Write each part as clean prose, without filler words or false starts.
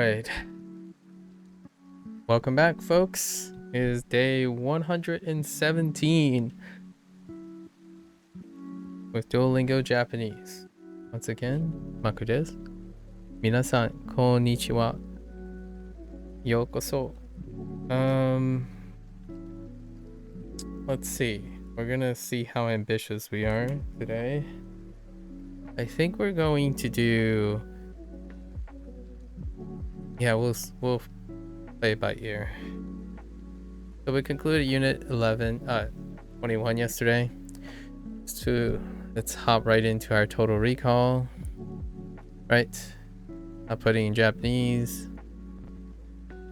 right. Welcome back, folks. It is day 117 with Duolingo Japanese. Once again, MAKU desu. Minasan, konnichiwa. Yokoso. Let's see. We're gonna see how ambitious we are today. I think we're going to do... Yeah, we'll play it by ear. So we concluded Unit 21 yesterday. Let's hop right into our total recall. Right. I'm putting in Japanese.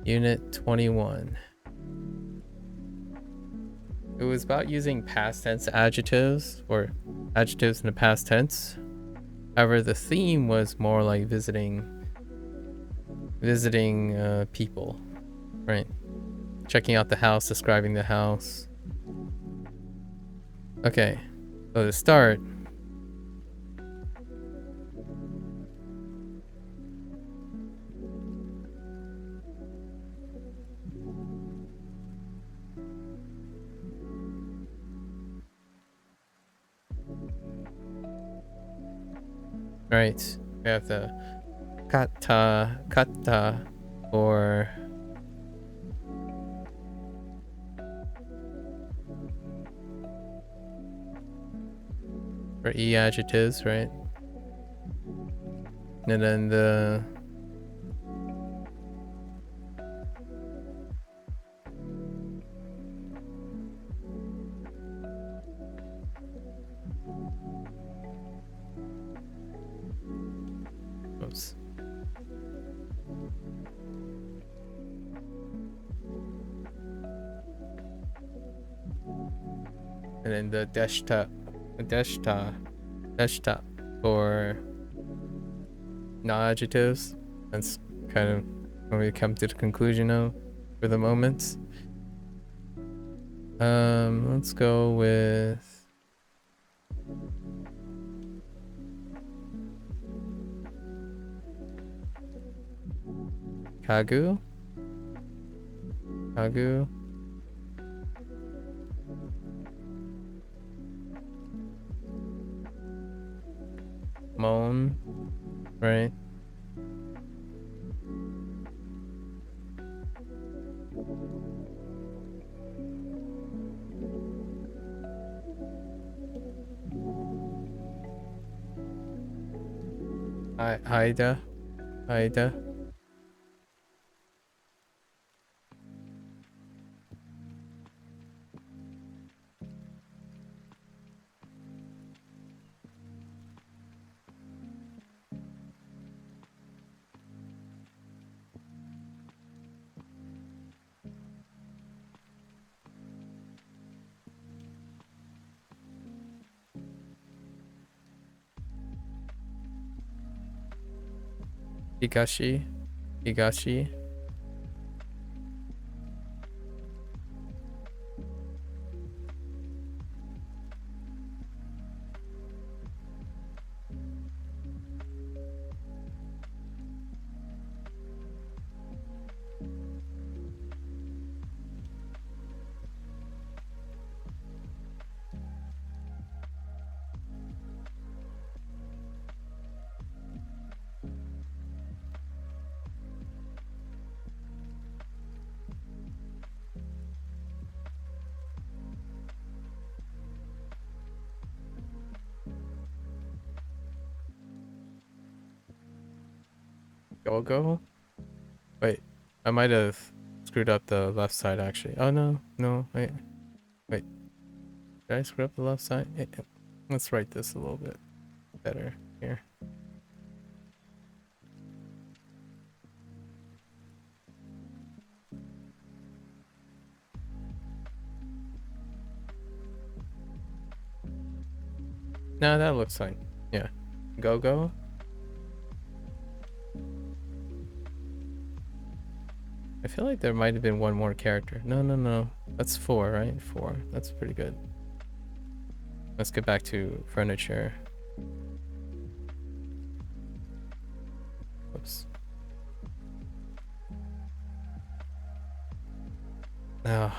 Unit 21. It was about using past tense adjectives or adjectives in the past tense. However, the theme was more like visiting people, right? Checking out the house, describing the house. Okay, so to start, right, we have the kata for E adjectives, right? And then the oops. And then the deshta for non-adjectives. That's kind of what we come to the conclusion of for the moment. Let's go with kagu. Moan, right? Haida. Higashi. Go. Wait, I might have screwed up the left side actually. Oh no, wait. Did I screw up the left side? Let's write this a little bit better here. No, that looks fine. Yeah. Go. I feel like there might have been one more character. No. That's 4, right? 4. That's pretty good. Let's get back to furniture. Oops. Oh,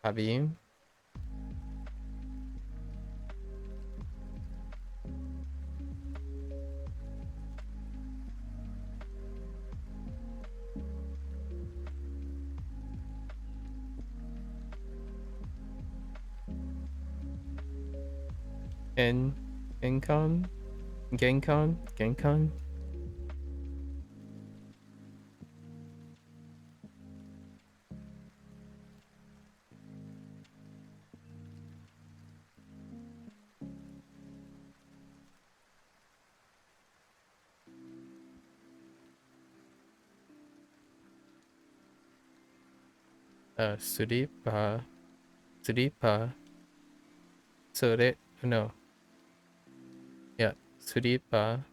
Habib. Gencon? Gencon? Gencon? Suripa. Suripa. Sure. No. Yeah. Suripa.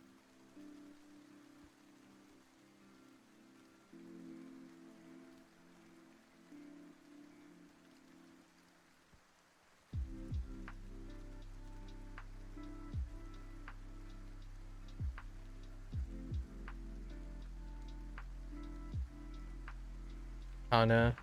Hana.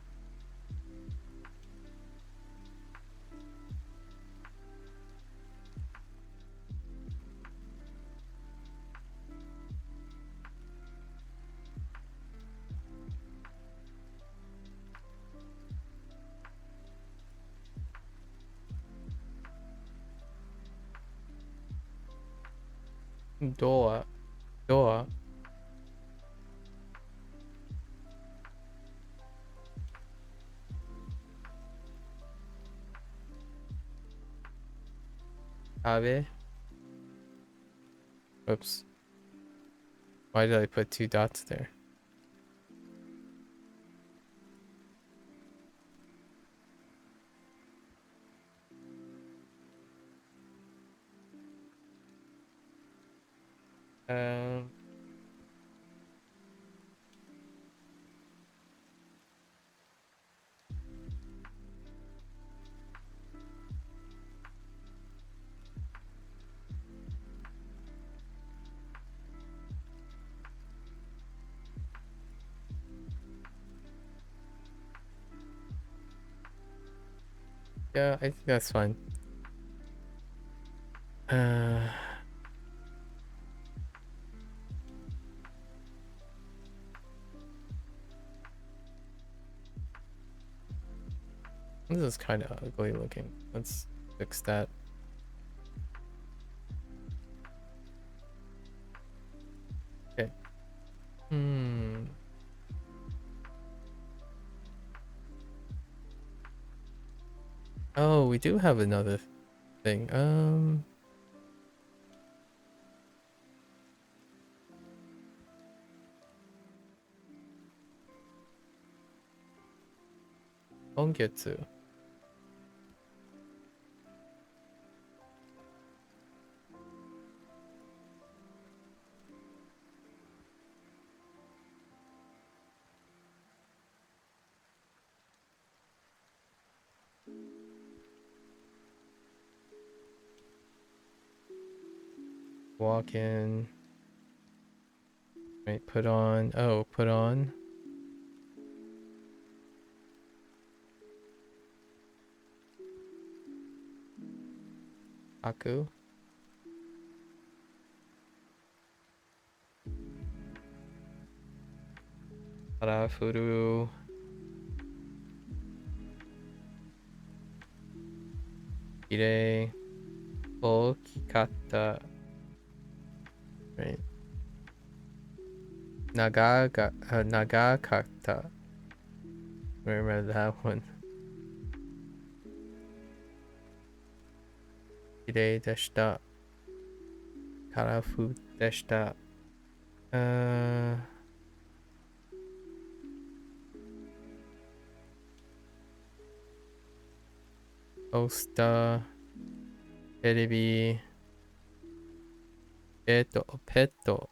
Doa. Doa. Abe. Oops. Why did I put 2 dots there? Um. Yeah, I think that's fine. Uh. This is kind of ugly looking. Let's fix that. Okay. Hmm. Oh, we do have another thing. Ongetsu. Walk in. Right, put on. Oh, put on. Aku. Harafuru. Kirei. Okikata. Right. Nagakata. Remember that one. Kirei deshita. Karafu deshita. Poster. Terebi. Petto.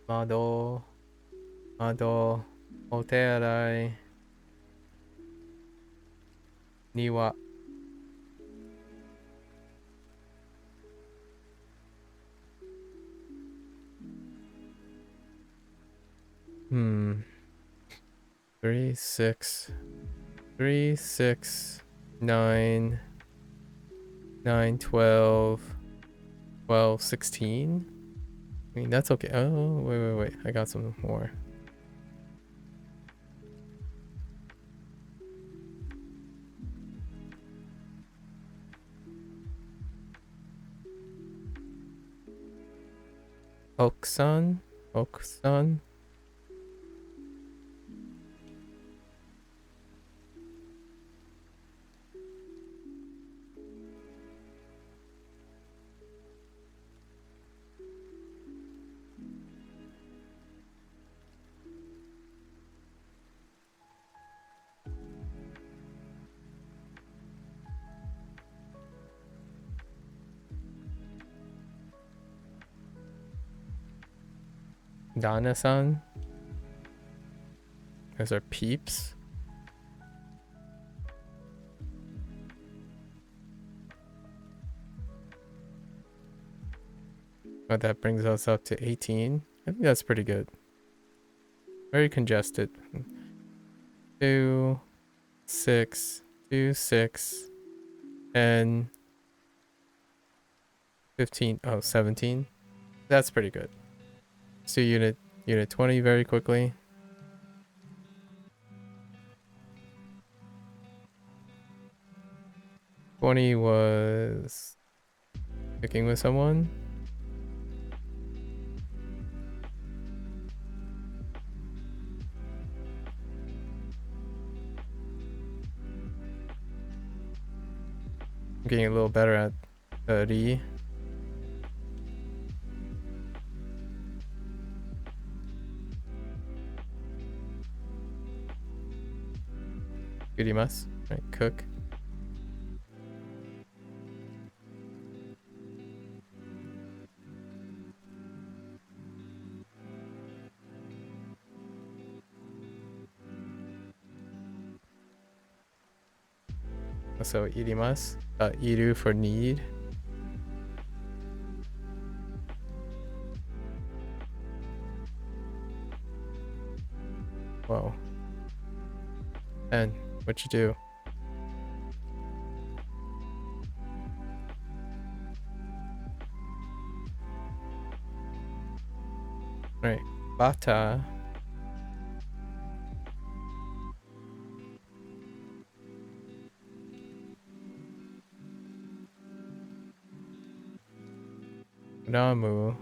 Mado. Mado. Otearai. Niwa. Hmm. 3, 6. 3, 6, 9, 9, 12, 12, 16. I mean, that's okay. Oh, wait. I got some more. Oksan? Oksan? Dana-san? Those are peeps. But that brings us up to 18. I think that's pretty good. Very congested. 2, 6, 2, 6, 10, 15. Oh, 17. That's pretty good. Let's do unit 20 very quickly. 20 was cooking with someone. I'm getting a little better at Ri. Gurimasu. Right, cook. So irimasu. Iru for need. Whoa. And what you do? Right. Bata. Ramu.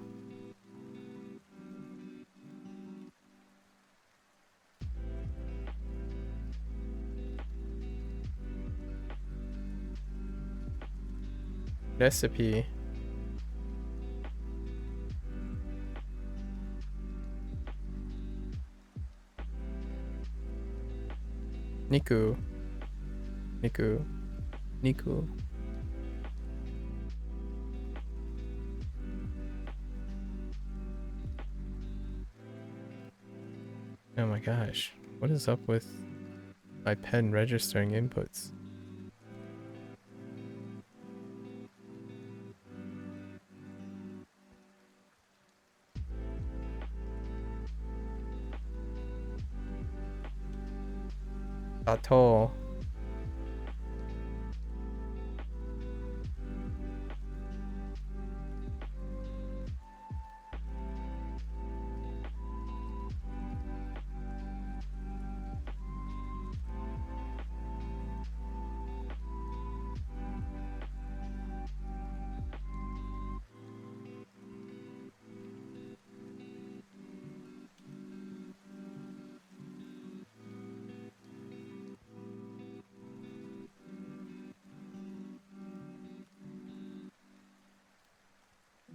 Recipe. Niku. Niku. Niku. Oh my gosh. What is up with my pen registering inputs? Atoll.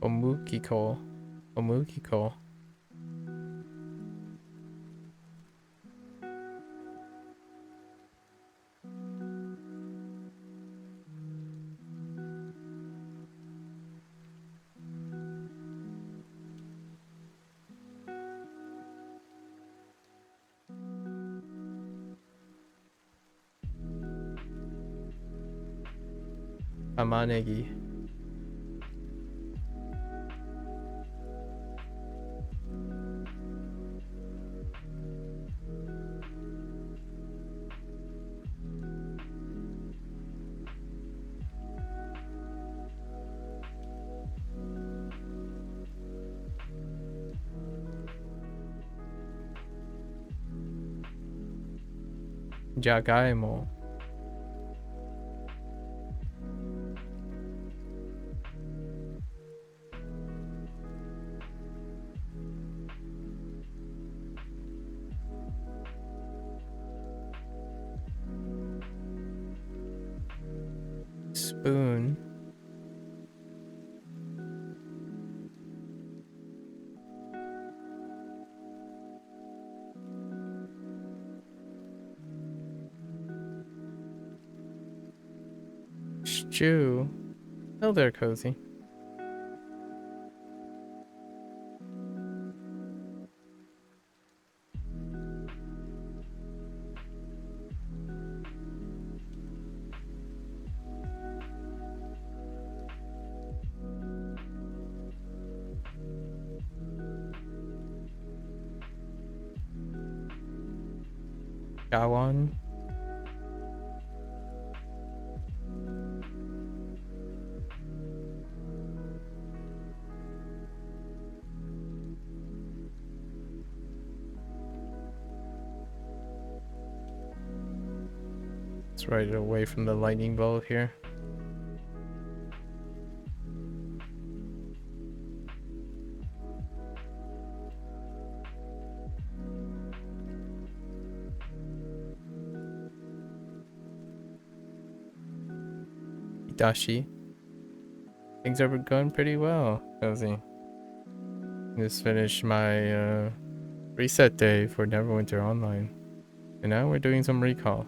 Omukiko. Omukiko. Tamanegi. Jagaimo. Spoon. Stew. Oh, they're cozy. Gawan. Let's write it away from the lightning bolt here. Dashi. Things are going pretty well, cozy. Just finished my reset day for Neverwinter Online. And now we're doing some recall.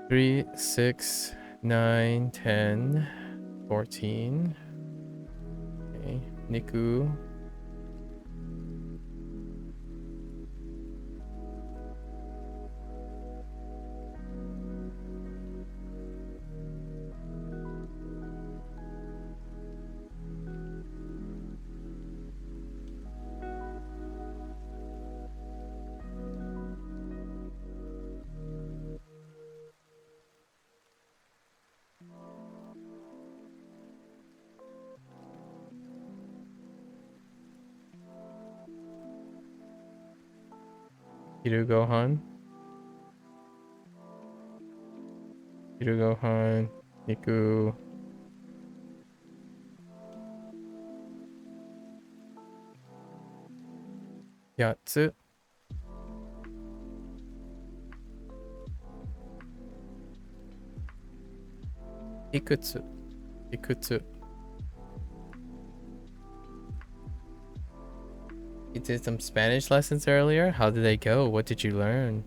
3, 6, 9, 10, 14. Okay, Niku. Hirugohan. Hirugohan. Niku. Yatsu. Ikutsu. Ikutsu. You did some Spanish lessons earlier? How did they go? What did you learn?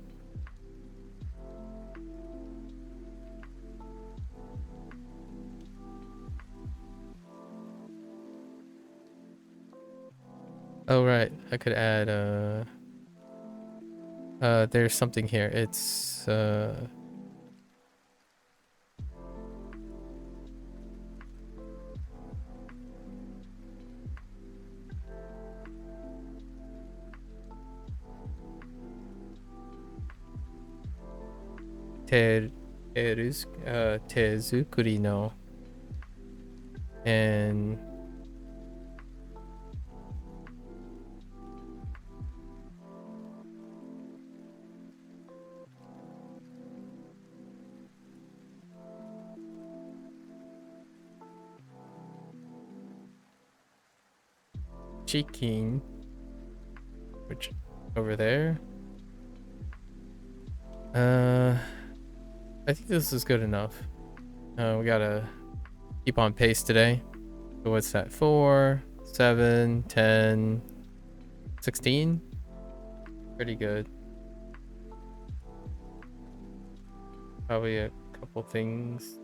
Oh right, I could add there's something here. It's tezukuri no and chikin, which over there. I think this is good enough. We gotta keep on pace today. So what's that? 4, 7, 10, 16? Pretty good. Probably a couple things.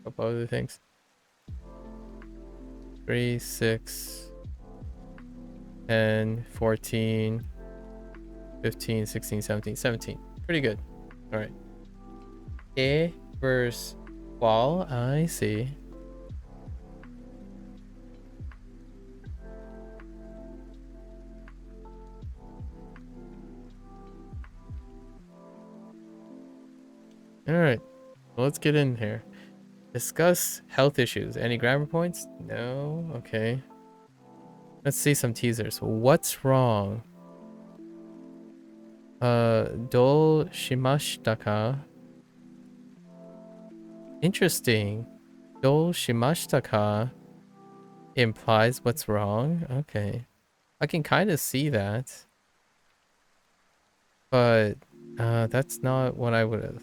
Couple other things. 3, 6. 10, 14, 15, 16, 17, 17. Pretty good. All right. A versus qual. I see. All right. Well, let's get in here. Discuss health issues. Any grammar points? No. Okay. Let's see some teasers. What's wrong? Do shimashita ka? Interesting. Do shimashita ka implies what's wrong. Okay. I can kind of see that. But that's not what I would have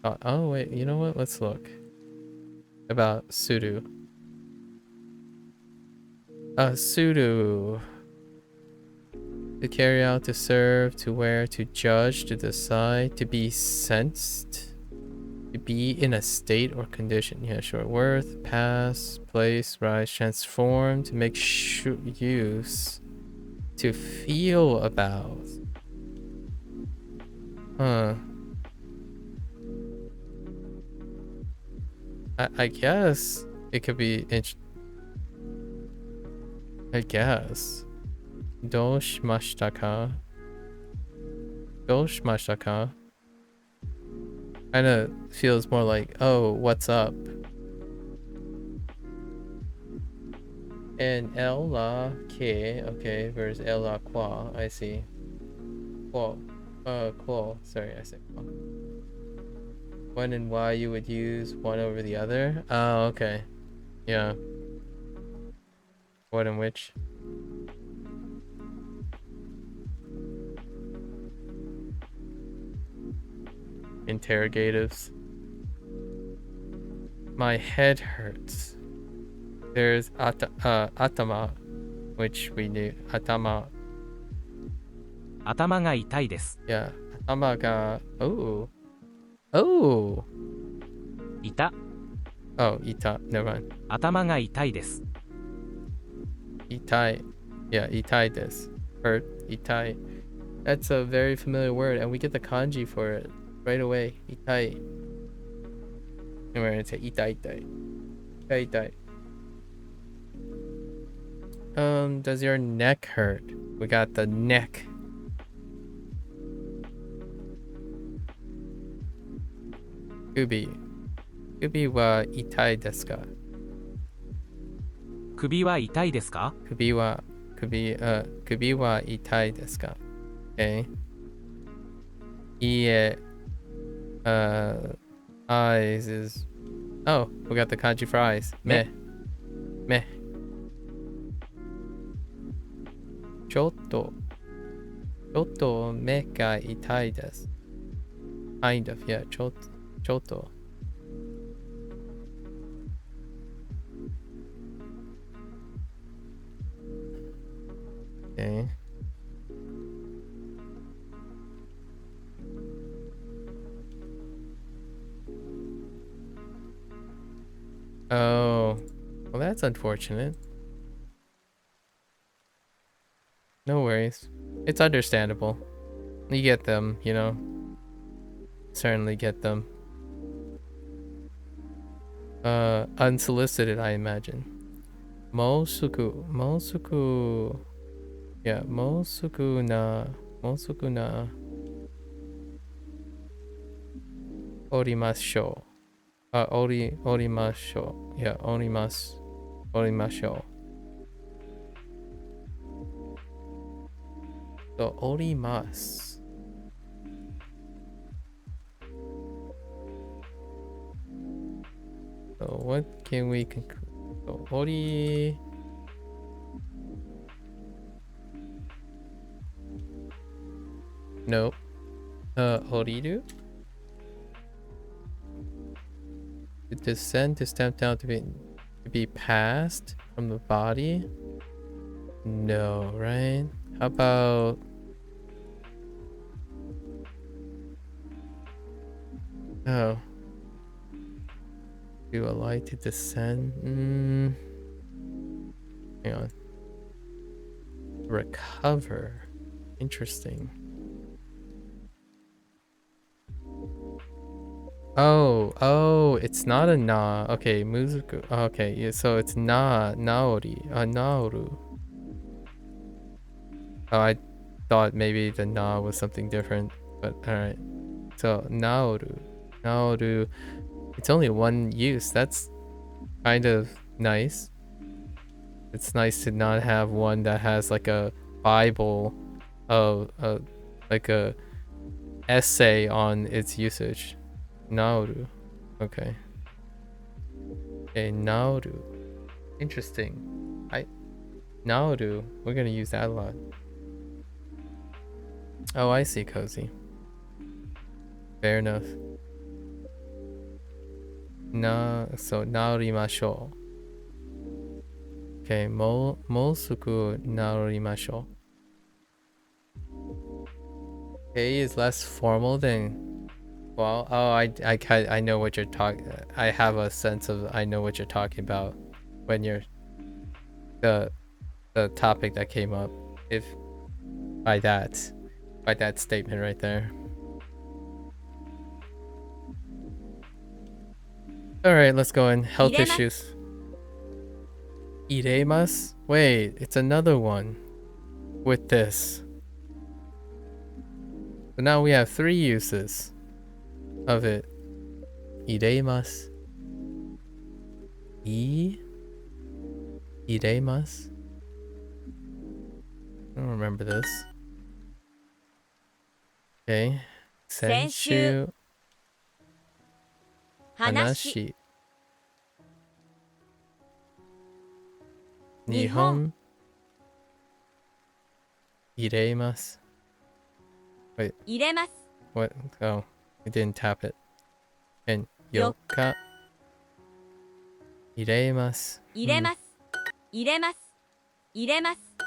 thought. Oh, wait. You know what? Let's look. About sudo. Sudo. To carry out, to serve, to wear, to judge, to decide, to be sensed, to be in a state or condition. Yeah, sure. Worth, pass, place, rise, transform, to make use, to feel about. Huh. I guess it could be. I guess. Doshimashita ka? Doshimashita ka? Kind of feels more like, oh, what's up? And el la que, okay, versus el la qua, I see. Qual, qual, sorry, I said qual. When and why you would use one over the other? Oh, okay. Yeah. What and which? Interrogatives. My head hurts. There's atama, which we do. Atama. 頭が痛いです。 Yeah. Atama ga. Oh. Oh. いた。 Oh, ita. Never mind. 頭が痛いです。 Itai. Yeah, itai des. Hurt. Itai. That's a very familiar word, and we get the kanji for it right away. Itai. And we're gonna say itai itai. Itai itai. Does your neck hurt? We got the neck. Kubi. Kubi wa itai desu ka? 首は痛いですか？ Kubi wa itai desu ka? Okay. Ie. Eyes is. Oh, we got the kanji for eyes. Meh. Meh. Chotto meh ga itai desu. Kind of, yeah. Chotto. Okay. Oh, well, that's unfortunate. No worries. It's understandable. You get them, you know. Certainly get them. Unsolicited, I imagine. Mosuku. Yeah, mosuku na. Orimashou. Orimashou. Yeah, orimashou. So, orimas. So, what can we conclude? So, ori. No. Horiru? To descend, to step down, to be passed from the body? No, right? How about... Oh. Do a light to descend? Hang on. Recover. Interesting. Oh, it's not a na. Okay, muzuku. Okay, yeah, so it's naori, naoru. Oh, I thought maybe the na was something different, but alright. So, naoru. It's only one use. That's kind of nice. It's nice to not have one that has like a Bible of like a essay on its usage. Naoru. Okay. Okay, Naoru. Interesting. Naoru. We're gonna use that a lot. Oh, I see, Cozy. Fair enough. So naorimashou. Okay, mosuku naorimashou. Okay, is less formal than well. Oh, I know what you're talking. I have a sense of I know what you're talking about when you're the topic that came up. If by that statement right there. All right, let's go in. Health issues. Iremas? Wait, it's another one with this. So now we have 3 uses of it. Iremas. Iremas? I don't remember this. Okay. Senshu. Hanashi. Nihon. Iremas. Wait. What? Oh, we didn't tap it. And yoka. Iremas.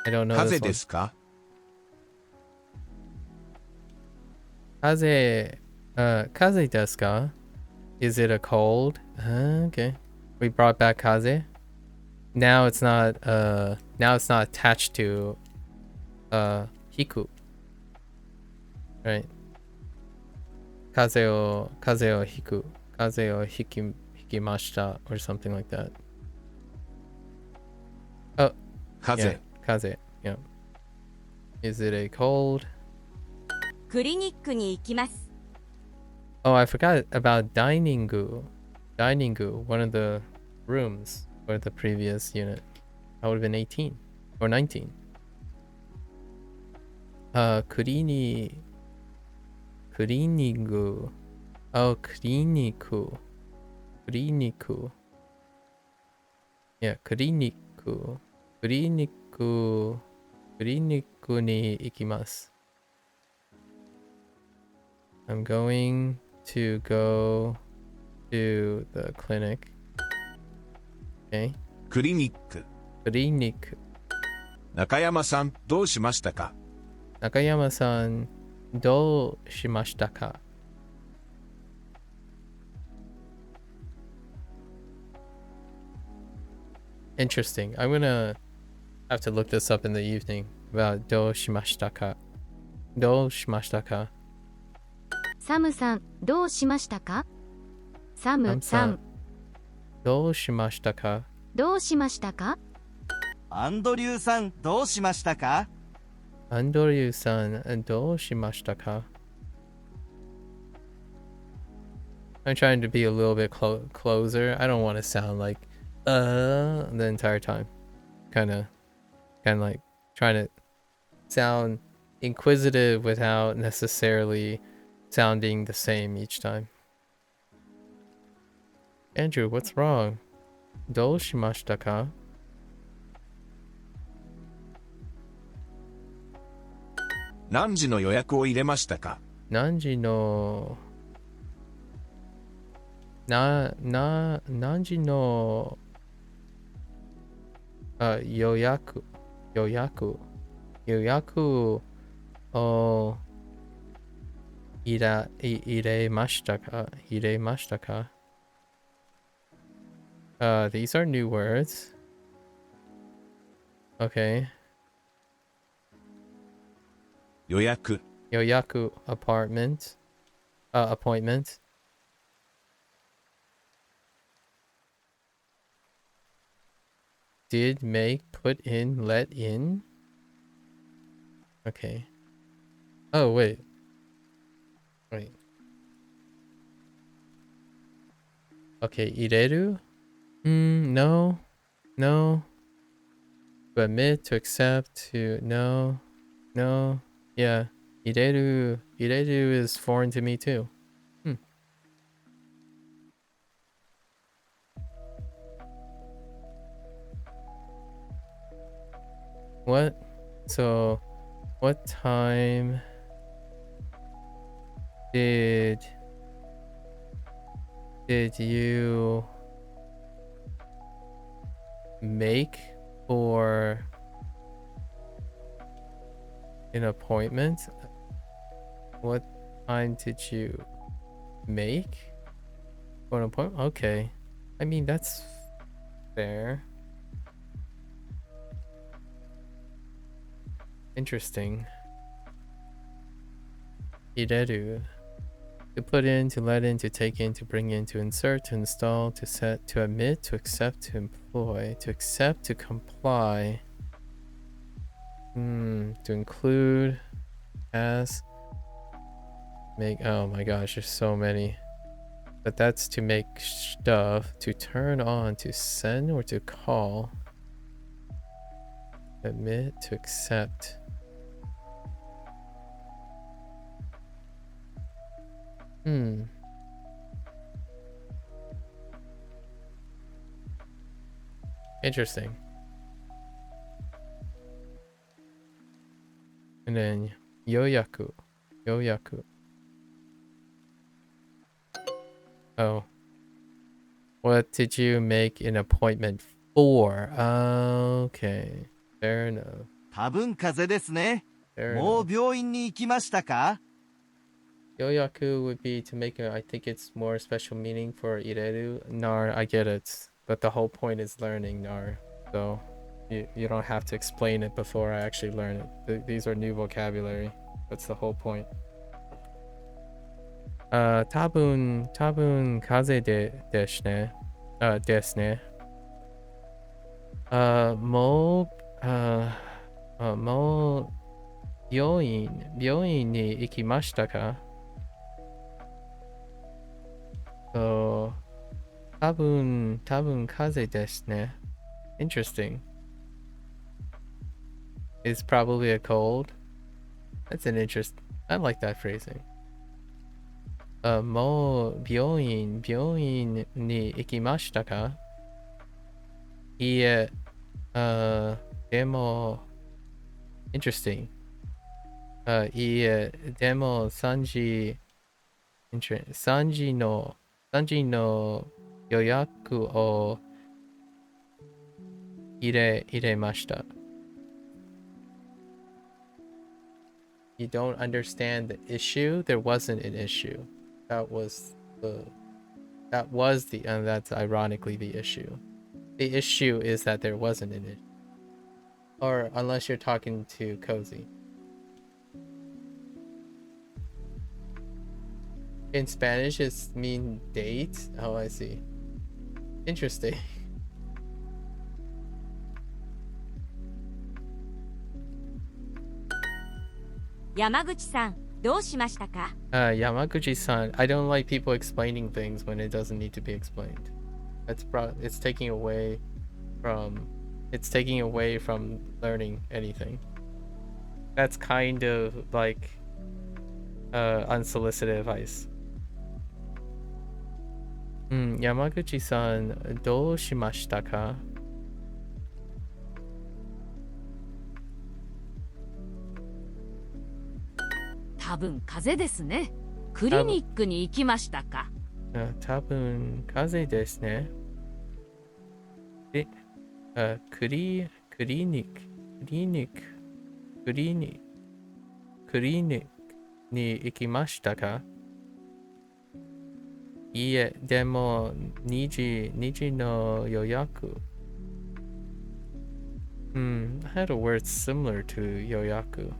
I don't know this one. 風邪ですか Kaze. Kaze desu ka? Is it a cold? Okay. We brought back kaze. Now it's not attached to hiku. Right. Kaze o hiku. Kaze o hikimashita or something like that. Oh, 風邪、 yeah, kaze. Yeah. Is it a cold? Oh, I forgot about diningu. Diningu, one of the rooms for the previous unit. That would have been 18 or 19. Kurinigu. Oh, kliniku. Kliniku. Yeah, kliniku. Kliniku. Kliniku ni ikimasu. I'm going to go to the clinic. Okay. クリニック。 Clinic. 中山さん、どうしましたか Nakayama-san, do shimashita ka? Interesting. I'm gonna have to look this up in the evening about do shimashita ka. Do shimashita ka? サムさん、どうしましたか？サムさん、 do shimashita ka? どうしましたか？アンドリューさんどうしましたか？ Andoryu-san, do shimashita ka? I'm trying to be a little bit closer. I don't want to sound like the entire time. Kind of like trying to sound inquisitive without necessarily sounding the same each time. Andrew, what's wrong? Do shimashita ka? 何時の予約を入れましたか Nanji no... Nanji no... yoyaku... Yoyaku... o... Iremashita ka? Iremashita ka? These are new words. Okay. 予約、 Yoyaku apartment. Appointment. Did, make, put in, let in. Okay. Oh, wait. Wait. Okay, ireru? No. No. To admit, to accept, to no. No. Yeah. Ireru. Ireru is foreign to me too. What? So, what time did you make for an appointment? What time did you make for an appointment? Okay. I mean, that's fair. Interesting. Ireru. To put in, to let in, to take in, to bring in, to insert, to install, to set, to admit, to accept, to employ, to accept, to comply. To include, as, make. Oh my gosh, there's so many. But that's to make stuff, to turn on, to send, or to call. Admit, to accept. Interesting. And then yoyaku. Yoyaku. Oh. What did you make an appointment for? Okay. Fair enough. 多分風邪ですね。 Fair もう enough. 病院に行きましたか？ Yoyaku would be to make I think it's more special meaning for ireru. Nar, I get it. But the whole point is learning nar. So you don't have to explain it before I actually learn it. These are new vocabulary. That's the whole point. Tabun kaze desu ne. Desu ne. Mo byoin ni ikimashita ka? So, tabun kaze desu ne. Interesting. It's probably a cold. That's an interest. I like that phrasing. Mo byoin ni ikimashita ka? Iie. Demo. Interesting. Iie. Demo sanji. Sanji no yoyaku o iremashita. You don't understand the issue? There wasn't an issue. That was the and that's ironically the issue. The issue is that there wasn't an issue. Or unless you're talking to Cozy. In Spanish, it's mean date. Oh, I see. Interesting. 山口さん、どうしましたか？ Yamaguchi-san, I don't like people explaining things when it doesn't need to be explained. It's taking away from learning anything. That's kind of like unsolicited advice. Yamaguchi-san, どうしましたか? 多分風邪ですね。クリニックに行きましたか？多分風邪ですね。で、クリニックに行きましたか? いいえ、でも2時の予約。I had a word similar to 予約。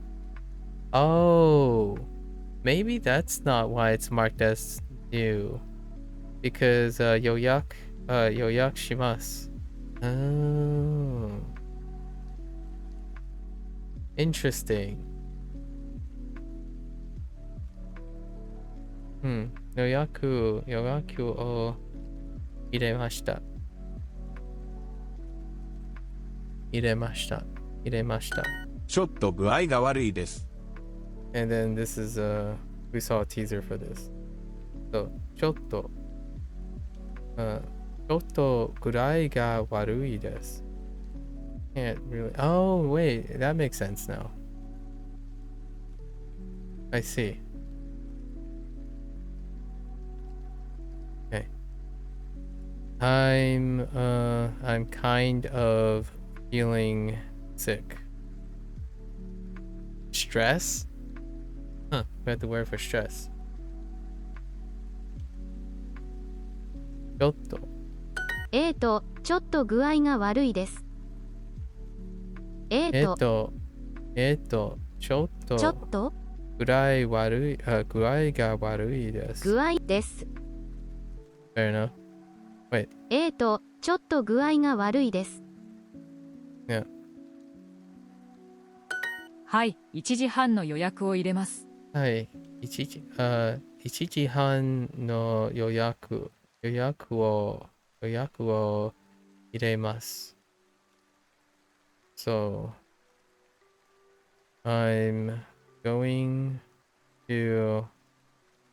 Oh, maybe that's not why it's marked as new. Because yoyak shimasu. Oh. Interesting. Yoyaku o iremashita. Iremashita. ちょっと具合が悪いです。 And then this is we saw a teaser for this. So ちょっとぐらいが悪いです. Can't really. Oh wait, that makes sense now. I see. Okay. I'm kind of feeling sick. Stress? Huh, we have the word for stress. ちょっとちょっと具合が悪いです。ちょっと具合が悪いです。具合です。 Fair enough. Wait. ちょっと具合が悪いです。 Yeah. はい、1時半の予約を入れます。はい。1時半の予約を入れます。So, I'm going to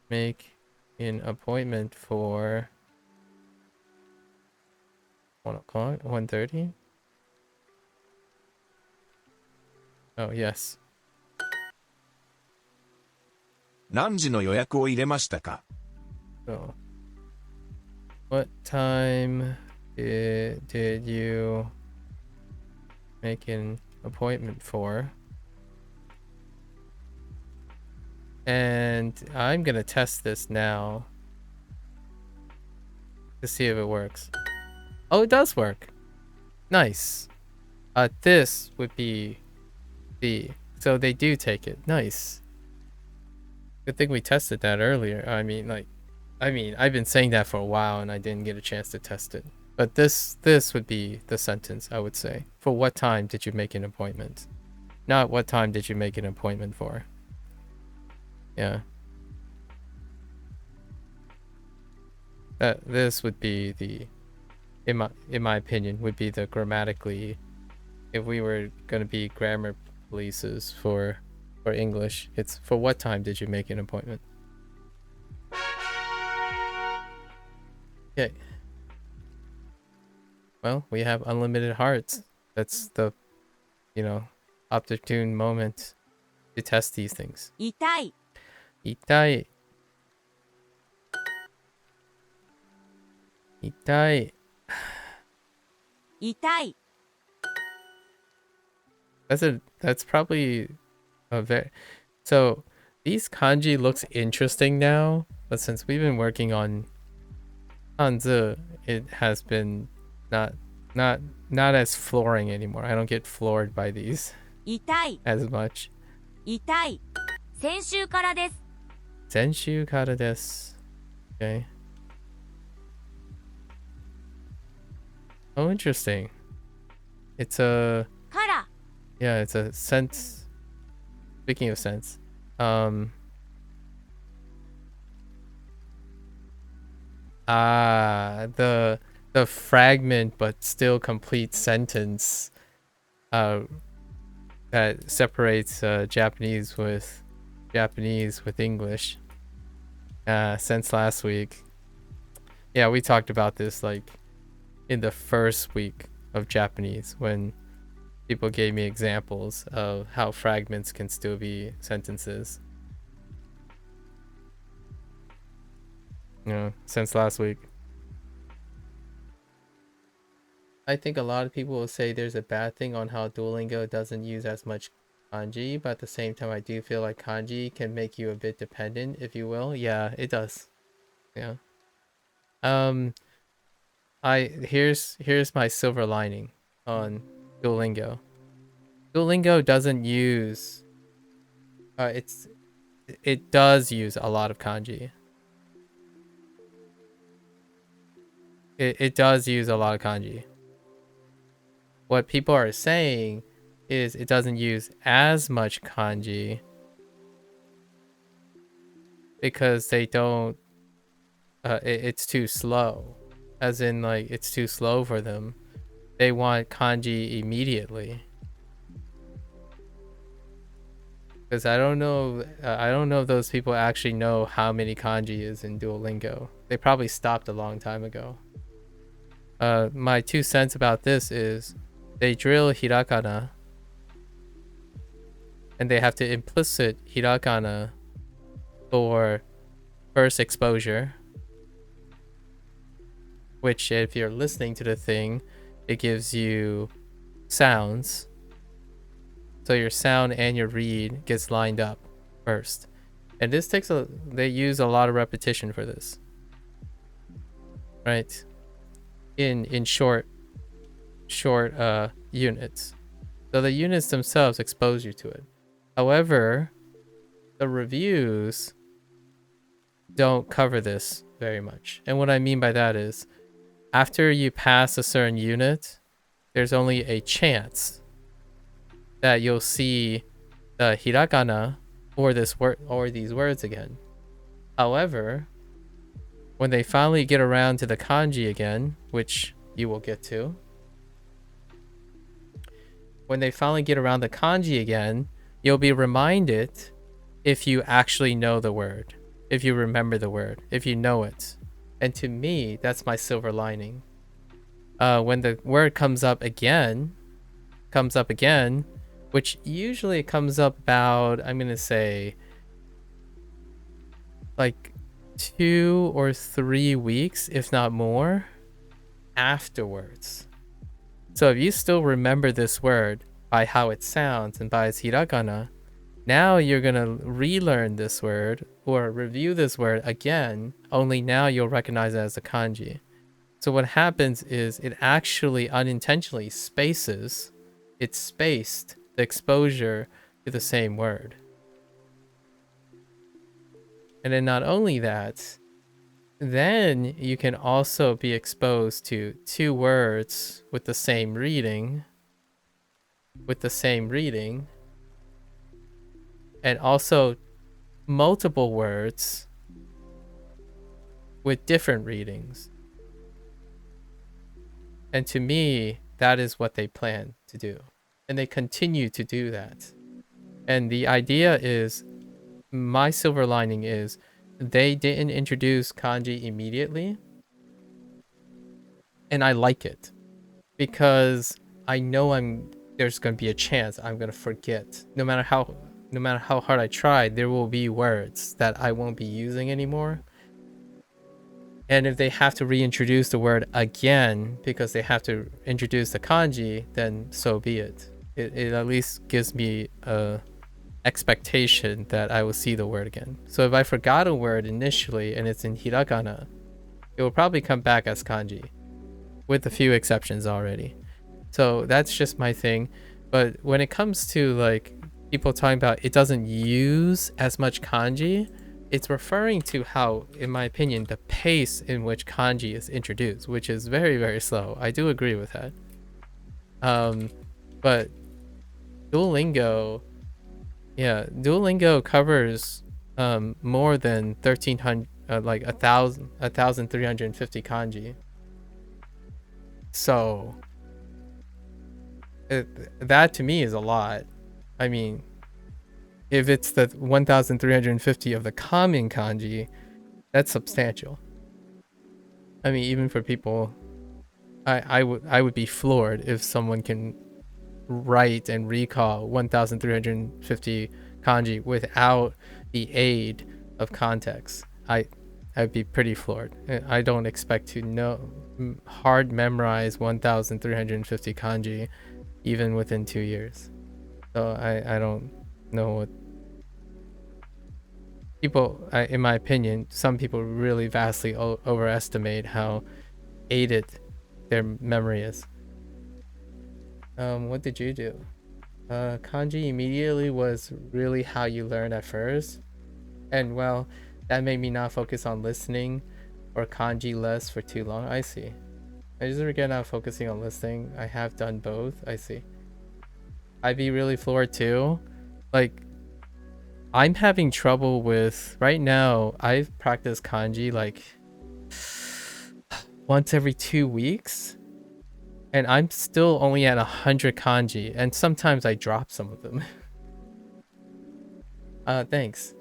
make an appointment for 1 o'clock, 1:30? Oh, yes. 何時の予約を入れましたか？ So, what time did you make an appointment for? And I'm gonna test this now to see if it works. Oh, it does work. Nice. This would be B. So they do take it. Nice. Good thing we tested that earlier. I mean, I've been saying that for a while and I didn't get a chance to test it. But this would be the sentence, I would say. For what time did you make an appointment? Not what time did you make an appointment for. Yeah. This would be the, in my opinion, would be the grammatically, if we were going to be grammar polices for English, it's for what time did you make an appointment? Okay. Well, we have unlimited hearts. That's the, opportune moment to test these things. 痛い。痛い。痛い。痛い。 That's probably a very, so these kanji looks interesting now, but since we've been working on Hanzi, it has been not as flooring anymore. I don't get floored by these 痛い。 as much. 痛い。先週からです。 Senshu kara desu. Okay. Oh, interesting. It's a, から。 yeah, it's a sense. Speaking of sense, the fragment but still complete sentence that separates Japanese with English since last week. Yeah, we talked about this like in the first week of Japanese when people gave me examples of how fragments can still be sentences. Since last week. I think a lot of people will say there's a bad thing on how Duolingo doesn't use as much kanji, but at the same time I do feel like kanji can make you a bit dependent, if you will. Yeah, it does. Yeah. Here's my silver lining on Duolingo. Duolingo doesn't use it does use a lot of kanji. It does use a lot of kanji. What people are saying is it doesn't use as much kanji because they don't it's too slow, as in like it's too slow for them. They want kanji immediately. Because I don't know if those people actually know how many kanji is in Duolingo. They probably stopped a long time ago. My 2 cents about this is they drill hiragana and they have to implicit hiragana for first exposure, which if you're listening to the thing, it gives you sounds. So your sound and your read gets lined up first. And this takes they use a lot of repetition for this. Right? In short units. So the units themselves expose you to it. However, the reviews don't cover this very much. And what I mean by that is after you pass a certain unit, there's only a chance that you'll see the hiragana or this word or these words again. However, when they finally get around to the kanji again, which you will get to, when they finally get around the kanji again, you'll be reminded if you actually know the word, if you remember the word, if you know it. And to me, that's my silver lining. When the word comes up again, which usually comes up about, I'm gonna say, like 2 or 3 weeks, if not more, afterwards. So if you still remember this word by how it sounds and by its hiragana, now you're gonna relearn this word or review this word again, only now you'll recognize it as a kanji. So what happens is it actually unintentionally spaces, it spaced the exposure to the same word. And then not only that, then you can also be exposed to 2 words with the same reading, and also multiple words with different readings. And to me, that is what they plan to do. And they continue to do that. And the idea is, my silver lining is, they didn't introduce kanji immediately. And I like it. Because I know there's going to be a chance I'm going to forget. No matter how hard I try, there will be words that I won't be using anymore. And if they have to reintroduce the word again because they have to introduce the kanji, then so be it. It at least gives me a expectation that I will see the word again. So if I forgot a word initially and it's in hiragana, it will probably come back as kanji, with a few exceptions already. So that's just my thing. But when it comes to like people talking about it doesn't use as much kanji, it's referring to how, in my opinion, the pace in which kanji is introduced, which is very, very slow. I do agree with that. But Duolingo covers more than 1,300, like 1,350 kanji. So that to me is a lot. I mean, if it's the 1,350 of the common kanji, that's substantial. I mean, even for people, I would be floored if someone can write and recall 1,350 kanji without the aid of context. I'd be pretty floored. I don't expect to hard memorize 1,350 kanji even within 2 years. So I don't know what people, in my opinion, some people really vastly overestimate how aided their memory is. What did you do? Kanji immediately was really how you learn at first. And well, that made me not focus on listening or kanji less for too long. I see. I just forget not focusing on listening. I have done both. I see. I'd be really floored too. Like, I'm having trouble with right now. I've practiced kanji like once every 2 weeks, and I'm still only at 100 kanji, and sometimes I drop some of them. Thanks.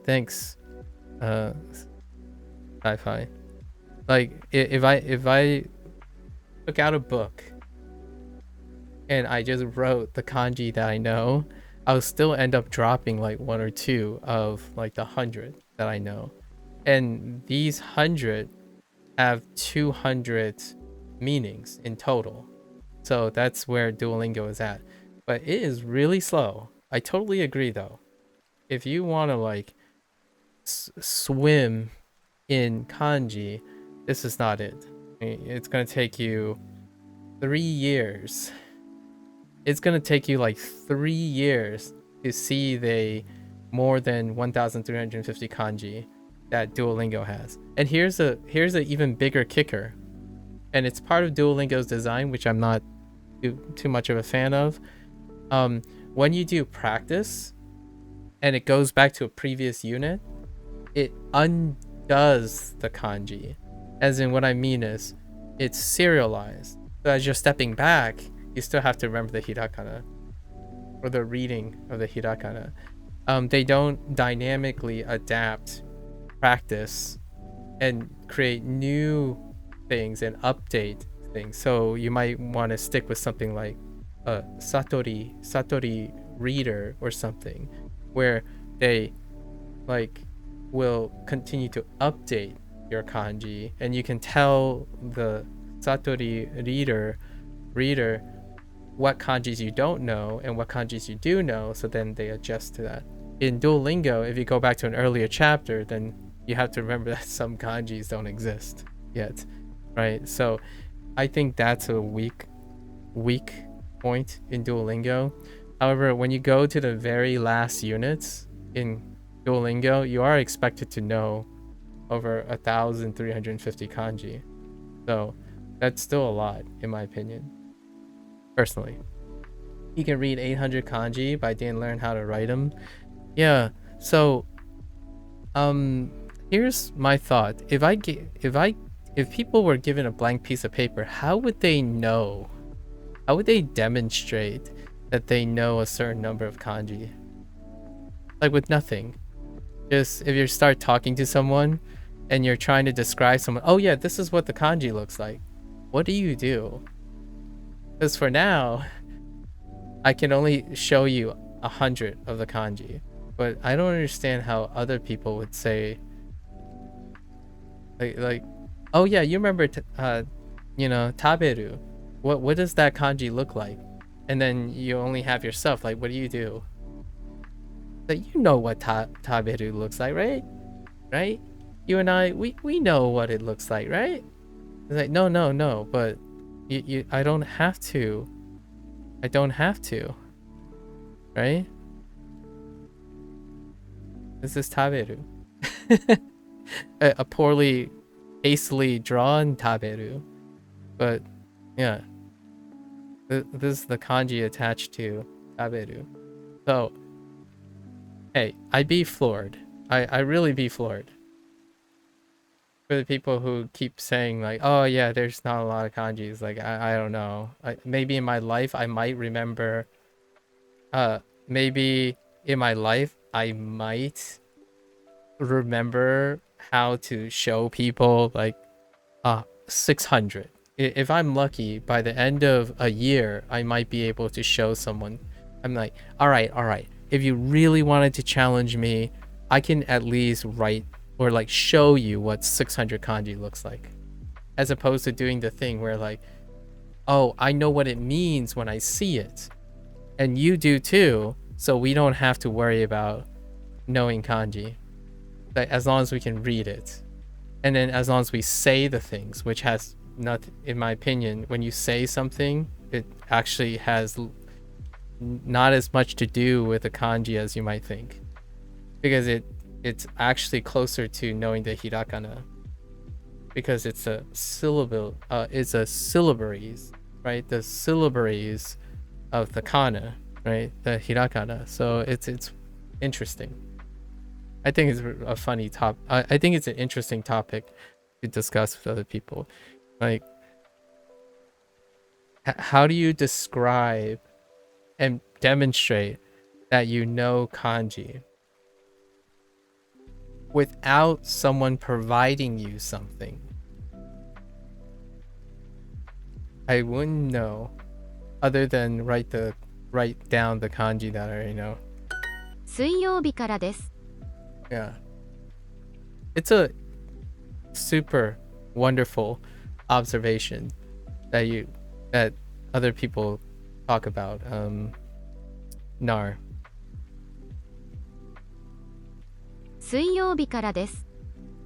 Sci-fi. Like, if I took out a book and I just wrote the kanji that I know, I'll still end up dropping like 1 or 2 of like the 100 that I know. And these 100 have 200 meanings in total. So that's where Duolingo is at. But it is really slow. I totally agree though. If you want to like swim in kanji, this is not it. It's going to take you 3 years. It's going to take you like 3 years to see the more than 1,350 kanji that Duolingo has. And here's a even bigger kicker. And it's part of Duolingo's design, which I'm not too much of a fan of. When you do practice and it goes back to a previous unit, it undoes the kanji. As in, what I mean is, it's serialized. So as you're stepping back, you still have to remember the hiragana or the reading of the hiragana. They don't dynamically adapt practice and create new things and update things. So you might want to stick with something like a Satori reader or something, where they like will continue to update your kanji, and you can tell the Satori reader what kanjis you don't know and what kanjis you do know, so then they adjust to that. In Duolingo, if you go back to an earlier chapter, then you have to remember that some kanjis don't exist yet, right? So I think that's a weak point in Duolingo. However, when you go to the very last units in Duolingo, you are expected to know over 1,350 kanji. So that's still a lot, in my opinion. Personally, you can read 800 kanji, but I didn't learn how to write them. Yeah. So, here's my thought. If people were given a blank piece of paper, how would they know? How would they demonstrate that they know a certain number of kanji? Like with nothing. Just if you start talking to someone and you're trying to describe someone, oh yeah, this is what the kanji looks like. What do you do? Because for now, I can only show you 100 of the kanji, but I don't understand how other people would say, like, oh yeah, you remember, taberu. What does that kanji look like? And then you only have yourself. Like, what do you do? Like, you know what taberu looks like, right? Right? You and I, we know what it looks like, right? It's like, no, but I don't have to. I don't have to. Right? This is taberu. a poorly, hastily drawn taberu. But, yeah. This is the kanji attached to taberu. So, hey, I'd be floored. I really be floored. For the people who keep saying like, oh yeah, there's not a lot of kanjis. Like, I don't know. Maybe in my life I might remember. Maybe in my life I might remember how to show people like 600. If I'm lucky, by the end of a year, I might be able to show someone. I'm like, all right. If you really wanted to challenge me, I can at least write or like show you what 600 kanji looks like. As opposed to doing the thing where like, oh, I know what it means when I see it. And you do too, so we don't have to worry about knowing kanji. Like, as long as we can read it. And then as long as we say the things, which has not, in my opinion, when you say something, it actually has not as much to do with the kanji as you might think, because it's actually closer to knowing the hiragana, because it's a syllable, it's a syllabaries, right? The syllabaries of the kana, right? The hiragana. So it's interesting. I think it's a funny I think it's an interesting topic to discuss with other people. Like, how do you describe and demonstrate that you know kanji without someone providing you something? I wouldn't know, other than write down the kanji that I already know. 水曜日からです。 Yeah. It's a super wonderful observation that other people talk about. Nar. 水曜日からです。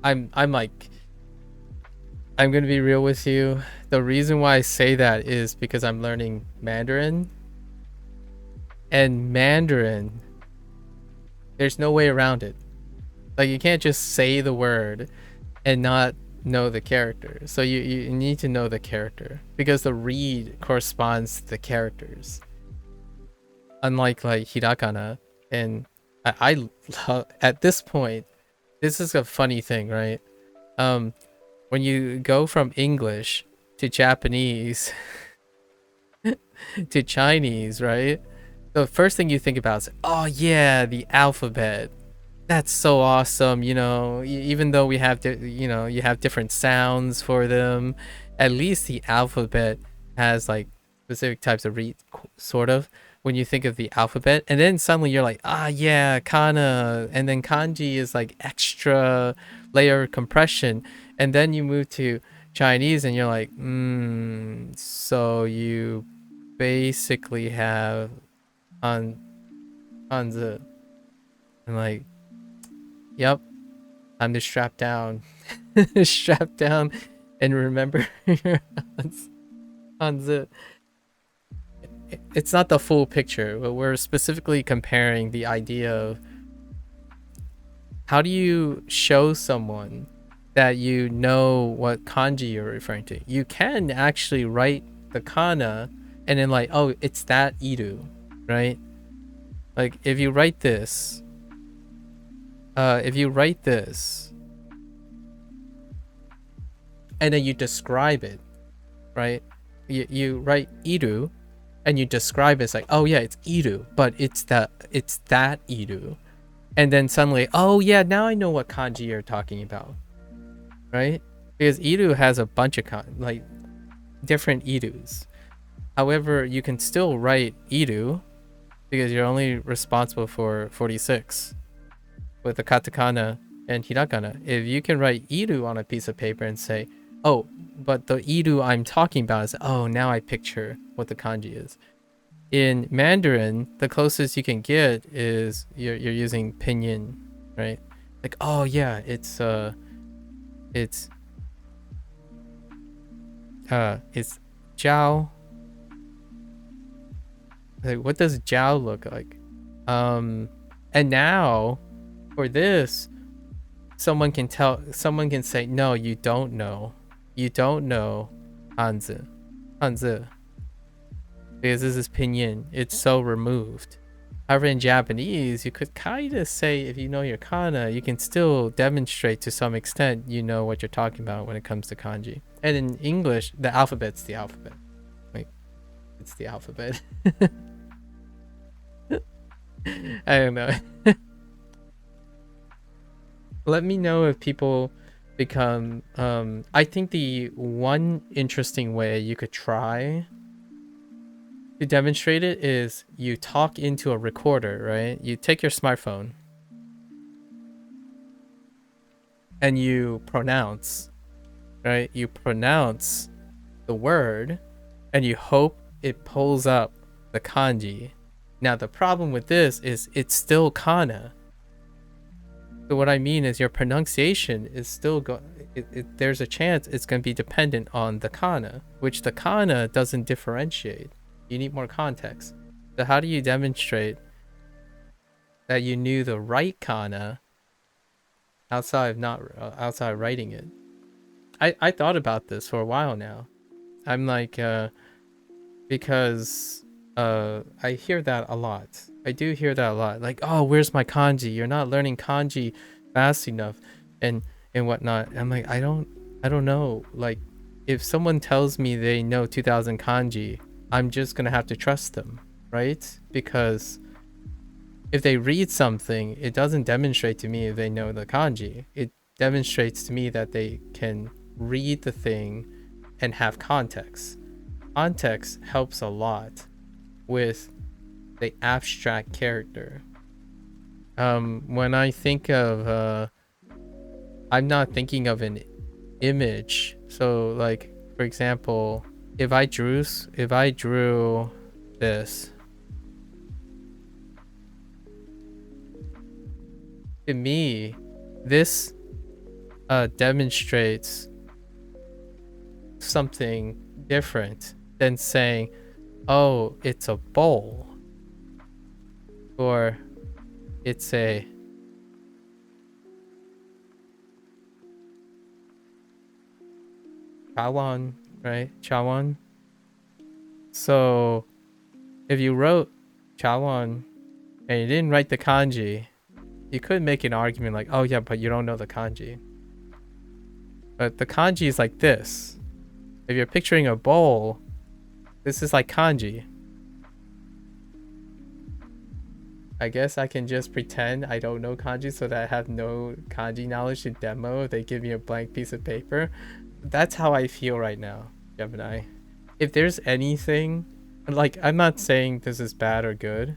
I'm like, I'm gonna be real with you. The reason why I say that is because I'm learning Mandarin. And Mandarin, there's no way around it. Like, you can't just say the word and not know the character. So you need to know the character, because the read corresponds to the characters. Unlike like hiragana, and I love, at this point, this is a funny thing, right? When you go from English to Japanese to Chinese, right? The first thing you think about is, oh yeah, the alphabet. That's so awesome, you know. Even though we have you have different sounds for them, at least the alphabet has like specific types of read, sort of, when you think of the alphabet. And then suddenly you're like, ah yeah, kana, and then kanji is like extra layer compression. And then you move to Chinese and you're like, so you basically have hanzi, and like, yep, time to strap down. Strap down and remember your hanzi. It's not the full picture, but we're specifically comparing the idea of how do you show someone that you know what kanji you're referring to. You can actually write the kana and then like, oh, it's that iru, right? Like, if you write this, and then you describe it, right? You write iru and you describe it. It's like, oh yeah, it's iru, but it's that iru. And then suddenly, oh yeah, now I know what kanji you're talking about, right? Because iru has a bunch of like different irus. However, you can still write iru because you're only responsible for 46 with the katakana and hiragana. If you can write iru on a piece of paper and say, oh, but the iru I'm talking about is, oh, now I picture what the kanji is. In Mandarin, the closest you can get is you're using pinyin, right? Like, oh yeah, it's jiao. Like, what does jiao look like? And now for this, someone can say, no, you don't know hanzi, because this is pinyin. It's so removed. However, in Japanese, you could kind of say, if you know your kana, you can still demonstrate to some extent you know what you're talking about when it comes to kanji. And in English, the alphabet's the alphabet. Like, it's the alphabet. I don't know. Let me know if people become I think the one interesting way you could try to demonstrate it is you talk into a recorder, right? You take your smartphone and you pronounce, right? You pronounce the word and you hope it pulls up the kanji. Now the problem with this is it's still kana. So what I mean is your pronunciation is still there's a chance it's going to be dependent on the kana, which the kana doesn't differentiate. You need more context. So how do you demonstrate that you knew the right kana outside writing it? I thought about this for a while now. I'm like, because I hear that a lot. I do hear that a lot. Like, oh, where's my kanji? You're not learning kanji fast enough, and whatnot. I'm like, I don't know. Like, if someone tells me they know 2,000 kanji, I'm just gonna have to trust them, right? Because if they read something, it doesn't demonstrate to me if they know the kanji. It demonstrates to me that they can read the thing and have context. Context helps a lot with the abstract character. When I think of, I'm not thinking of an image. So, like, for example, if I drew this, to me, this demonstrates something different than saying, oh, it's a bowl, or it's a chawan, right? Chawan. So if you wrote chawan and you didn't write the kanji, you could make an argument like, oh yeah, but you don't know the kanji. But the kanji is like this. If you're picturing a bowl, this is like kanji. I guess I can just pretend I don't know kanji so that I have no kanji knowledge to demo if they give me a blank piece of paper. That's how I feel right now, Gemini. If there's anything, like, I'm not saying this is bad or good.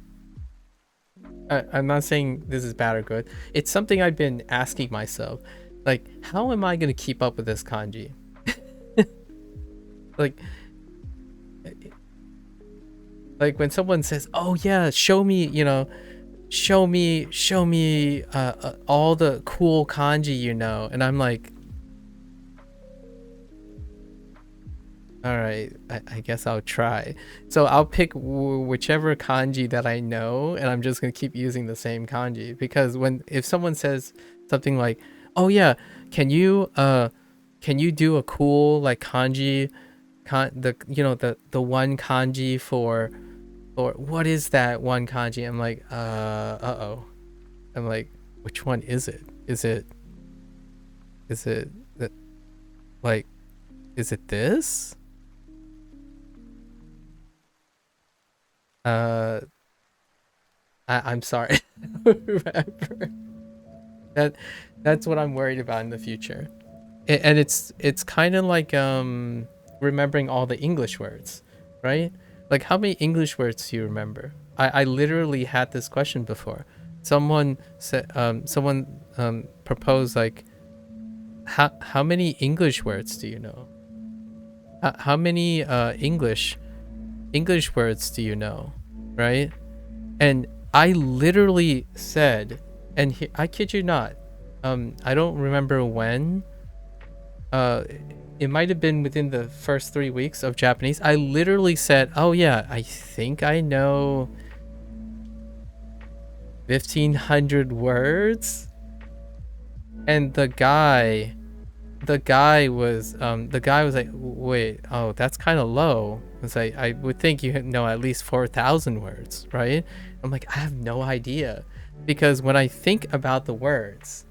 I'm not saying this is bad or good. It's something I've been asking myself. Like, how am I going to keep up with this kanji? Like when someone says, oh yeah, show me all the cool kanji you know, and I'm like, all right, I guess I'll try. So I'll pick whichever kanji that I know, and I'm just gonna keep using the same kanji, because if someone says something like, oh yeah, can you do a cool like kanji, the one kanji for, or what is that one kanji? I'm like, uh-oh. I'm like, which one is it? Is it like, is it this? I'm sorry. Remember. That's what I'm worried about in the future. And it's kind of like remembering all the English words, right? Like, how many English words do you remember? I literally had this question before. Someone said, proposed, like, how many English words do you know? How many English words do you know, right? And I literally said, and I kid you not, I don't remember when. It might have been within the first 3 weeks of Japanese. I literally said, oh yeah, I think I know 1,500 words. And the guy was like, wait, oh, that's kind of low. It's like, I would think you know at least 4,000 words, right? I'm like, I have no idea, because when I think about the words,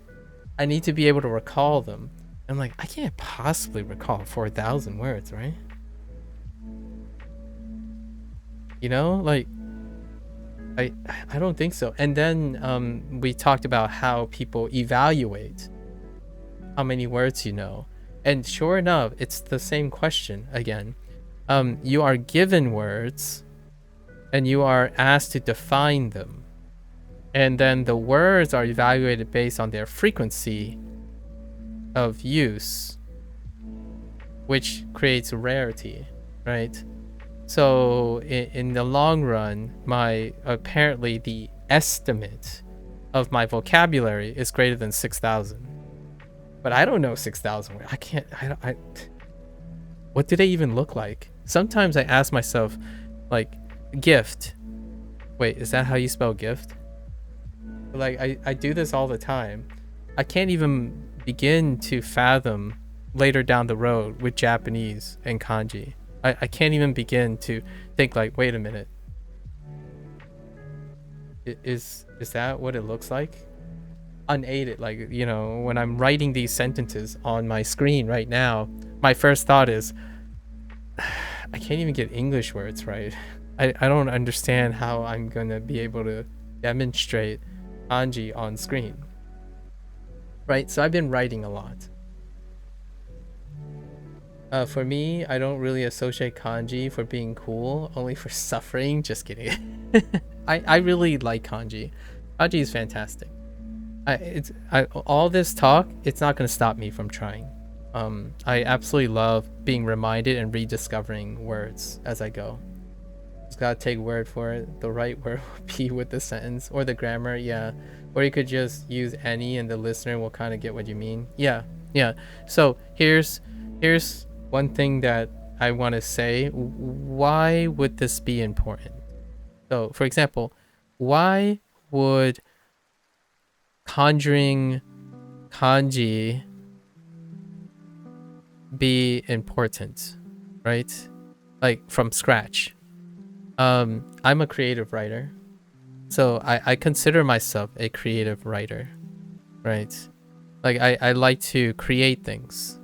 I need to be able to recall them. I'm like, I can't possibly recall 4,000 words, right? You know, like, I don't think so. And then we talked about how people evaluate how many words you know. And sure enough, it's the same question again. You are given words and you are asked to define them. And then the words are evaluated based on their frequency of use, which creates rarity, right? So in the long run, apparently the estimate of my vocabulary is greater than 6,000. But I don't know 6,000 words. What do they even look like? Sometimes I ask myself, like, gift. Wait, is that how you spell gift? Like, I do this all the time. I can't even begin to fathom later down the road with Japanese and kanji. I can't even begin to think like, wait a minute. Is that what it looks like? Unaided, like, you know, when I'm writing these sentences on my screen right now, my first thought is, I can't even get English words right. I don't understand how I'm gonna be able to demonstrate kanji on screen. Right, so I've been writing a lot. For me, I don't really associate kanji for being cool, only for suffering. Just kidding. I really like kanji. Kanji is fantastic. All this talk, it's not gonna stop me from trying. I absolutely love being reminded and rediscovering words as I go. Just gotta take word for it. The right word will be with the sentence or the grammar, yeah. Or you could just use any and the listener will kind of get what you mean. Yeah. So here's one thing that I want to say. Why would this be important? So, for example, why would conjuring kanji be important, right? Like from scratch. I'm a creative writer, so I consider myself a creative writer, right? Like I like to create things,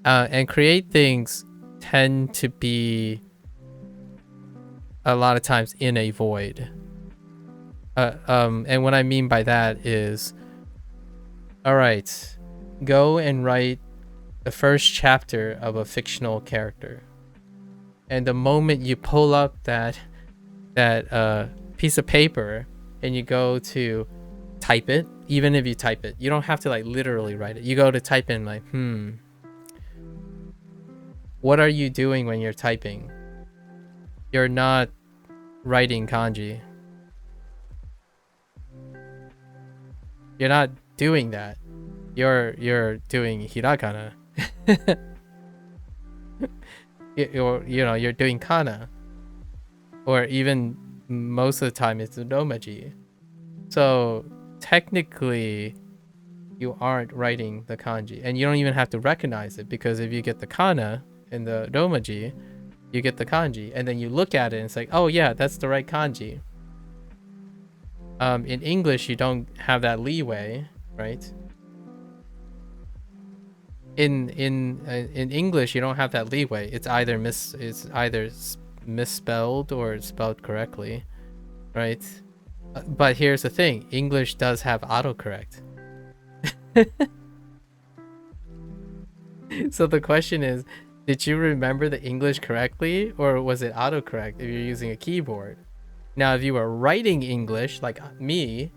and create things tend to be a lot of times in a void. And what I mean by that is, all right, go and write the first chapter of a fictional character, and the moment you pull up that piece of paper and you go to type it, even if you type it, you don't have to like literally write it. You go to type in like, what are you doing when you're typing? You're not writing kanji. You're not doing that. You're doing hiragana. You're doing kana, or even most of the time it's romaji. So technically you aren't writing the kanji, and you don't even have to recognize it, because if you get the kana in the romaji, you get the kanji, and then you look at it and it's like, oh yeah, that's the right kanji. In English you don't have that leeway, right? In English you don't have that leeway. It's either misspelled or spelled correctly, right? But here's the thing, English does have autocorrect. So the question is, did you remember the English correctly, or was it autocorrect if you're using a keyboard? Now if you were writing English like me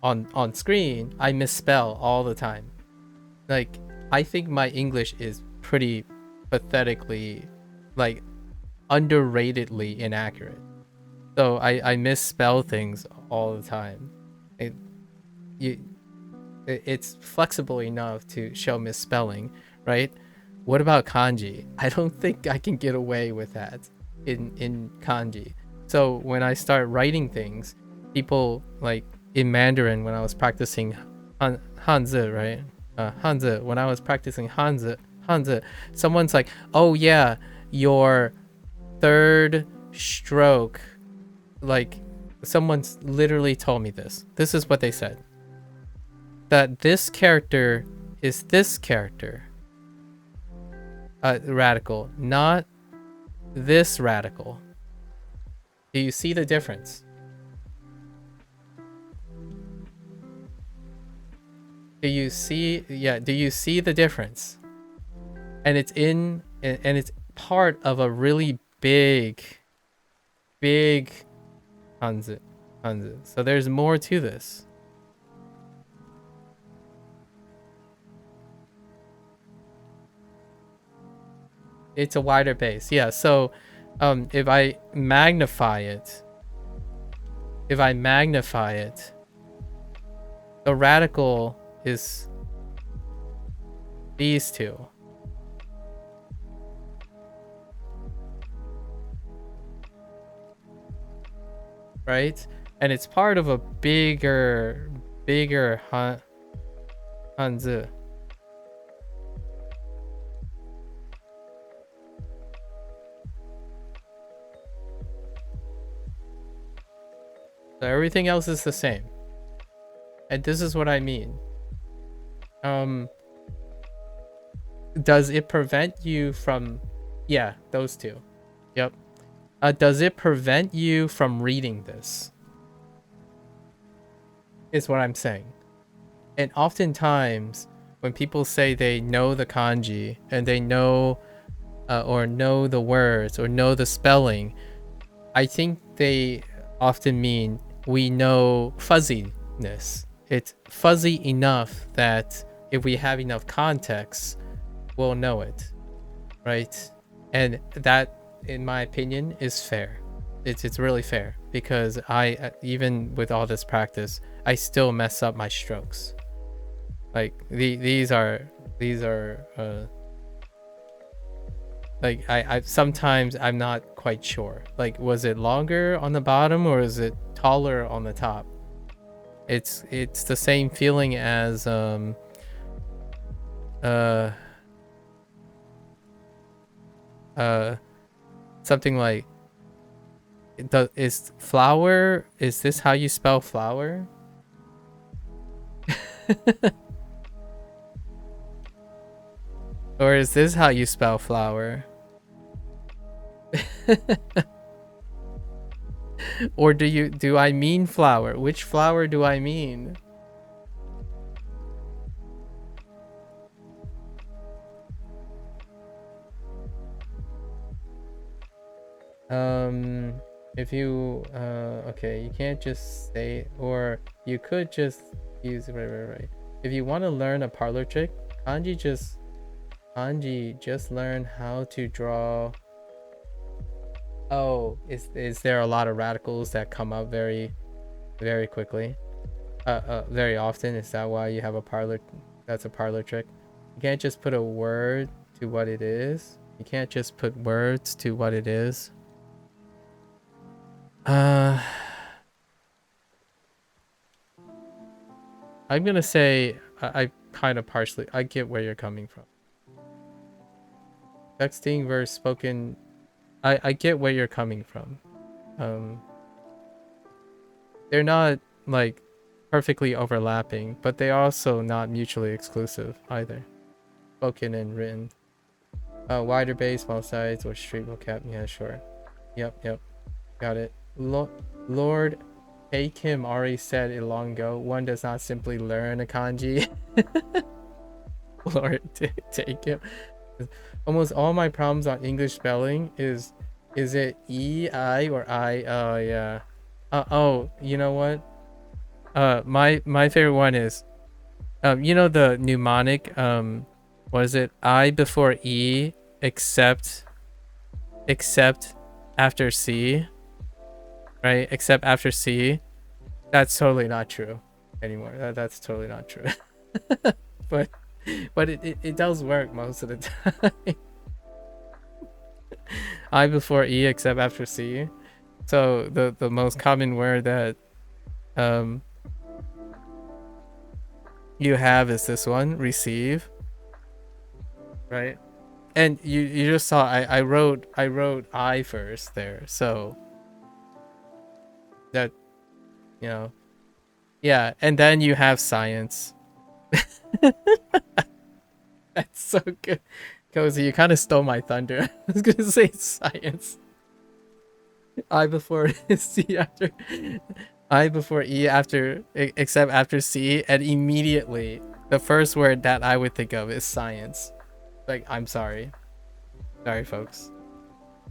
on screen, I misspell all the time. Like, I think my English is pretty pathetically, like, underratedly inaccurate. So I misspell things all the time. It's flexible enough to show misspelling, right? What about kanji? I don't think I can get away with that in kanji. So when I start writing things, people, like in Mandarin, when I was practicing Hanzi, right? Hanzi, when I was practicing Hanzi, someone's like, oh yeah, your third stroke, like, someone's literally told me this. This is what they said. That this character is this character. Radical, not this radical. Do you see the difference? Do you see the difference? And it's part of a really big Hanzi. So there's more to this. It's a wider base. Yeah, so if I magnify it, the radical is these two. right? And it's part of a bigger Hanzi. So everything else is the same. And this is what I mean. Does it prevent you from... Yeah, those two. Yep. Does it prevent you from reading this? Is what I'm saying. And oftentimes, when people say they know the kanji, and they know, or know the words, or know the spelling, I think they often mean we know fuzziness. It's fuzzy enough that if we have enough context, we'll know it, right? And that, in my opinion, is fair. It's really fair, because I, even with all this practice, I still mess up my strokes. Like these are like I sometimes I'm not quite sure. Like, was it longer on the bottom or is it taller on the top? It's the same feeling as something like, is flower, is this how you spell flower? Or is this how you spell flower? Or do I mean flower? Which flower do I mean? If you okay, you can't just say, or you could just use right. If you want to learn a parlor trick, kanji just learn how to draw. Oh, is there a lot of radicals that come up very quickly? Very often? Is that why you have a parlor? That's a parlor trick. You can't just put a word to what it is. You can't just put words to what it is. I'm gonna say I kind of partially, I get where you're coming from. Texting versus spoken, I get where you're coming from. They're not like perfectly overlapping, but they also not mutually exclusive either. Spoken and written. Wider base, small sides, or street vocab. Yeah, sure. Yep. Got it. Lord Take Him already said it long ago. One does not simply learn a kanji. Lord Take Him. Almost all my problems on English spelling is it E, I, or I? Oh yeah. Oh, you know what? My favorite one is, you know, the mnemonic, what is it? I before E, except after C, right? Except after C. That's totally not true anymore. That's totally not true. but it does work most of the time. I before E except after C. So the most common word that you have is this one, receive, right? And you just saw I wrote I first there, so that, you know, yeah. And then you have science. That's so good. Cozy, you kind of stole my thunder. I was gonna say science. I before C after I before E after except after C, and immediately the first word that I would think of is science. Like, I'm sorry folks.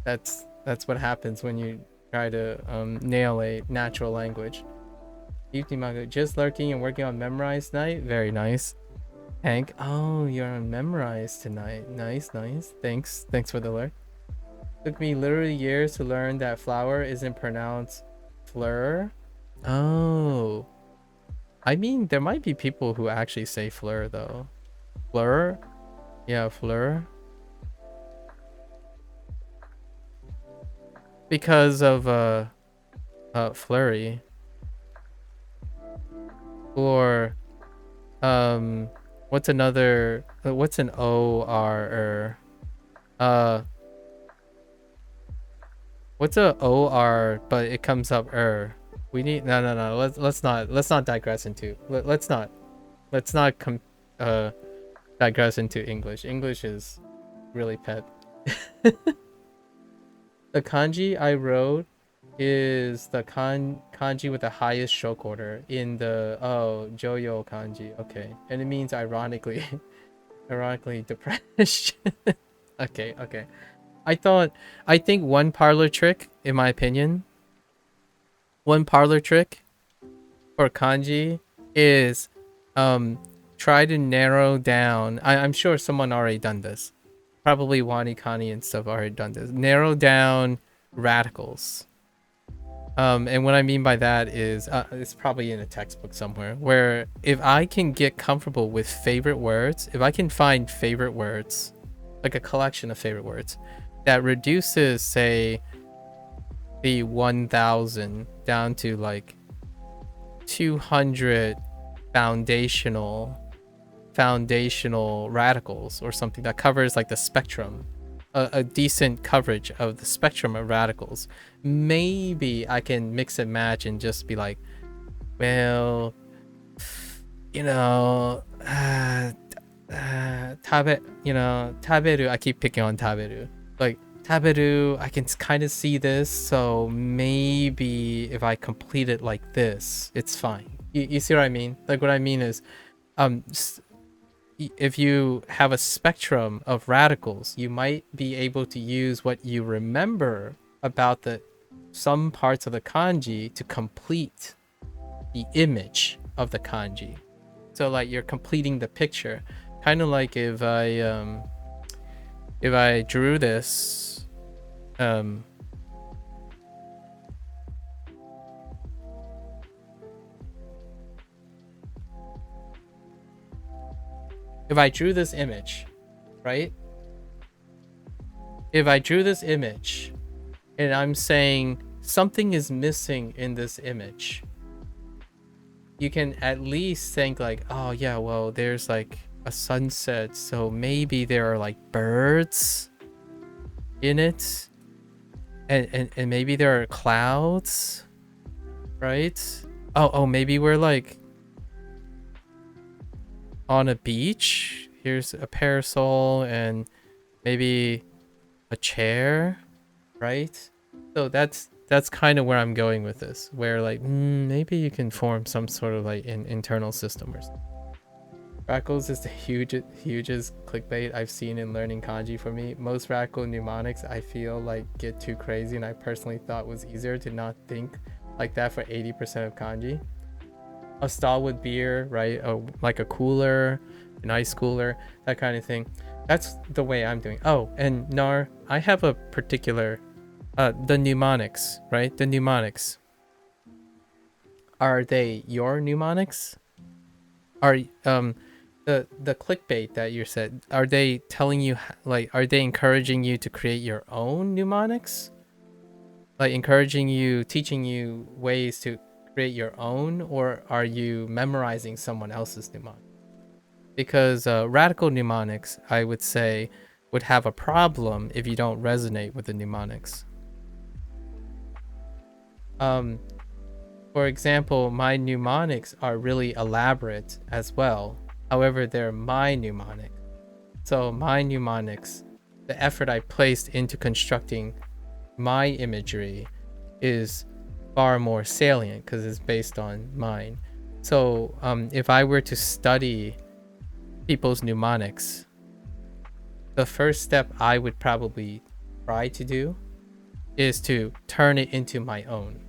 That's what happens when you try to nail a natural language. Just lurking and working on Memorize tonight. Very nice. Hank, oh, you're on Memorize tonight. Nice. Thanks for the lurk. Took me literally years to learn that flower isn't pronounced fleur. Oh, I mean, there might be people who actually say fleur though. Fleur? Yeah, fleur. Because of flurry. Or what's another what's an OR? What's a OR but it comes up We need no. Let's not digress into let's not digress into English. English is really pet. The kanji I wrote is the kanji with the highest stroke order in the Joyo kanji. Okay, and it means ironically depressed. Okay. I think one parlor trick, in my opinion, one parlor trick for kanji is try to narrow down. I'm sure someone already done this. Probably Wani Kani and stuff already done this. Narrow down radicals. And what I mean by that is it's probably in a textbook somewhere, where if I can get comfortable with favorite words, if I can find favorite words, like a collection of favorite words that reduces, say, the 1000 down to like 200 foundational radicals or something that covers like the spectrum, a decent coverage of the spectrum of radicals, maybe I can mix and match and just be like, well, taberu, I keep picking on taberu, like taberu, I can kind of see this, so maybe if I complete it like this, it's fine. You see what I mean? Like, what I mean is, if you have a spectrum of radicals, you might be able to use what you remember about some parts of the kanji to complete the image of the kanji. So like you're completing the picture, kind of like if I drew this, if I drew this image, right? If I drew this image and I'm saying something is missing in this image, you can at least think like, oh yeah, well, there's like a sunset, so maybe there are like birds in it, and maybe there are clouds, right? Oh, maybe we're like on a beach. Here's a parasol and maybe a chair, right? So that's kind of where I'm going with this, where like maybe you can form some sort of like an internal system or something. Radicals is the hugest clickbait I've seen in learning kanji for me. Most radical mnemonics I feel like get too crazy, and I personally thought was easier to not think like that for 80% of kanji. A stall with beer, right? Like a cooler, an ice cooler, that kind of thing. That's the way I'm doing. Oh, and Nar, I have a particular, the mnemonics, right? The mnemonics. Are they your mnemonics? Are the clickbait that you said, are they telling you, like, are they encouraging you to create your own mnemonics? Like encouraging you, teaching you ways to create your own, or are you memorizing someone else's mnemonic? Because radical mnemonics, I would say, would have a problem if you don't resonate with the mnemonics. For example, my mnemonics are really elaborate as well. However, they're my mnemonic. So my mnemonics, the effort I placed into constructing my imagery is far more salient because it's based on mine. So if I were to study people's mnemonics, the first step I would probably try to do is to turn it into my own.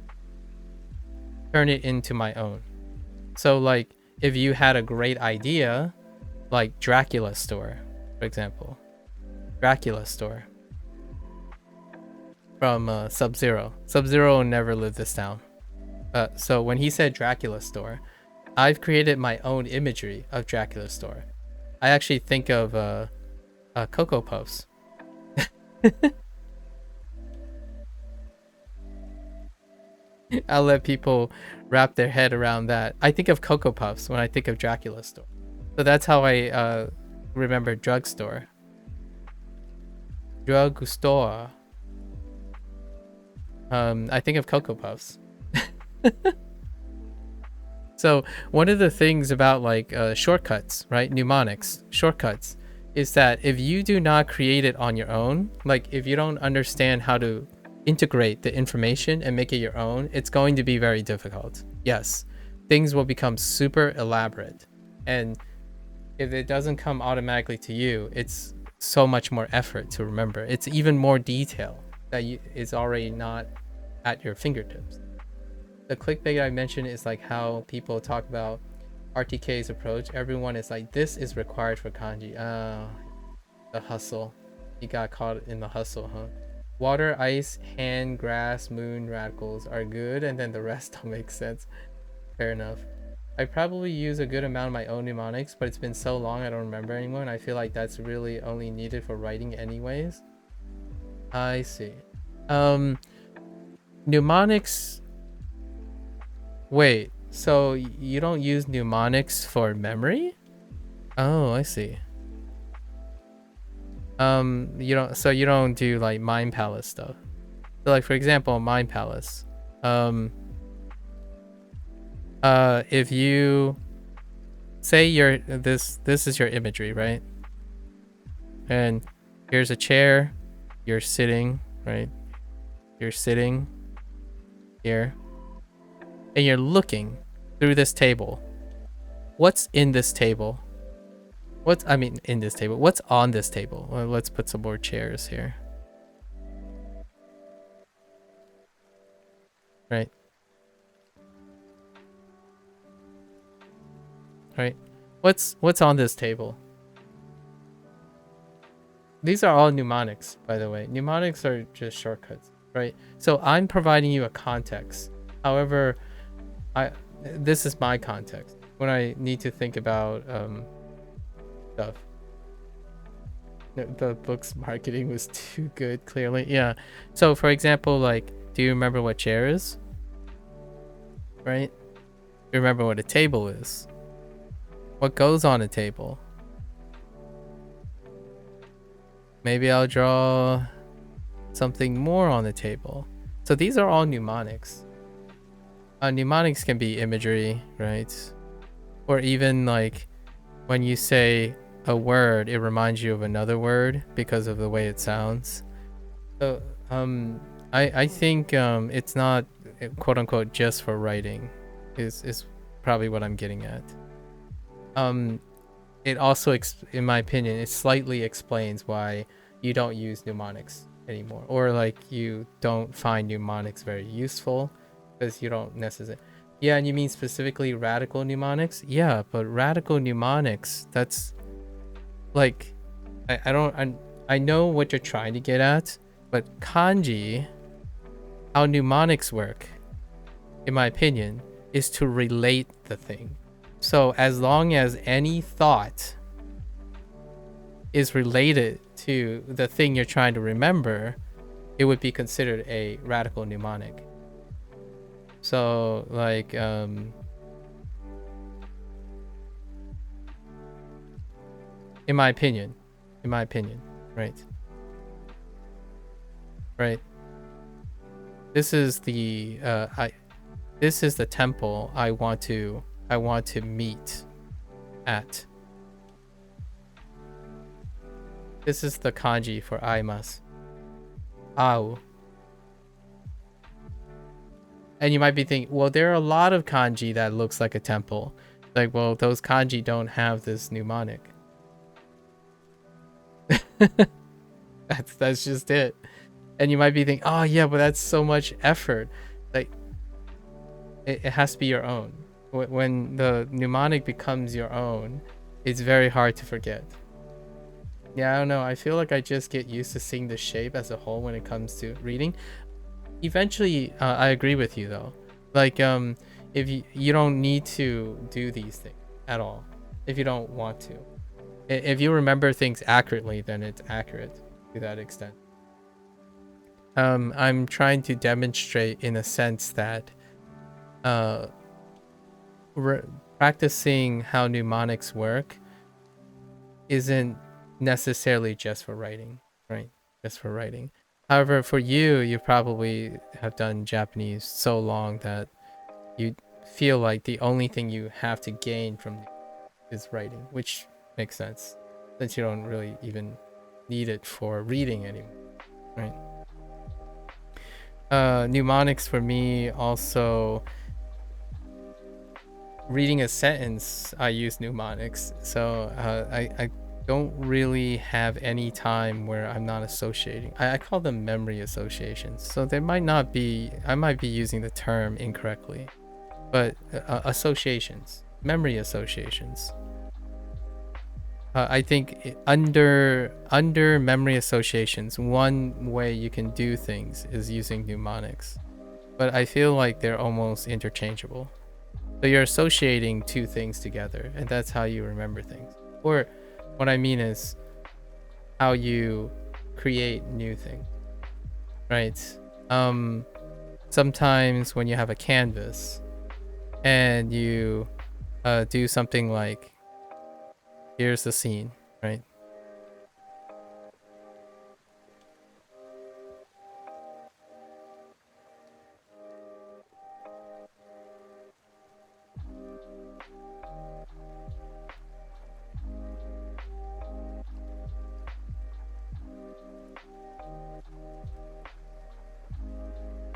So like if you had a great idea, like Dracula store, for example, Dracula store from Sub-Zero. Sub-Zero never lived this down. So when he said Dracula store, I've created my own imagery of Dracula store. I actually think of Cocoa Puffs. I'll let people wrap their head around that. I think of Cocoa Puffs when I think of Dracula's store. So that's how I remember drugstore. Drugstore. I think of Cocoa Puffs. So one of the things about like shortcuts, right? Mnemonics, shortcuts, is that if you do not create it on your own, like if you don't understand how to integrate the information and make it your own, it's going to be very difficult. Yes, things will become super elaborate. And if it doesn't come automatically to you, it's so much more effort to remember. It's even more detail that is already not at your fingertips. The clickbait I mentioned is like how people talk about RTK's approach. Everyone is like, this is required for kanji. The hustle. He got caught in the hustle, huh? Water, ice, hand, grass, moon, radicals are good, and then the rest don't make sense. Fair enough. I probably use a good amount of my own mnemonics, but it's been so long I don't remember anymore, and I feel like that's really only needed for writing anyways. I see. Mnemonics... Wait, so you don't use mnemonics for memory? Oh, I see. You don't do like Mind Palace stuff. So like for example, Mind Palace. If you say you're this is your imagery, right? And here's a chair, you're sitting, right? You're sitting here. And you're looking through this table. What's in this table? What's on this table? Well, let's put some more chairs here. Right. Right. What's on this table? These are all mnemonics, by the way. Mnemonics are just shortcuts, right? So I'm providing you a context. However, this is my context when I need to think about stuff. The book's marketing was too good, clearly. Yeah. So for example, like, do you remember what chair is? Right? Do you remember what a table is? What goes on a table? Maybe I'll draw something more on the table. So these are all mnemonics. Mnemonics can be imagery, right? Or even like when you say a word, it reminds you of another word because of the way it sounds. So I think it's not quote unquote just for writing is probably what I'm getting at. It also, in my opinion, it slightly explains why you don't use mnemonics anymore, or like you don't find mnemonics very useful. Because you don't necessarily... Yeah, and you mean specifically radical mnemonics? Yeah, but radical mnemonics, that's like... I know what you're trying to get at, but kanji, how mnemonics work, in my opinion, is to relate the thing. So as long as any thought is related to the thing you're trying to remember, it would be considered a radical mnemonic. So like in my opinion, right? This is the temple I want to meet at. This is the kanji for aimasu. Au. And you might be thinking, well, there are a lot of kanji that looks like a temple. Like, well, those kanji don't have this mnemonic. That's just it. And you might be thinking, oh yeah, but that's so much effort. Like, it has to be your own. When the mnemonic becomes your own, it's very hard to forget. Yeah, I don't know. I feel like I just get used to seeing the shape as a whole when it comes to reading. Eventually, I agree with you though. Like, if you don't need to do these things at all, if you don't want to. If you remember things accurately, then it's accurate to that extent. I'm trying to demonstrate in a sense that uh, practicing how mnemonics work isn't necessarily just for writing, right? Just for writing. However, for you, you probably have done Japanese so long that you feel like the only thing you have to gain from it is writing, which makes sense since you don't really even need it for reading anymore, right? Mnemonics for me also, reading a sentence, I use mnemonics. So I don't really have any time where I'm not associating. I call them memory associations. So there might not be, I might be using the term incorrectly, but associations, memory associations. I think under memory associations, one way you can do things is using mnemonics, but I feel like they're almost interchangeable. So you're associating two things together, and that's how you remember things. Or what I mean is how you create new things, right? Sometimes when you have a canvas and you do something like, here's the scene, right?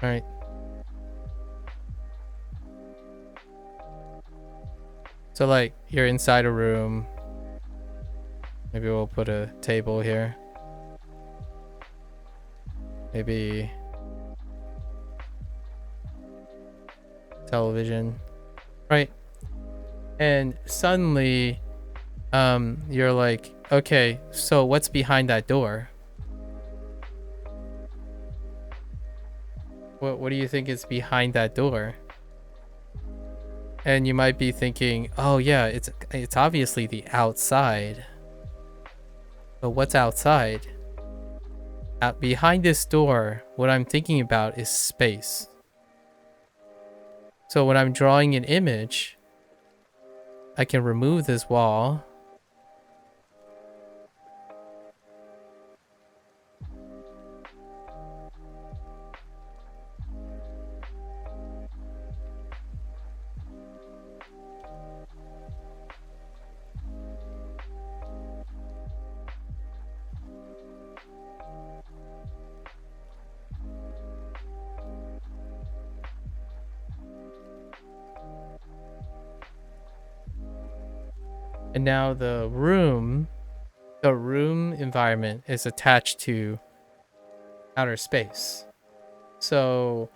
All right. So like you're inside a room. Maybe we'll put a table here. Maybe television, right? And suddenly you're like, okay, so what's behind that door? What do you think is behind that door? And you might be thinking, oh yeah, it's obviously the outside. But what's outside? Behind this door, what I'm thinking about is space. So when I'm drawing an image, I can remove this wall. And now the room environment is attached to outer space. So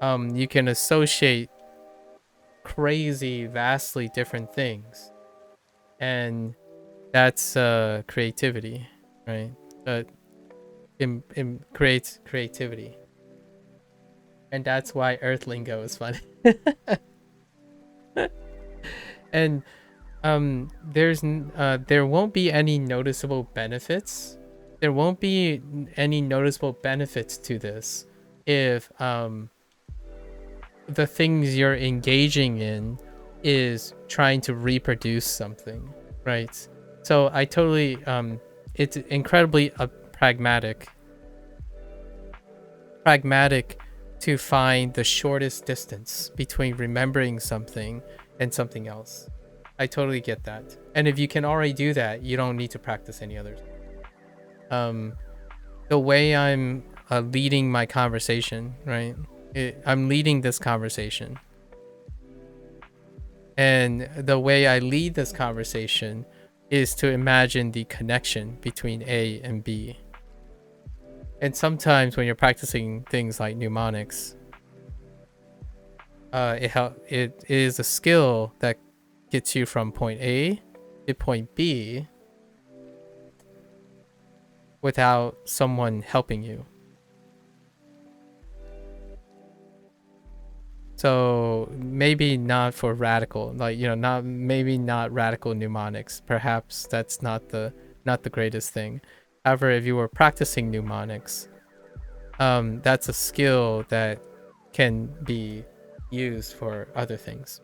you can associate crazy, vastly different things. And that's creativity, right? It creates creativity. And that's why Earthlingo is fun. And there won't be any noticeable benefits. There won't be any noticeable benefits to this if the things you're engaging in is trying to reproduce something, right? So I totally it's incredibly pragmatic to find the shortest distance between remembering something and something else. I totally get that. And if you can already do that, you don't need to practice any others. The way I'm leading my conversation, right? I'm leading this conversation. And the way I lead this conversation is to imagine the connection between A and B. And sometimes when you're practicing things like mnemonics, it is a skill that gets you from point A to point B without someone helping you. So maybe not for radical, like, you know, not radical mnemonics. Perhaps that's not the greatest thing. However, if you were practicing mnemonics, that's a skill that can be used for other things,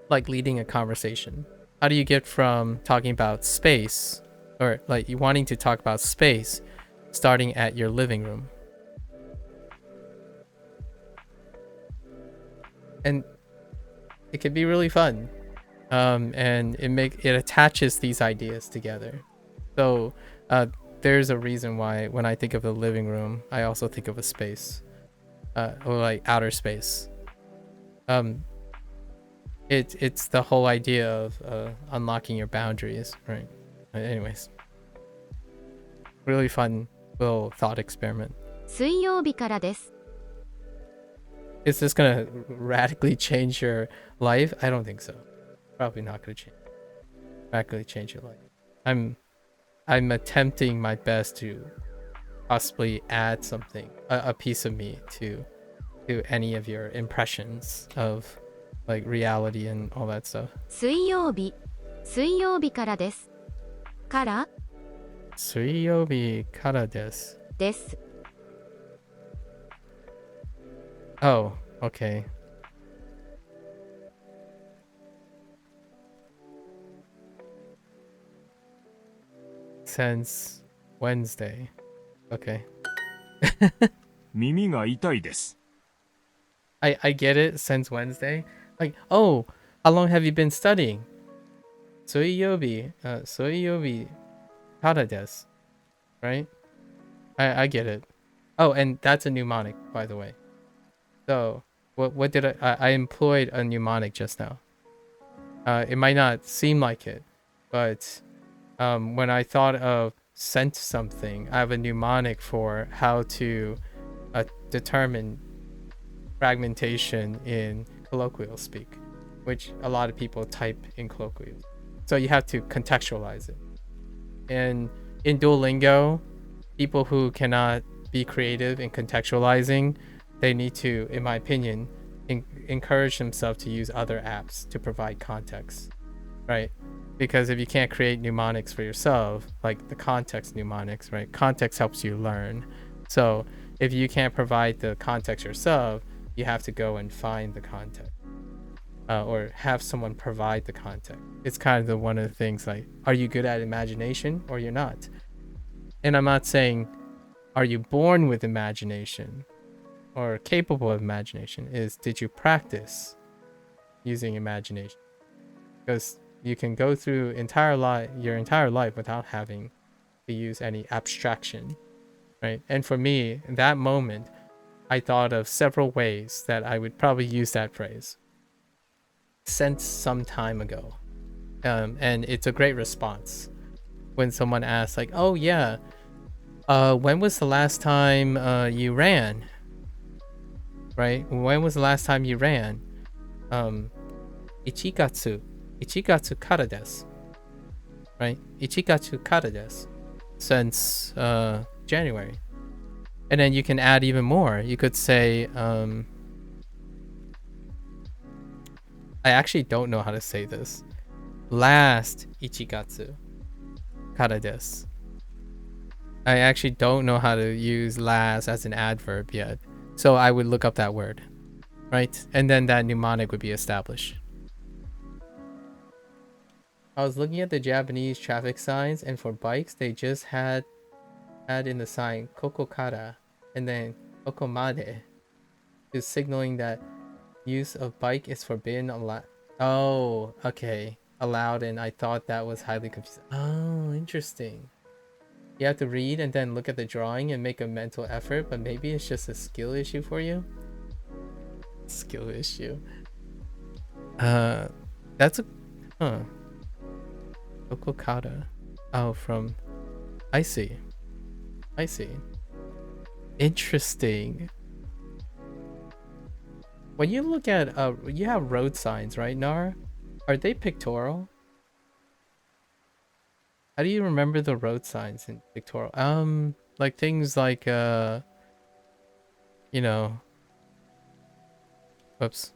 like leading a conversation. How do you get from talking about space, or like you wanting to talk about space, starting at your living room? And it can be really fun, and it attaches these ideas together. So there's a reason why when I think of the living room, I also think of a space, or like outer space. It's the whole idea of unlocking your boundaries, right? Anyways, really fun little thought experiment. 水曜日からです。 Is this gonna radically change your life? I don't think so. Probably not gonna radically change your life. I'm attempting my best to possibly add something, a piece of me to any of your impressions of like reality and all that stuff. 水曜日からです。から Suiyobi kara desu. です。 Oh, okay. Since Wednesday. Okay. 耳が痛いです。 I get it since Wednesday. Like, oh, how long have you been studying? Suiyobi kara desu. Right? I get it. Oh, and that's a mnemonic, by the way. So, what did I employed a mnemonic just now. It might not seem like it, but when I thought of sent something, I have a mnemonic for how to determine fragmentation in colloquial speak, which a lot of people type in colloquial. So you have to contextualize it. And in Duolingo, people who cannot be creative in contextualizing, they need to, in my opinion, encourage themselves to use other apps to provide context, right? Because if you can't create mnemonics for yourself, like the context mnemonics, right? Context helps you learn. So if you can't provide the context yourself, you have to go and find the context, or have someone provide the context. It's kind of one of the things like, are you good at imagination or you're not? And I'm not saying, are you born with imagination or capable of imagination? Is, did you practice using imagination? Because you can go through your entire life without having to use any abstraction, right? And for me, in that moment, I thought of several ways that I would probably use that phrase since some time ago. And it's a great response when someone asks like, oh yeah, when was the last time you ran? Right? When was the last time you ran? Ichigatsu kara desu. Right? Ichigatsu kara desu. Since January. And then you can add even more. You could say, I actually don't know how to say this. Last Ichigatsu kara desu. I actually don't know how to use last as an adverb yet. So I would look up that word, right? And then that mnemonic would be established. I was looking at the Japanese traffic signs, and for bikes, they just had in the sign Koko Kara and then Koko Made, is signaling that use of bike is forbidden. Oh, okay. Allowed, and I thought that was highly confusing. Oh, interesting. You have to read and then look at the drawing and make a mental effort, but maybe it's just a skill issue for you. Skill issue. That's a Okokata. Oh, from I see. Interesting. When you look at you have road signs, right, Nar? Are they pictorial? How do you remember the road signs in pictorial? Like things like you know, whoops.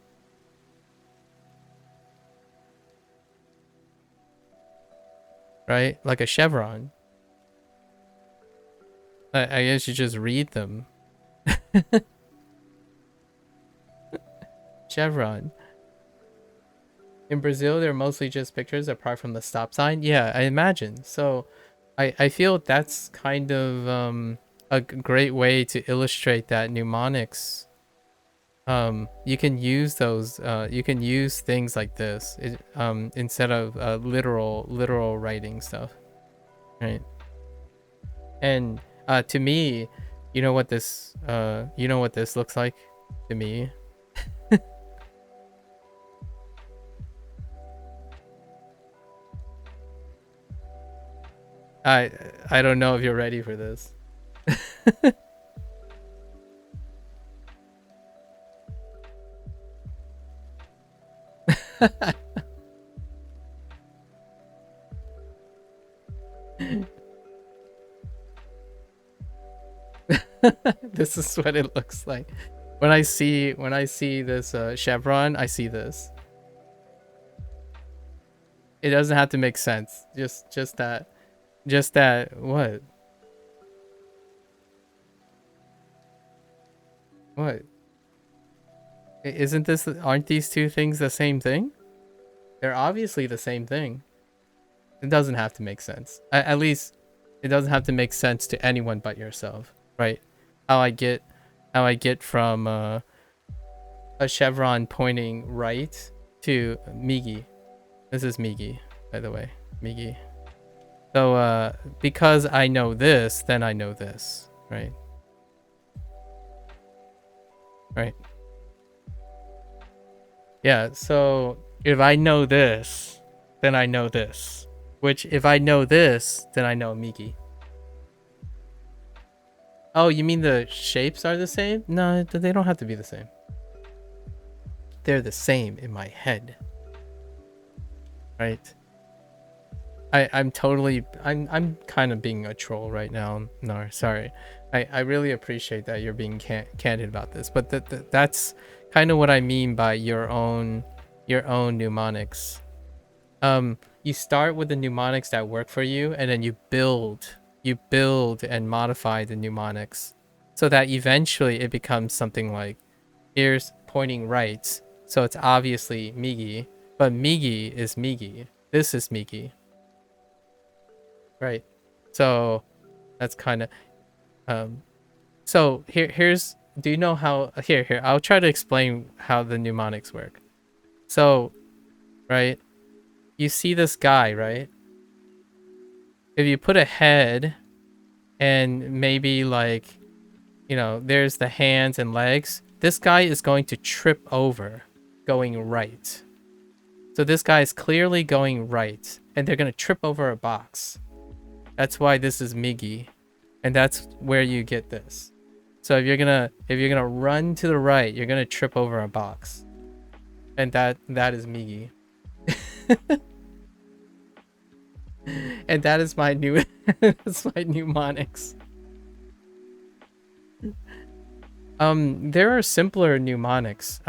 Right? Like a chevron. I guess you just read them. Chevron. In Brazil, they're mostly just pictures apart from the stop sign. Yeah, I imagine. So I feel that's kind of a great way to illustrate that mnemonics. You can use those you can use things like this instead of literal writing stuff, right? And to me, you know what this looks like to me? I don't know if you're ready for this. This is what it looks like. When I see this chevron, I see this. It doesn't have to make sense. Just that what? What? Aren't these two things the same thing? They're obviously the same thing. It doesn't have to make sense. At least it doesn't have to make sense to anyone but yourself, right? How I get from a chevron pointing right to Migi. This is Migi, by the way. Migi. So because I know this, then I know this, right? Right. Yeah, so if I know this, then I know this. Which, if I know this, then I know Migi. Oh, you mean the shapes are the same? No, they don't have to be the same. They're the same in my head. Right? I'm kind of being a troll right now. No, sorry. I really appreciate that you're being candid about this, but that's kind of what I mean by your own mnemonics. You start with the mnemonics that work for you, and then you build and modify the mnemonics so that eventually it becomes something like, here's pointing right, so it's obviously Migi, but Migi is Migi. This is Migi. Right. So that's kind of so here's do you know how here I'll try to explain how the mnemonics work. So, right? You see this guy, right? If you put a head and maybe like, you know, there's the hands and legs, this guy is going to trip over going right. So this guy is clearly going right, and they're going to trip over a box. That's why this is Migi, and that's where you get this. So if you're gonna run to the right, you're gonna trip over a box, and that is Migi. And that is my that's my mnemonics. There are simpler mnemonics.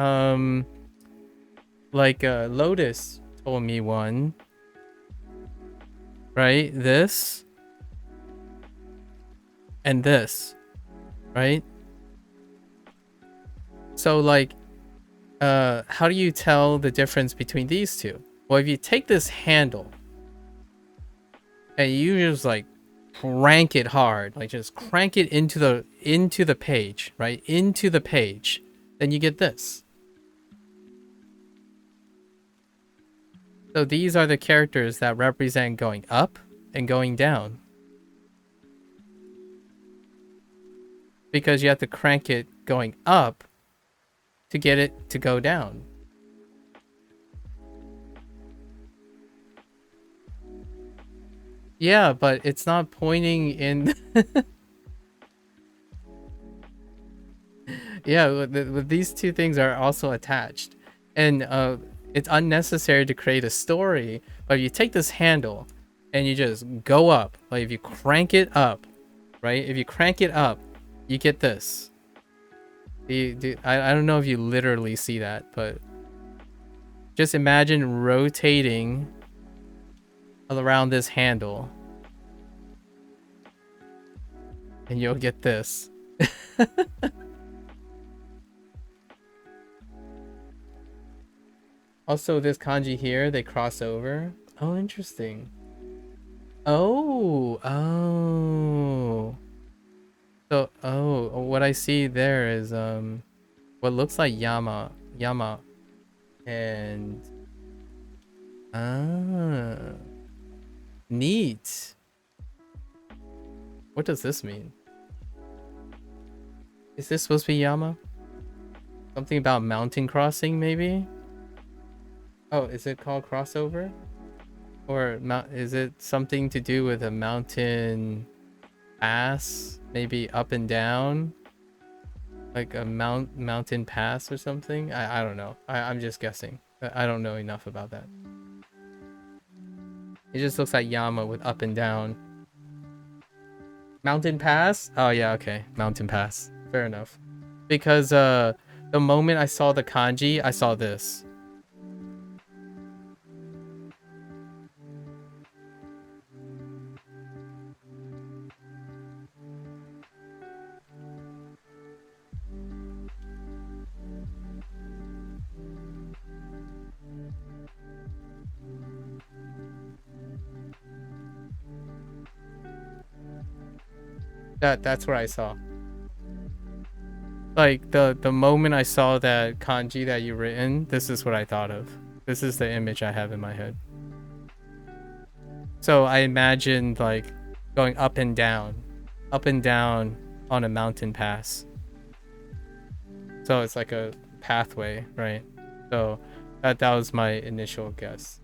Like Lotus told me one. Right? This and this, right? So like how do you tell the difference between these two? Well, if you take this handle and you just like crank it hard, like just crank it into the page, right? Into the page, then you get this. So these are the characters that represent going up and going down. Because you have to crank it going up to get it to go down. Yeah, but it's not pointing in... Yeah, these two things are also attached. And it's unnecessary to create a story, but if you take this handle and you just go up, like if you crank it up, right? If you crank it up, you get this. I don't know if you literally see that, but just imagine rotating around this handle and you'll get this. Also, this kanji here, they cross over. Oh, interesting. Oh. So, what I see there is what looks like Yama, and neat. What does this mean? Is this supposed to be Yama? Something about mountain crossing, maybe? Oh, is it called crossover? Or is it something to do with a mountain pass? Maybe up and down? Like a mountain pass or something? I don't know. I'm just guessing. I don't know enough about that. It just looks like Yama with up and down. Mountain pass? Oh yeah, okay. Mountain pass. Fair enough. Because the moment I saw the kanji, I saw this. That's where I saw. Like the moment I saw that kanji that you written, this is what I thought of. This is the image I have in my head. So I imagined like going up and down on a mountain pass. So it's like a pathway, right? So that was my initial guess.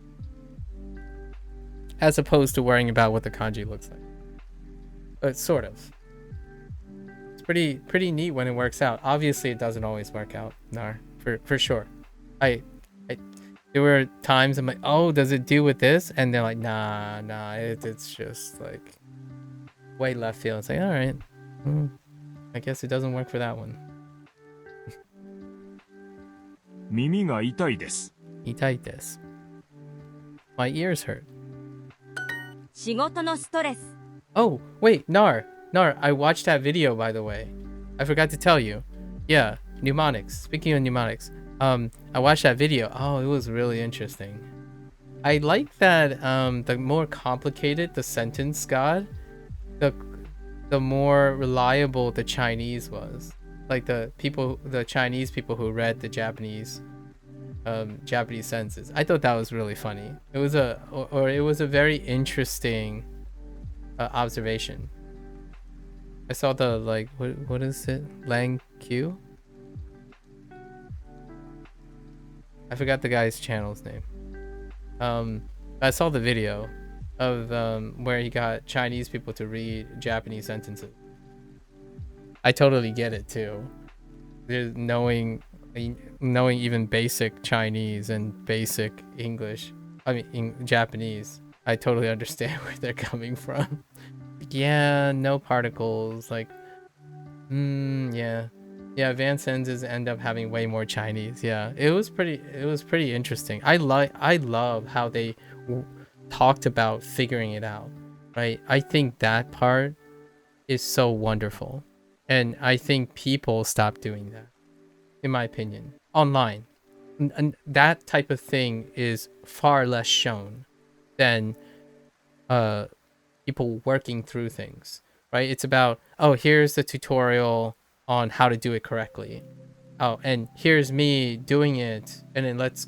As opposed to worrying about what the kanji looks like. But sort of. Pretty neat when it works out. Obviously, it doesn't always work out, Nar, for sure. There were times I'm like, oh, does it do with this? And they're like, nah, it's just like way left field. It's like, all right, I guess it doesn't work for that one. 耳が痛いです。 Itai desu. My ears hurt. 仕事のストレス。 Oh, wait, Nar, I watched that video, by the way. I forgot to tell you. Yeah, mnemonics. Speaking of mnemonics, I watched that video. Oh, it was really interesting. I like that the more complicated the sentence got, the more reliable the Chinese was. Like the Chinese people who read the Japanese sentences. I thought that was really funny. It was a very interesting observation. I saw the like what is it? Lang Q? I forgot the guy's channel's name. I saw the video of where he got Chinese people to read Japanese sentences. I totally get it too. There's knowing even basic Chinese and basic English, Japanese, I totally understand where they're coming from. Yeah, no particles, like yeah, advanced sentences end up having way more Chinese. Yeah, it was pretty interesting. I love how they talked about figuring it out, right? I think that part is so wonderful, and I think people stop doing that, in my opinion, online. And that type of thing is far less shown than people working through things, right? It's about, oh, here's the tutorial on how to do it correctly. Oh, and here's me doing it, and then let's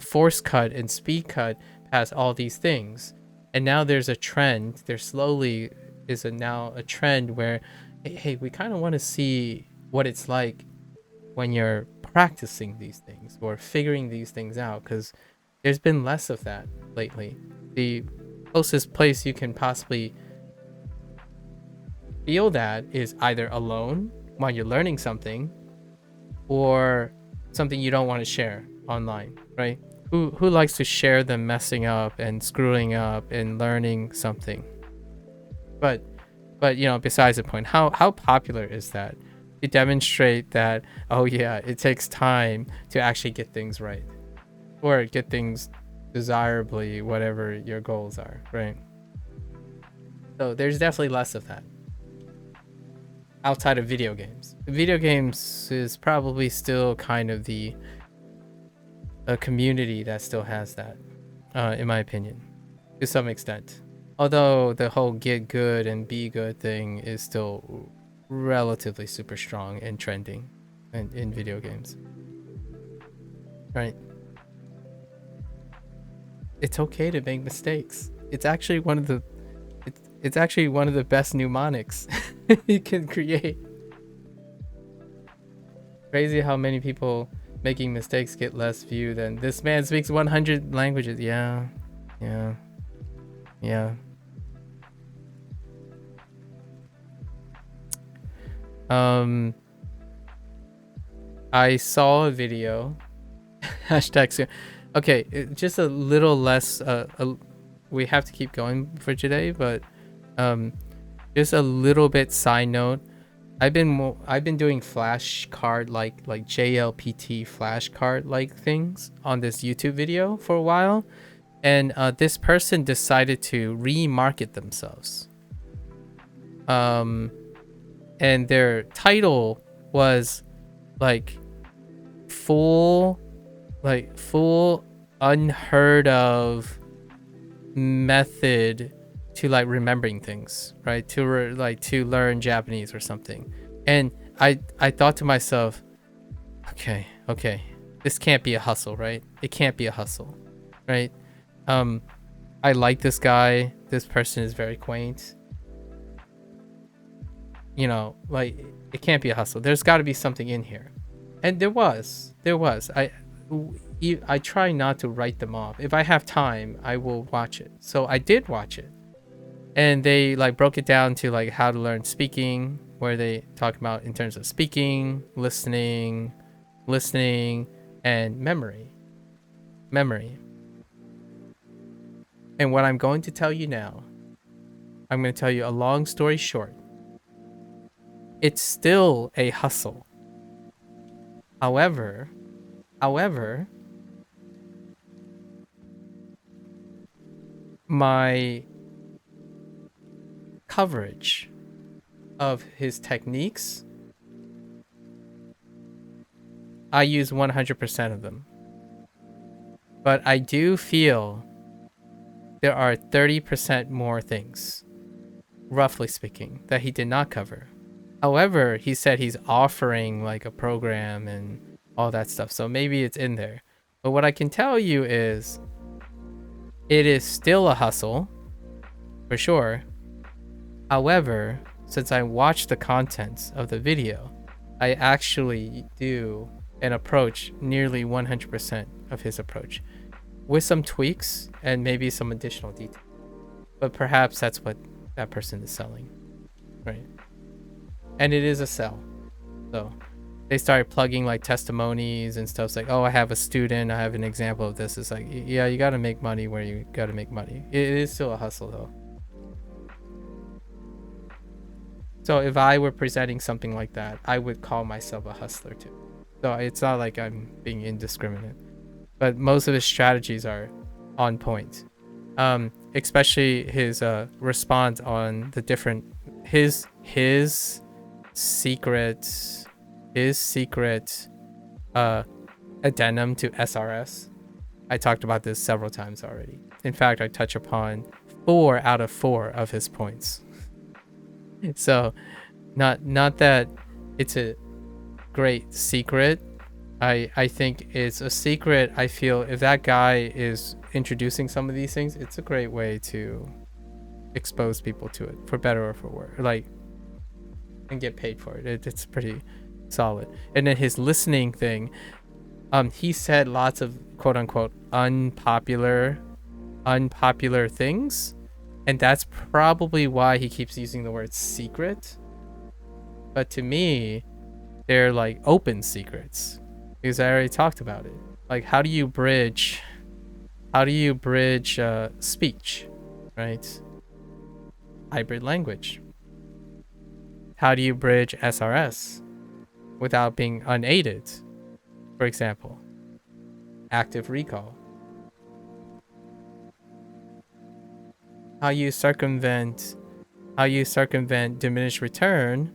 force cut and speed cut past all these things. And now there's a trend. There slowly is now a trend where, hey, we kind of want to see what it's like when you're practicing these things or figuring these things out, because there's been less of that lately. The closest place you can possibly feel that is either alone while you're learning something, or something you don't want to share online, right? Who likes to share them messing up and screwing up and learning something? But besides the point, how popular is that? To demonstrate that, oh yeah, it takes time to actually get things right, or get things desirably, whatever your goals are, right? So there's definitely less of that outside of video games. Video games is probably still kind of the a community that still has that, in my opinion, to some extent. Although the whole get good and be good thing is still relatively super strong and trending in video games. Right? It's okay to make mistakes. It's actually one of the it's actually one of the best mnemonics you can create. Crazy how many people making mistakes get less view than this man speaks 100 languages. Yeah. I saw a video. Hashtag soon. Okay, just a little less. We have to keep going for today, but just a little bit side note. I've been doing flashcard like JLPT flashcard like things on this YouTube video for a while, and this person decided to remarket themselves. And their title was like full unheard of method to like remembering things, right? To learn Japanese or something. And I thought to myself, okay, this can't be a hustle, right? It can't be a hustle, right? I like this guy. This person is very quaint. You know, like it can't be a hustle. There's got to be something in here. And there was. I try not to write them off. If I have time, I will watch it. So I did watch it. And they like broke it down to like how to learn speaking, where they talk about in terms of speaking, listening, and memory. And what I'm going to tell you now, I'm going to tell you a long story short. It's still a hustle. However, my coverage of his techniques, I use 100% of them. But I do feel there are 30% more things, roughly speaking, that he did not cover. However, he said he's offering like a program and all that stuff, so maybe it's in there. But what I can tell you is it is still a hustle, for sure. However, since I watched the contents of the video, I actually do an approach nearly 100% of his approach, with some tweaks and maybe some additional detail. But perhaps that's what that person is selling, right? And it is a sell. So they started plugging like testimonies and stuff. It's like, oh, I have a student, I have an example of this. It's like, yeah, you got to make money where you got to make money. It is still a hustle though. So if I were presenting something like that, I would call myself a hustler too. So it's not like I'm being indiscriminate, but most of his strategies are on point. Especially his response on the different his secret addendum to SRS. I talked about this several times already. In fact, I touch upon 4 out of 4 of his points. So not that it's a great secret. I think it's a secret. I feel if that guy is introducing some of these things, it's a great way to expose people to it, for better or for worse, like, and get paid for it. It's pretty solid. And then his listening thing, he said lots of quote unquote unpopular things, and that's probably why he keeps using the word secret. But to me, they're like open secrets, because I already talked about it. Like, how do you bridge speech, right? Hybrid language. How do you bridge SRS without being unaided? For example, active recall. How you circumvent diminished return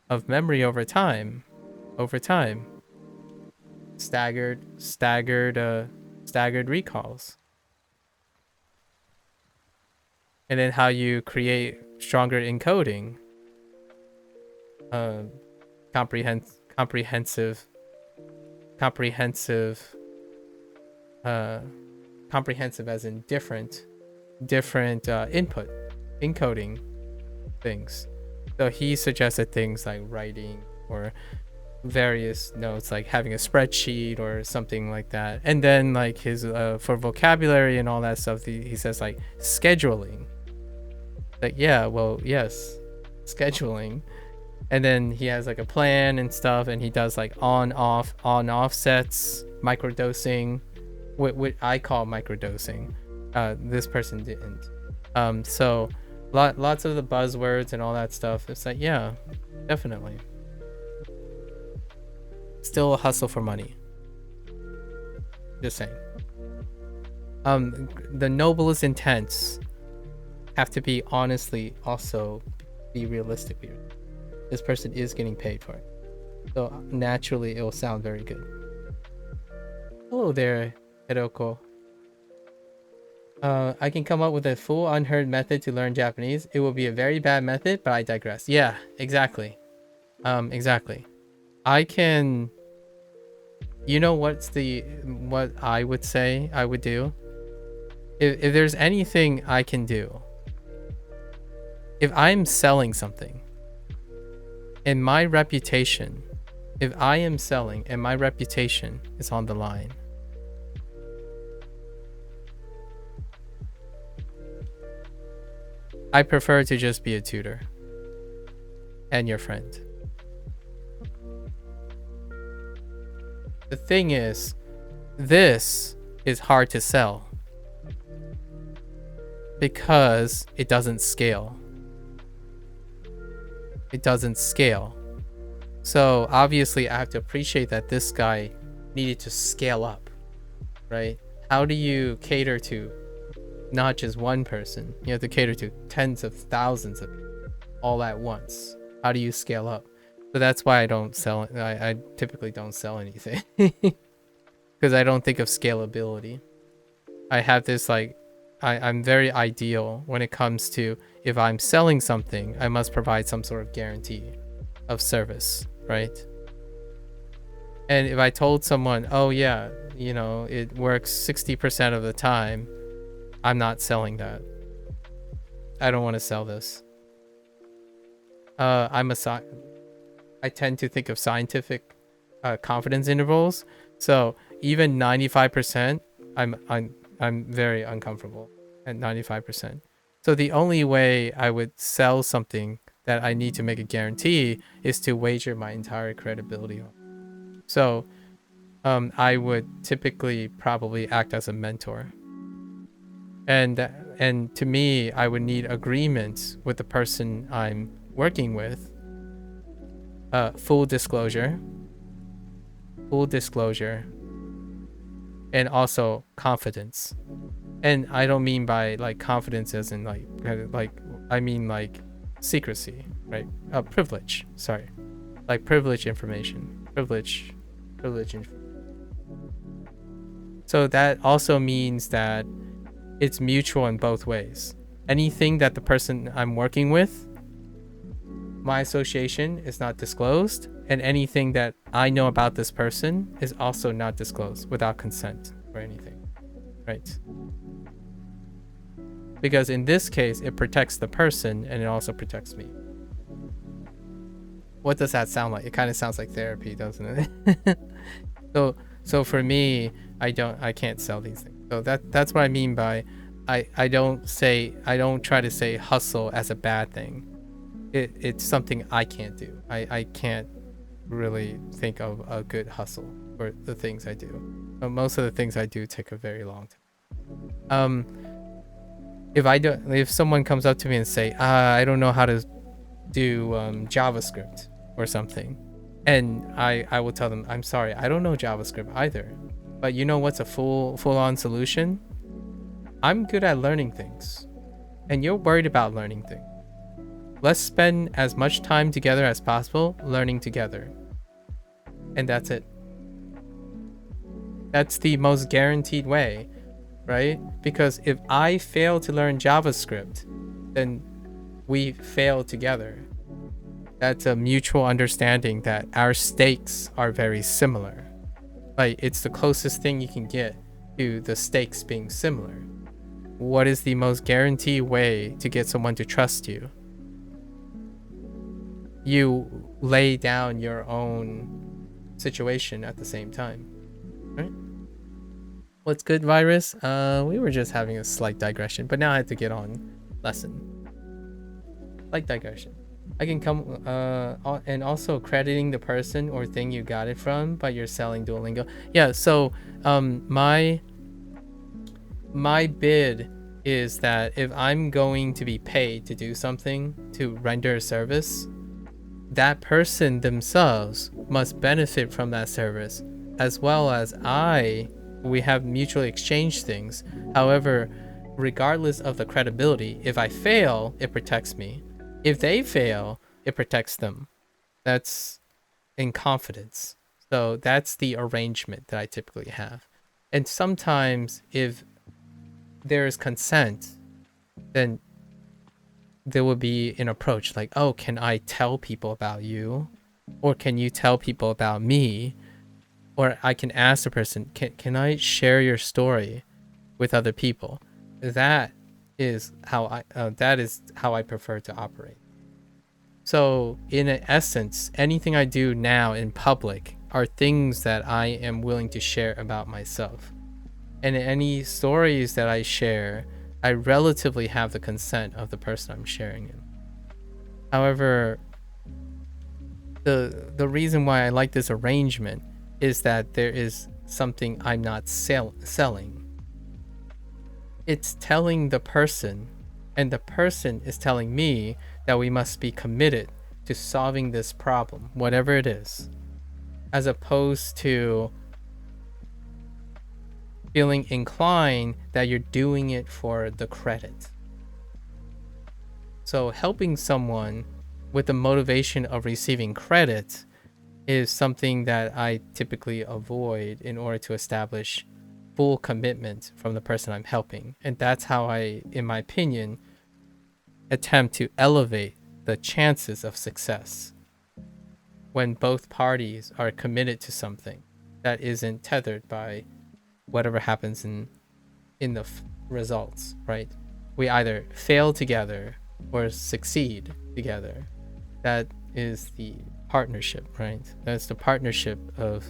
of memory over time. staggered recalls. And then how you create stronger encoding. Comprehensive as in different input encoding things. So he suggested things like writing or various notes, like having a spreadsheet or something like that. And then like his for vocabulary and all that stuff, he says like scheduling. Like, yeah, well, yes, scheduling. And then he has like a plan and stuff, and he does like on off sets, microdosing, what I call microdosing. This person didn't. So lots of the buzzwords and all that stuff. It's like, yeah, definitely. Still a hustle for money. Just saying. The noblest intents have to be honestly also be realistic here. This person is getting paid for it. So naturally it will sound very good. Hello there, Hiroko. I can come up with a full unheard method to learn Japanese. It will be a very bad method, but I digress. Yeah, exactly. Exactly. I can... You know what I would say I would do? If there's anything I can do, if I'm selling something and my reputation, if I am selling and my reputation is on the line, I prefer to just be a tutor and your friend. The thing is, this is hard to sell because it doesn't scale. It doesn't scale. So obviously I have to appreciate that this guy needed to scale up, right? How do you cater to not just one person? You have to cater to tens of thousands of people all at once. How do you scale up? So that's why I don't sell. I typically don't sell anything because I don't think of scalability. I have this like, I'm very ideal when it comes to, if I'm selling something, I must provide some sort of guarantee of service, right? And if I told someone, oh yeah, you know, it works 60% of the time, I'm not selling that. I don't want to sell this. I tend to think of scientific confidence intervals. So even 95%, I'm very uncomfortable at 95%. So the only way I would sell something that I need to make a guarantee is to wager my entire credibility on. So I would typically probably act as a mentor. And to me, I would need agreement with the person I'm working with. Full disclosure, and also confidence. And I don't mean by like confidence as in like I mean like secrecy, right? Privilege, sorry. Like privilege information. Privilege information. So that also means that it's mutual in both ways. Anything that the person I'm working with, my association, is not disclosed, and anything that I know about this person is also not disclosed without consent or anything, right? Because in this case, it protects the person and it also protects me. What does that sound like? It kind of sounds like therapy, doesn't it? So for me, I can't sell these things. So that's what I mean by I don't try to say hustle as a bad thing. It's something I can't do. I can't really think of a good hustle for the things I do. But most of the things I do take a very long time. If someone comes up to me and say, I don't know how to do JavaScript or something, and I will tell them, I'm sorry, I don't know JavaScript either. But you know what's a full-on solution? I'm good at learning things, and you're worried about learning things. Let's spend as much time together as possible learning together. And that's it. That's the most guaranteed way, right? Because if I fail to learn JavaScript, then we fail together. That's a mutual understanding that our stakes are very similar. Like, it's the closest thing you can get to the stakes being similar. What is the most guaranteed way to get someone to trust you? You lay down your own situation at the same time, right? What's good, Virus? We were just having a slight digression, but now I have to get on lesson. Slight digression. I can come, and also crediting the person or thing you got it from, but you're selling Duolingo. Yeah, so, my bid is that if I'm going to be paid to do something, to render a service, that person themselves must benefit from that service, as well as we have mutually exchanged things. However, regardless of the credibility, if I fail, it protects me. If they fail, it protects them. That's in confidence. So that's the arrangement that I typically have. And sometimes if there is consent, then there will be an approach like, oh, can I tell people about you? Or can you tell people about me? Or I can ask the person, can I share your story with other people? That is how I prefer to operate. So in essence, anything I do now in public are things that I am willing to share about myself. And any stories that I share, I relatively have the consent of the person I'm sharing it. However, the reason why I like this arrangement is that there is something I'm not selling. It's telling the person, and the person is telling me that we must be committed to solving this problem, whatever it is, as opposed to feeling inclined that you're doing it for the credit. So helping someone with the motivation of receiving credit is something that I typically avoid in order to establish full commitment from the person I'm helping. And that's how I, in my opinion, attempt to elevate the chances of success when both parties are committed to something that isn't tethered by whatever happens in the results, right? We either fail together or succeed together. That is the partnership, right? That's the partnership of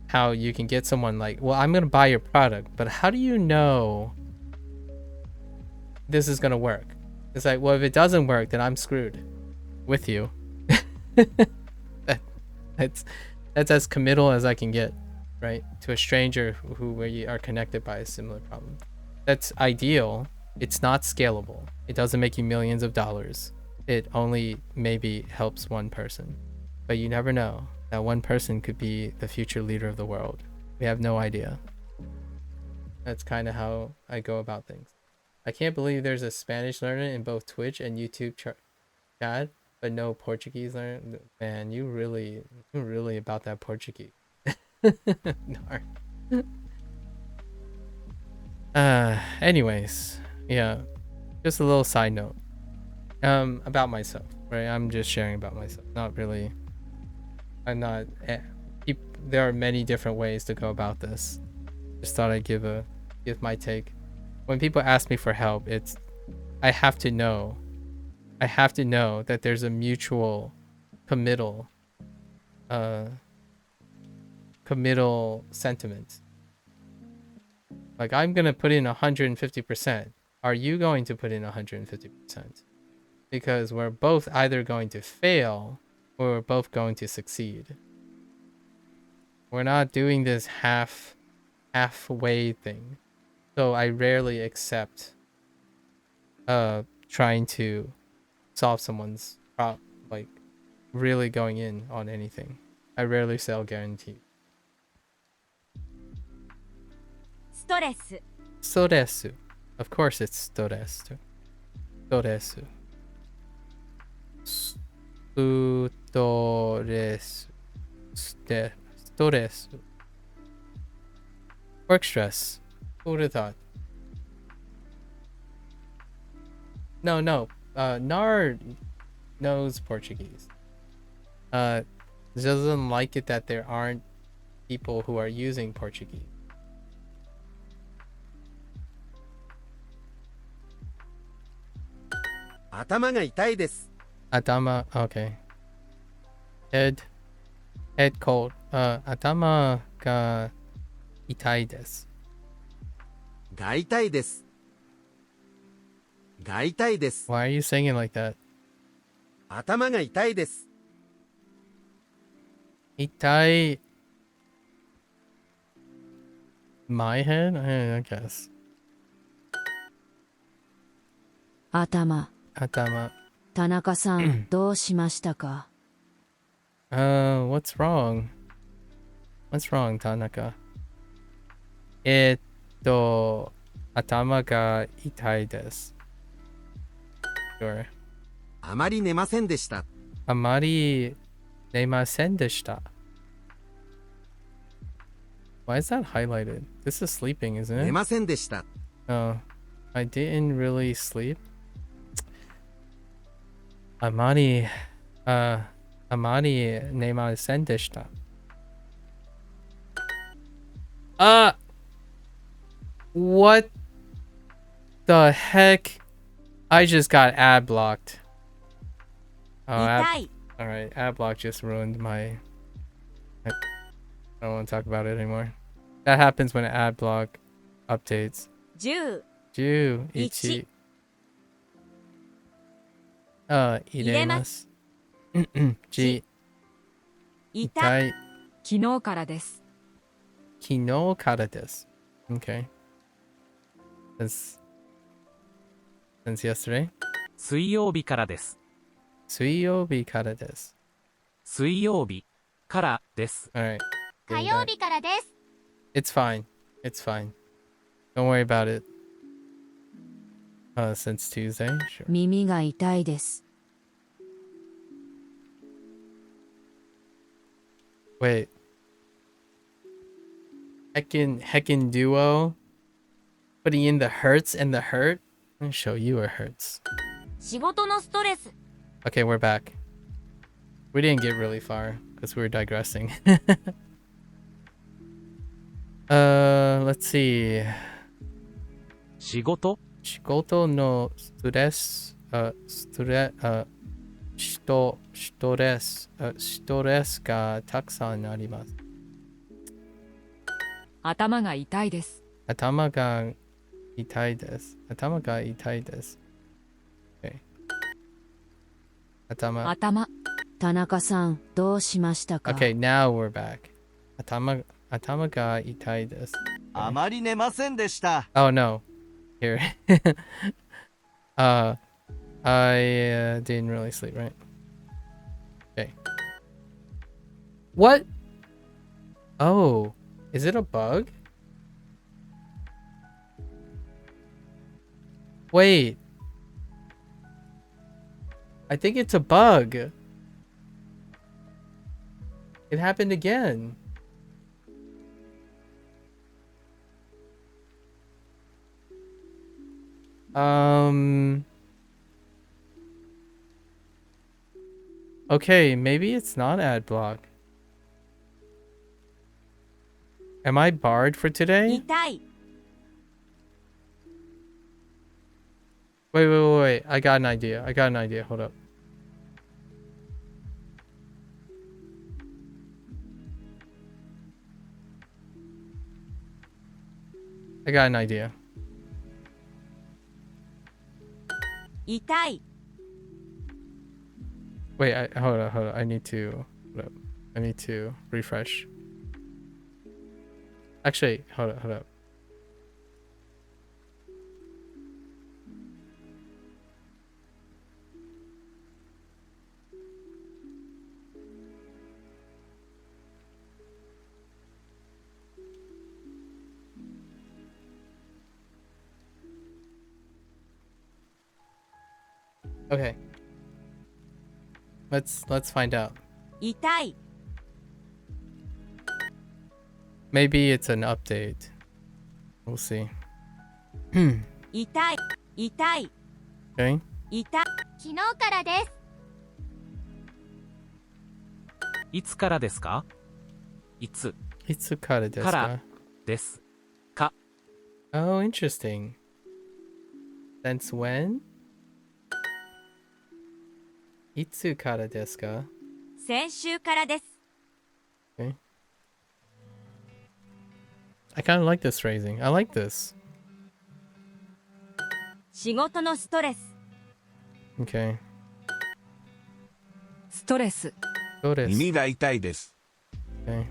how you can get someone like, well, I'm gonna buy your product, but how do you know this is gonna work? It's like, well, if it doesn't work, then I'm screwed with you. That's as committal as I can get, right? To a stranger who we are connected by a similar problem. That's ideal. It's not scalable. It doesn't make you millions of dollars. It only maybe helps one person. But you never know. That one person could be the future leader of the world. We have no idea. That's kind of how I go about things. I can't believe there's a Spanish learner in both Twitch and YouTube chat, but no Portuguese learner. Man, you're really about that Portuguese. Anyways, yeah, just a little side note about myself, right? I'm just sharing about myself, not really. I'm not there are many different ways to go about this. Just thought I'd give my take. When people ask me for help, it's I have to know that there's a mutual committal sentiment. Like, I'm gonna put in 150%. Are you going to put in 150%? Because we're both either going to fail or we're both going to succeed. We're not doing this halfway thing. So I rarely accept trying to solve someone's like really going in on anything. I rarely sell guaranteed. ストレス Storesu. Of course it's storesu. Storesu. Storesu. Storesu. Work stress. Who would have thought? No, no. Nar knows Portuguese. Doesn't like it that there aren't people who are using Portuguese. Atama, okay. Head cold. Atama ga itai desu. が痛いです。が痛いです。 Why are you singing like that? 頭が痛いです。 Itai. My head? I guess. 頭。頭。田中さん、どうしましたか？ What's wrong? What's wrong, Tanaka? 頭が痛いです。Sure. あまり寝ませんでした。あまり寝ませんでした。Why is that highlighted? This is sleeping, isn't 寝 it? ませんでした。 Oh, I didn't really sleep. あまり寝ませんでした。What the heck? I just got ad blocked. Oh, 痛い alright, ad block just ruined my... I don't want to talk about it anymore. That happens when ad block updates. 10 10、1。入れます。1、痛痛い。昨日からです。昨日からです。Okay. Since yesterday? 水曜日からです。水曜日からです。水曜日からです。 Alright. 火曜日からです It's fine. It's fine. Don't worry about it. Since Tuesday? Sure. 耳が痛いです。 Wait. Heckin' duo? Putting in the hurts and the hurt? I'll show you what hurts. 仕事のストレス Okay, we're back. We didn't get really far because we were digressing. Let's see. 仕事仕事のストレスがたくさんあります。頭が痛いです。頭が痛いです。頭が痛いです。Okay. 頭。田中さん、どうしましたか？ Okay, now we're back. 頭が痛いです。あまり寝ませんでした。 Oh no. Here. I didn't really sleep, right? Okay. What? Oh, is it a bug? Wait. I think it's a bug. It happened again. Okay, maybe it's not ad block. Am I barred for today? 痛い Wait. I got an idea. Hold up. I got an idea. 痛い Wait, hold up. I need to refresh. Actually, hold up. Okay. Let's find out. 痛い Maybe it's an update. We'll see. 痛い痛い Okay. 痛い昨日からですいつからですか？いつ Itsukara desu か ka? らですか？ Oh, interesting. Since when? Itsukara desu ka? 先週からです Okay. I kind of like this phrasing. I like this. 仕事のストレス Okay. ストレス、どうです。耳が痛いです。Okay.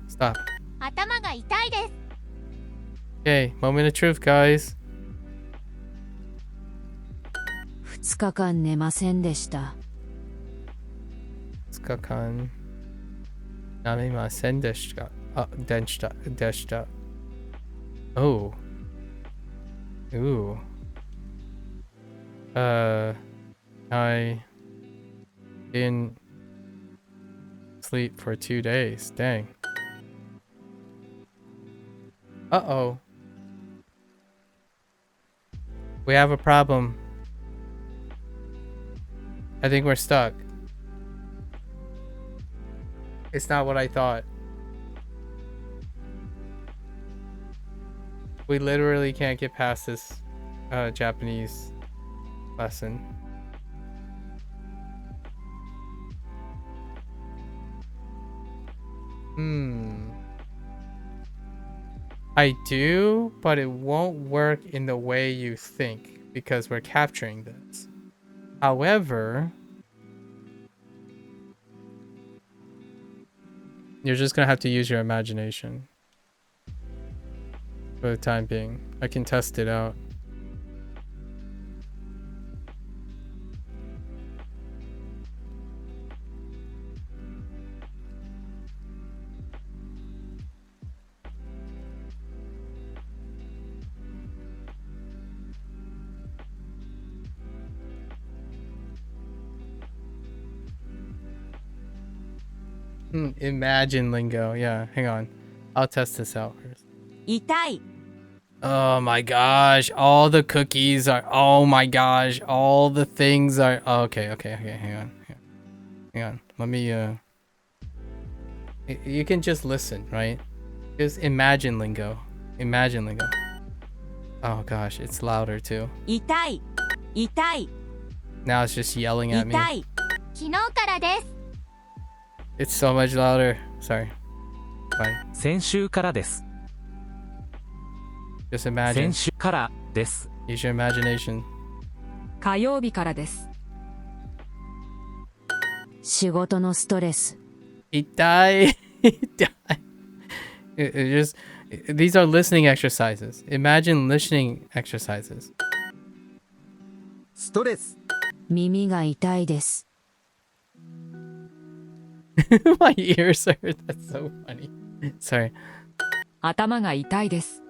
Stop. 頭が痛いです Okay, moment of truth, guys. 2日間寝ませんでした。2日間舐めませんでした。でした。Oh. Ooh. I didn't sleep for 2 days. Dang. Uh-oh. We have a problem. I think we're stuck. It's not what I thought. We literally can't get past this Japanese lesson. I do, but it won't work in the way you think because we're capturing this. However, you're just gonna have to use your imagination for the time being. I can test it out. Imagine lingo. Yeah, hang on. I'll test this out first. 痛い Oh my gosh, all the cookies are, oh my gosh, all the things are, okay, hang on. Let me, you can just listen, right? Just imagine lingo. Oh gosh, it's louder too. 痛い痛い Now it's just yelling at me. 痛い昨日からです It's so much louder. Sorry. Fine. 先週からです。 Just imagine. 先週からです。 Use your imagination. 火曜日からです。仕事のストレス Itai. Just, these are listening exercises. Imagine listening exercises. ストレス耳が痛いです My ears hurt. That's so funny. Sorry. 頭が痛いです。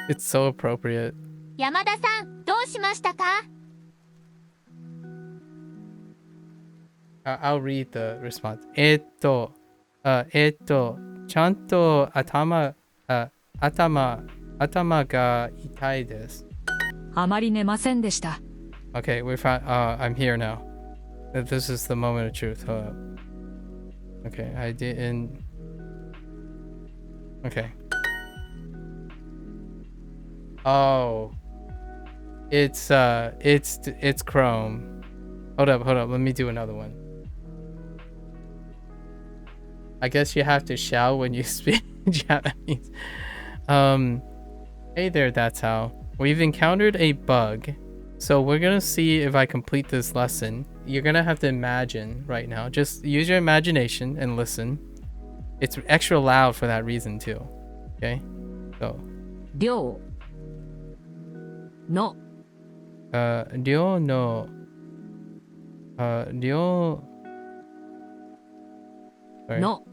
It's so appropriate. 山田さんどうしましたか I'll read the response. ちゃんと頭が痛いです。あまり寝ませんでした。 Okay, we found. I'm here now. This is the moment of truth. Hold up. Okay, I didn't. Okay. Oh, it's Chrome. Hold up. Let me do another one. I guess you have to shout when you speak Japanese. Hey there, that's how. We've encountered a bug. So we're gonna see if I complete this lesson. You're gonna have to imagine right now. Just use your imagination and listen. It's extra loud for that reason too. Okay? So 量の量の量 Sorry. の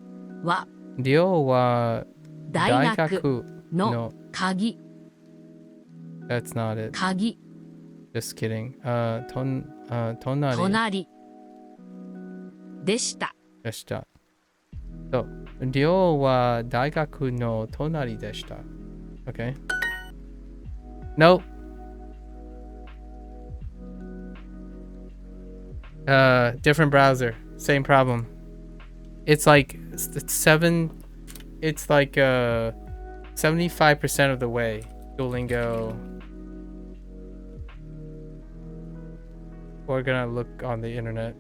は量は大学のの鍵 That's not it. 鍵 Just kidding. 隣隣でした。でした。そう。寮は大学の隣でした。Okay. Nope. Different browser. Same problem. It's like 75% of the way. Duolingo. We're gonna look on the internet.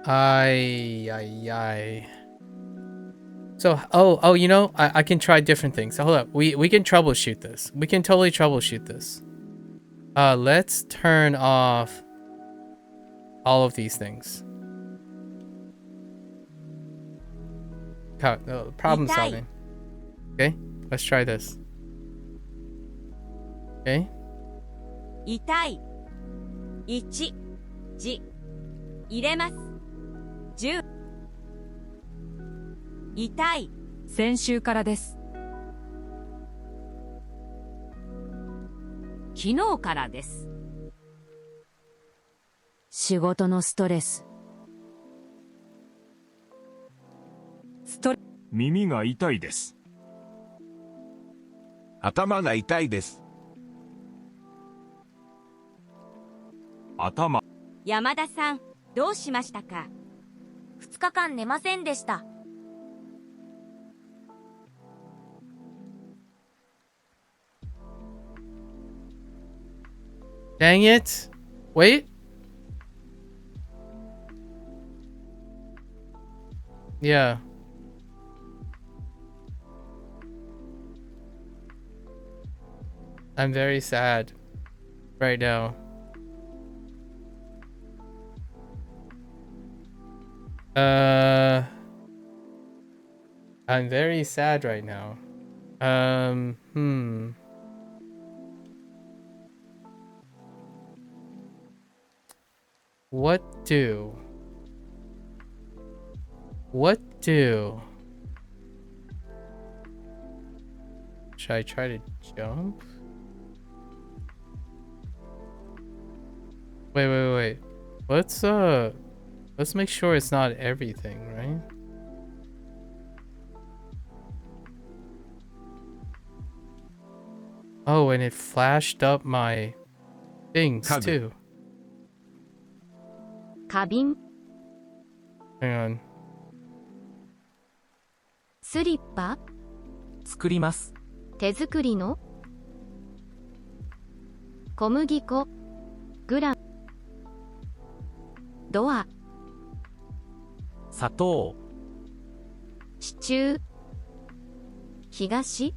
I. So, you know, I can try different things. So hold up. We can troubleshoot this. We can totally troubleshoot this. Let's turn off all of these things. Problem solving. Okay, let's try this. Okay. 痛い。1、字。入れます。10。痛い。先週からです。昨日からです。仕事のストレス。耳が痛いです。頭が痛いです。頭。山田さん、どうしましたか？2日間寝ませんでした。Dang it. Wait. Yeah. I'm very sad right now. I'm very sad right now. What do? Should I try to jump? Wait. Let's make sure it's not everything, right? Oh, and it flashed up my things too. 花瓶、 Hang on. スリッパ、作ります。手作りの小麦粉、グラム、ドア、砂糖。支柱、東、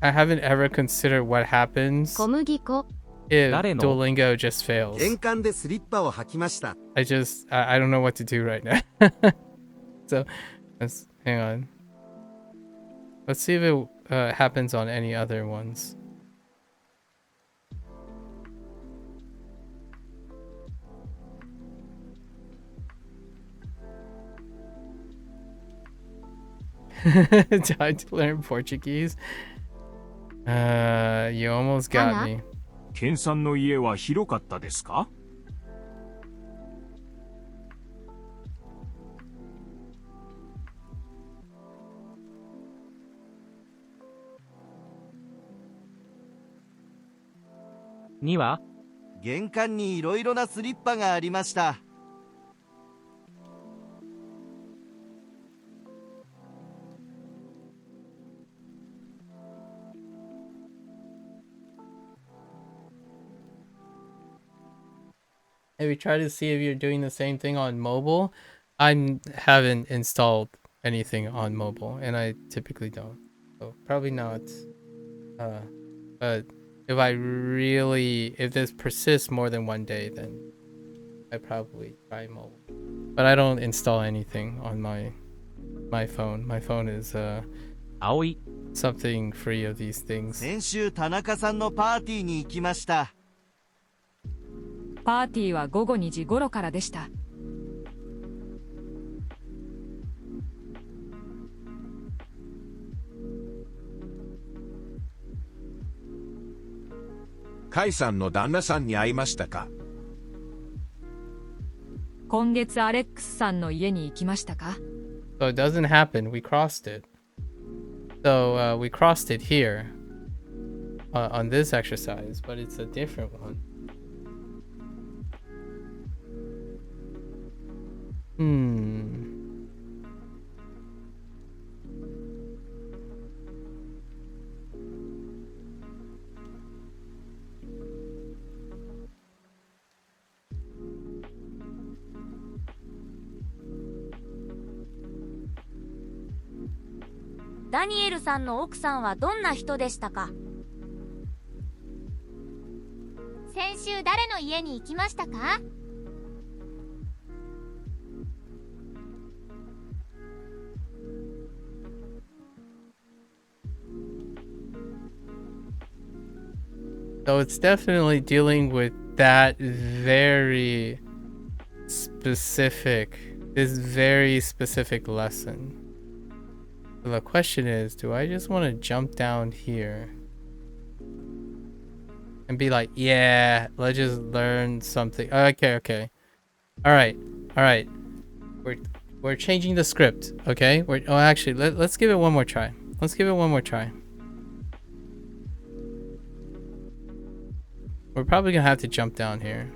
I haven't ever considered what happens 小麦粉、 if 誰の？ Duolingo just fails. 玄関でスリッパを履きました。I don't know what to do right now. So, hang on. Let's see if it happens on any other ones. Tried to learn Portuguese. You almost got me. ケンさんの家は広かったですか？2は玄関にいろいろなスリッパがありました。Have you tried to see if you're doing the same thing on mobile? I haven't installed anything on mobile, and I typically don't. So probably not. But if this persists more than one day, then I'd probably try mobile. But I don't install anything on my my phone. My phone is 葵、 something free of these things. 先週田中さんのパーティーに行きました。パーティーは午後2時頃からでした。カイさんの旦那さんに会いましたか？今月アレックスさんの家に行きましたか？ So it doesn't happen. We crossed it. So we crossed it here on this exercise, but it's a different one. Hmm. .ダニエルさんの奥さんはどんな人でしたか？先週誰の家に行きましたか？ So it's definitely dealing with that very specific, this very specific lesson. So the question is, do I just want to jump down here and be like, yeah, let's just learn something. Okay. All right. We're changing the script, okay? Actually, let's give it one more try. We're probably gonna have to jump down here.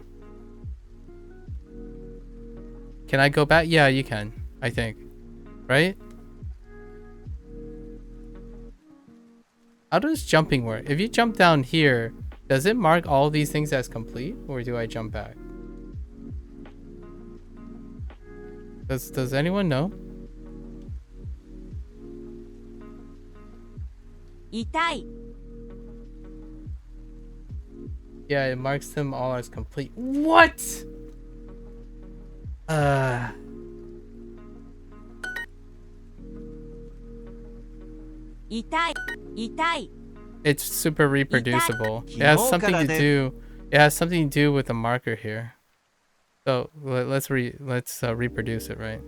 Can I go back? Yeah, you can, I think. Right? How does jumping work? If you jump down here, does it mark all these things as complete? Or do I jump back? Does anyone know? 痛い。 Yeah, it marks them all as complete. What? 痛い。痛い。 It's super reproducible. It has something to do. It has something to do with the marker here. So let's reproduce it, right?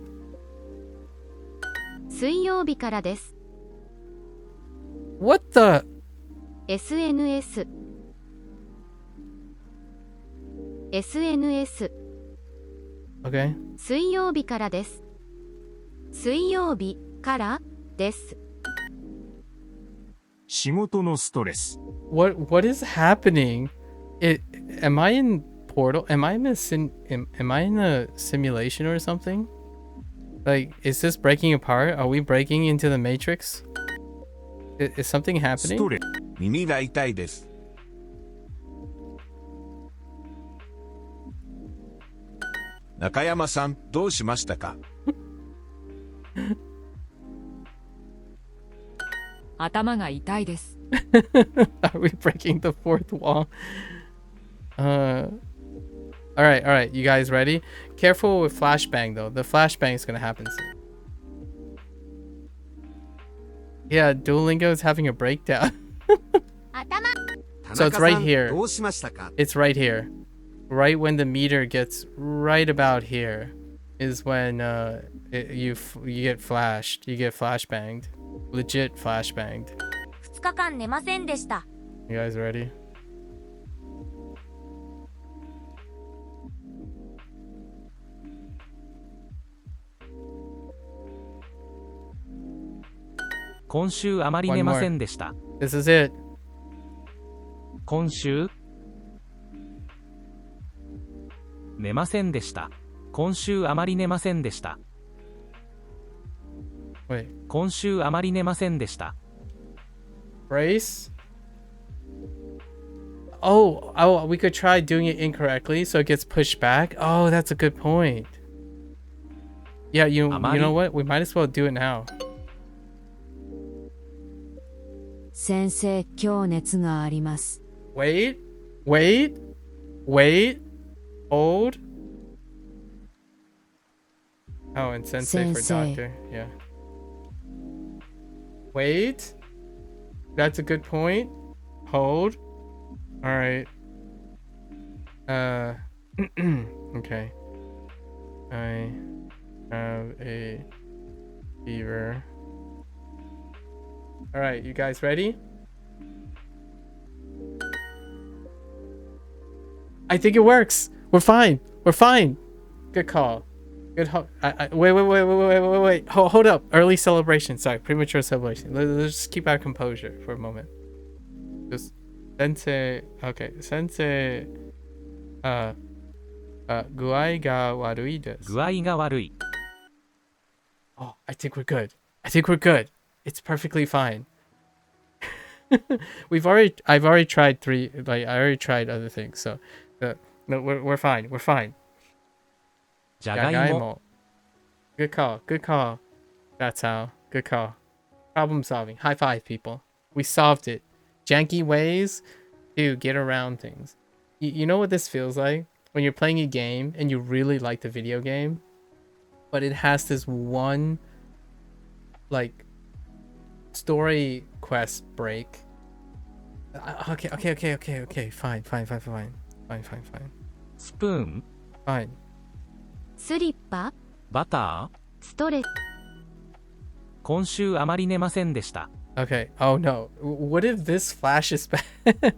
水曜日からです。 What the? SNS。SNS。 Okay. 水曜日からです。水曜日からです。仕事のストレス。What is happening? Am I in Portal? Am I in a simulation or something? Like, is this breaking apart? Are we breaking into the Matrix? Is something ス happening? トレス。耳が痛いです。中山さん、どうしましたか？頭が痛いです。Are we breaking the fourth wall? All right. You guys ready? Careful with flashbang though. The flashbang is gonna happen soon. Yeah, Duolingo is having a breakdown. 頭。 So it's right here. どうしましたか？ It's right here. Right when the meter gets right about here is when you get flashed. You get flashbanged. Legit flashbanged. 2日間寝ませんでした。 You guys ready?「今週あまり寝ませんでした」 This is it. 「今週寝ませんでした」「今週あまり寝ませんでした」 Wait. 「今週あまり寝ませんでした」 Brace? Oh, we could try doing it incorrectly so it gets pushed back. Oh, that's a good point. Yeah, you know what? We might as well do it now. 先生、今日熱があります。 Wait. Hold. Oh, and sensei for Sensei. doctor. Yeah. Wait. That's a good point. Hold. All right. Okay. I have a fever. All right, you guys ready? I think it works. We're fine. We're fine. Good call. Good. Wait. Hold up. Early celebration. Sorry, premature celebration. Let's just keep our composure for a moment. Just sensei. Okay, sensei. 具合が悪いです。具合が悪い。 Oh, I think we're good. I think we're good. It's perfectly fine. I've already tried 3. Like I already tried other things. So, no, we're fine. We're fine. じゃがいも。 Jagaimo. Good call. Good call. That's how. Good call. Problem solving. High five, people. We solved it. Janky ways to get around things. You know what this feels like? When you're playing a game and you really like the video game, but it has this one, like, story quest break. Okay. Fine. スプーン。 Fine. スリッパ、バター。ストレス、今週あまり寝ませんでした。 Okay. Oh no. What if this flashes back?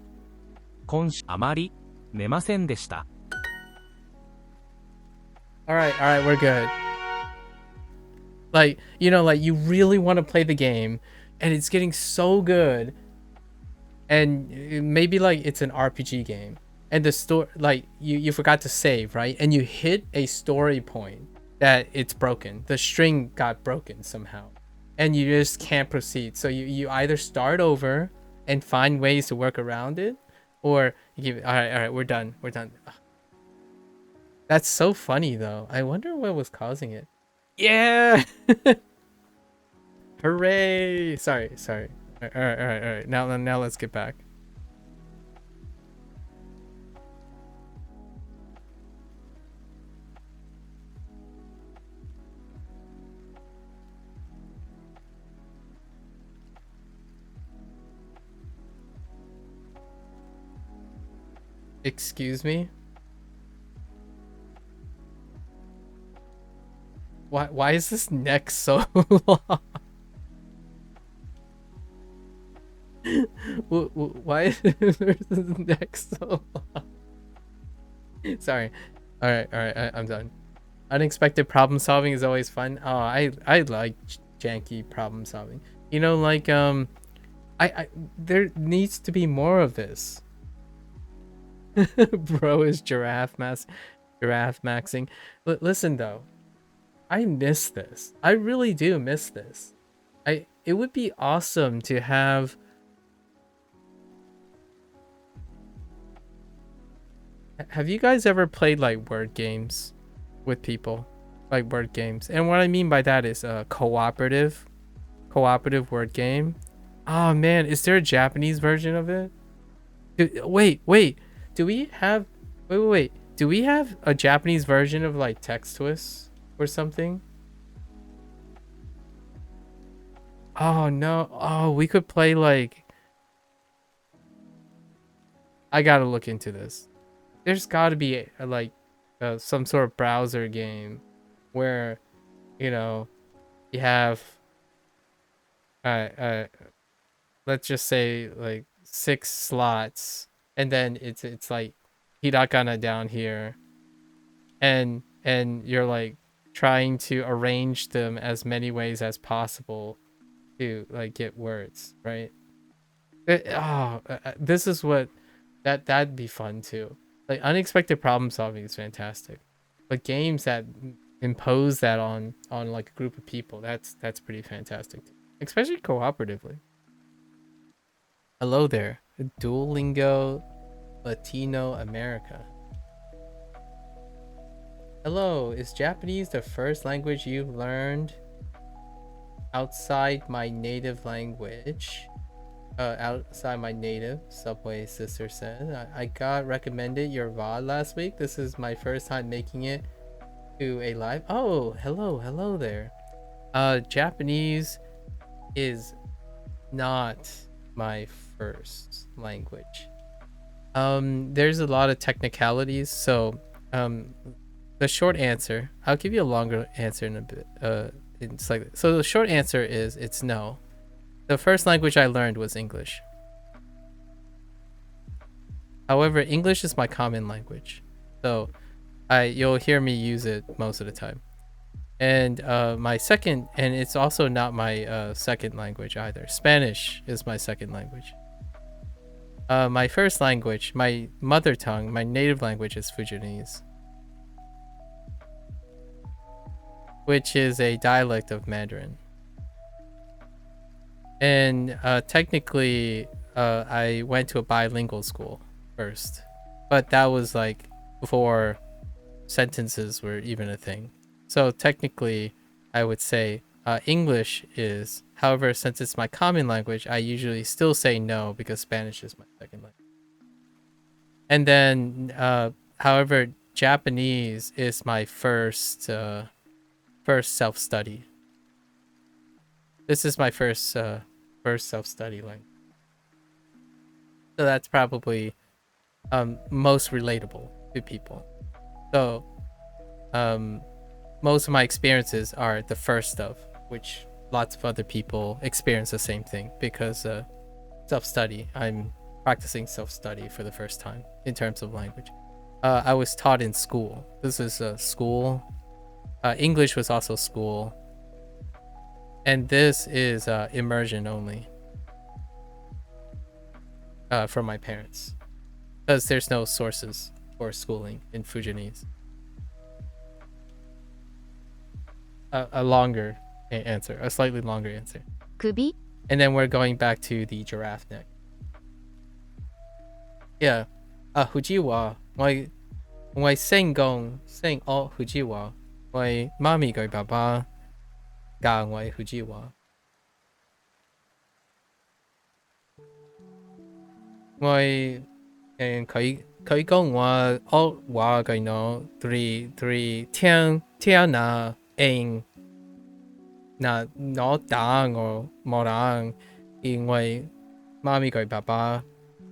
今週あまり寝ませんでした。 Alright, we're good. Like, you know, like you really want to play the game and it's getting so good. And maybe like it's an RPG game. And the story, like you forgot to save, right? And you hit a story point that it's broken. The string got broken somehow. And you just can't proceed. So you either start over and find ways to work around it, or you give it, alright, we're done. That's so funny though. I wonder what was causing it. Yeah! Hooray! Sorry. Alright. Now let's get back. Excuse me? Why is this neck so long? Why is this neck so long? Sorry. Alright, I'm done. Unexpected problem solving is always fun. Oh, I like janky problem solving. You know, like I there needs to be more of this. Bro is giraffe maxing. Listen though, I miss this. I really do miss this. It would be awesome to have. Have you guys ever played like word games with people? Like word games. And what I mean by that is a cooperative word game. Oh man, is there a Japanese version of it? Wait. Do we have Do we have a Japanese version of like Text Twists or something? Oh no. Oh, we could play like, I gotta look into this. There's gotta be like some sort of browser game where, you know, you have let's just say like 6 slots, and then it's like hiragana down here, and you're like trying to arrange them as many ways as possible to like get words, right? This is what that'd be fun too. Like unexpected problem solving is fantastic, but games that impose that on like a group of people, that's pretty fantastic, especially cooperatively. Hello there, Duolingo Latino America. Hello, is Japanese the first language you've learned outside my native language? Outside my native, Subway Sister said. I got recommended your VOD last week. This is my first time making it to a live. Oh, hello there. Japanese is not my first language. There's a lot of technicalities, so the short answer, I'll give you a longer answer in a bit. It's like, so the short answer is it's no. The first language I learned was English. However, English is my common language, so you'll hear me use it most of the time. And my second, and it's also not my second language either. Spanish is my second language. My first language, my mother tongue, my native language is Fujianese, which is a dialect of Mandarin. And technically, I went to a bilingual school first, but that was like before sentences were even a thing. So technically, I would say English is, however, since it's my common language, I usually still say no because Spanish is my second language. And then, however, Japanese is my first self-study. This is my first self-study language. So that's probably most relatable to people. So most of my experiences are the first of, which lots of other people experience the same thing because self-study. I'm practicing self-study for the first time in terms of language. I was taught in school. This is school. English was also school. And this is immersion only from my parents, because there's no sources for schooling in Fujianese. A longer answer, a slightly longer answer. 首 And then we're going back to the giraffe neck. Yeah. Fujiwa. My sing all Fujiwa. My mommy go baba. Ga my Fujiwa. My and 佢講話我話佢no three 聽那 in 那我打我冇打，因為媽咪佢爸爸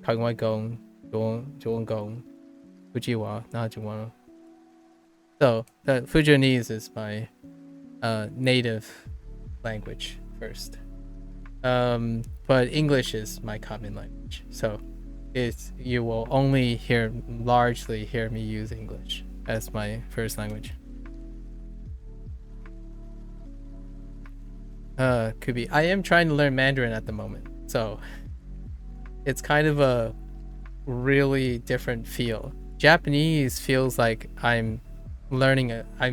佢我講中講福州話那中文。So the Fujianese is my native language first, but English is my common language. So you will only largely hear me use English as my first language. Could be. I am trying to learn Mandarin at the moment, so it's kind of a really different feel. Japanese feels like I'm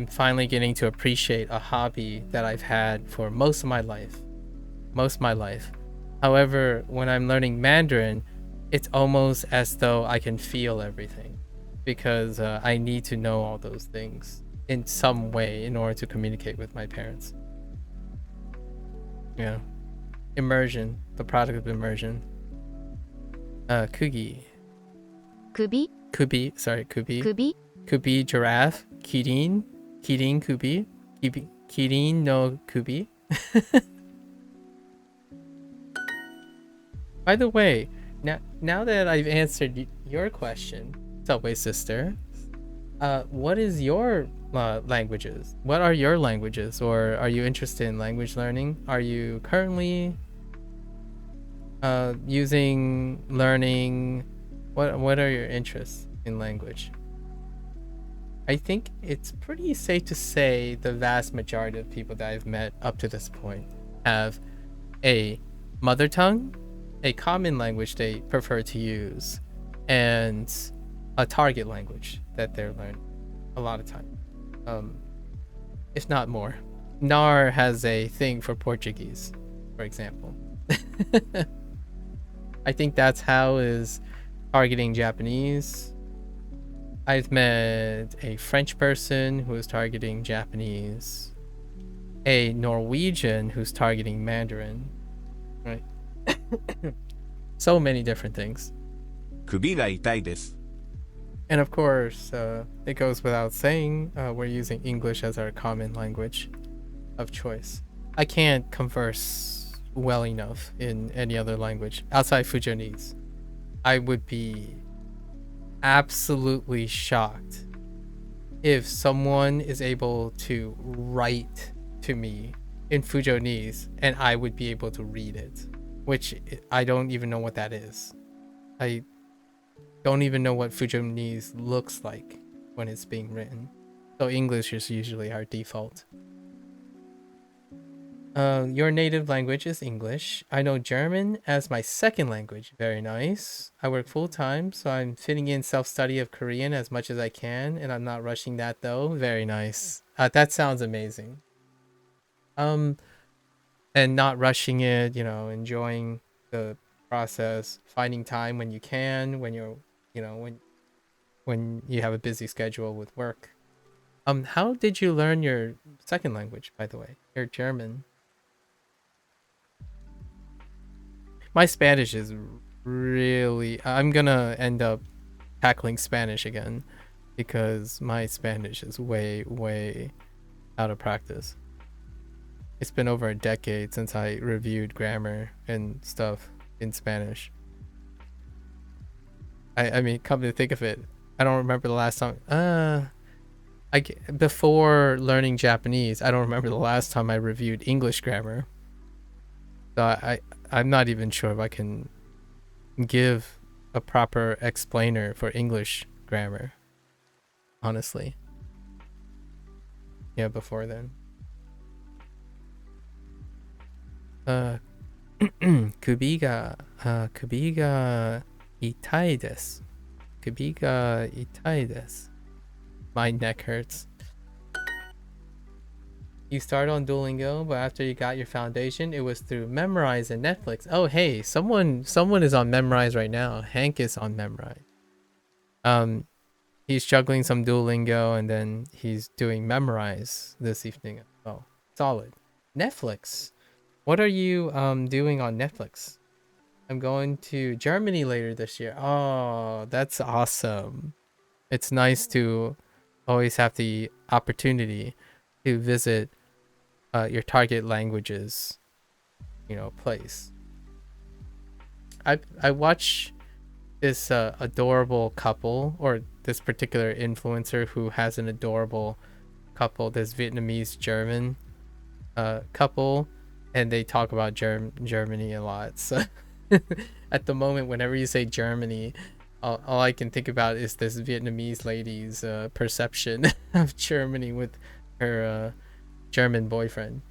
finally getting to appreciate a hobby that I've had for most of my life. However, when I'm learning Mandarin, it's almost as though I can feel everything, because I need to know all those things in some way in order to communicate with my parents. Yeah. Immersion, the product of immersion. Kugi. 首 Kubi, sorry, Kubi. 首 Kubi giraffe. Kirin Kubi. Kirin no Kubi. By the way, now that I've answered your question, Subway Sister, what is your languages? What are your languages, or are you interested in language learning? Are you currently learning? What are your interests in language? I think it's pretty safe to say the vast majority of people that I've met up to this point have a mother tongue, a common language they prefer to use, and a target language that they're learning a lot of time, if not more. NAR has a thing for Portuguese, for example. I think that's how is targeting Japanese. I've met a French person who is targeting Japanese, a Norwegian who's targeting Mandarin, right? So many different things. 首が痛いです。 And of course, it goes without saying, we're using English as our common language of choice. I can't converse well enough in any other language outside Fujonese. I would be absolutely shocked if someone is able to write to me in Fujonese and I would be able to read it, which I don't even know what that is. I don't even know what Fujonese looks like when it's being written. So English is usually our default. Your native language is English. I know German as my second language. Very nice. I work full time, so I'm fitting in self-study of Korean as much as I can, and I'm not rushing that though. Very nice. That sounds amazing. And not rushing it, you know, enjoying the process, finding time when you can, when you're, you know, when you have a busy schedule with work. How did you learn your second language, by the way? Your German. My Spanish is really... I'm gonna end up tackling Spanish again because my Spanish is way, way out of practice. It's been over a decade since I reviewed grammar and stuff in Spanish. I mean, come to think of it, I don't remember the last time... before learning Japanese, I don't remember the last time I reviewed English grammar. So I'm not even sure if I can give a proper explainer for English grammar, honestly. Yeah, before then. 首が痛いです。首が痛いです。My neck hurts. You started on Duolingo, but after you got your foundation, it was through Memrise and Netflix. Oh, hey, someone is on Memrise right now. Hank is on Memrise. He's juggling some Duolingo and then he's doing Memrise this evening. Oh, solid. Netflix. What are you doing on Netflix? I'm going to Germany later this year. Oh, that's awesome. It's nice to always have the opportunity to visit your target language's, you know, place. I watch this adorable couple, or this particular influencer who has an adorable couple, this Vietnamese German couple, and they talk about Germany a lot. So at the moment, whenever you say Germany, all I can think about is this Vietnamese lady's perception of Germany with her German boyfriend.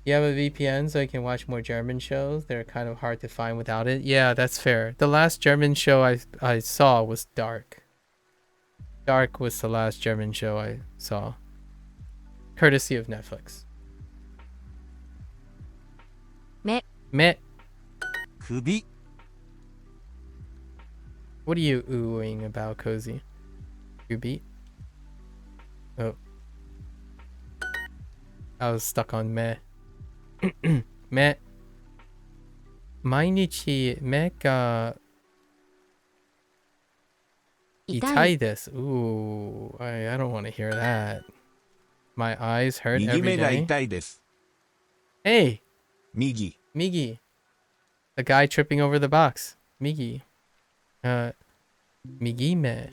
You have a VPN so you can watch more German shows. They're kind of hard to find without it. Yeah, that's fair. The last German show I saw was Dark. Dark was the last German show I saw. Courtesy of Netflix. Me. 首 What are you oohing about, Cozy? You beat? Oh. I was stuck on me. me. 毎日目が痛いです。Ooh, I don't want to hear that. My eyes hurt 右 every 目が day. 痛いです。 Hey, 右。 Migi. The guy tripping over the box. Migi. Migime.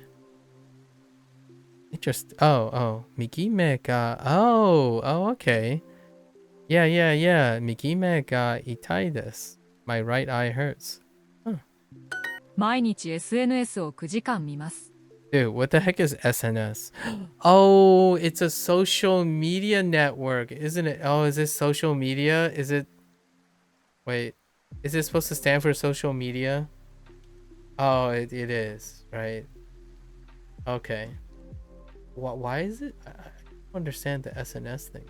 Interest. Oh. Migime ga. Oh, okay. Yeah. Migime ga itai desu. My right eye hurts. 毎日 SNS を9時間見ます。 Dude, what the heck is SNS? Oh, it's a social media network, isn't it? Oh, is this social media? Is it... Wait. Is it supposed to stand for social media? Oh, it is, right? Okay. Why is it? I don't understand the SNS thing.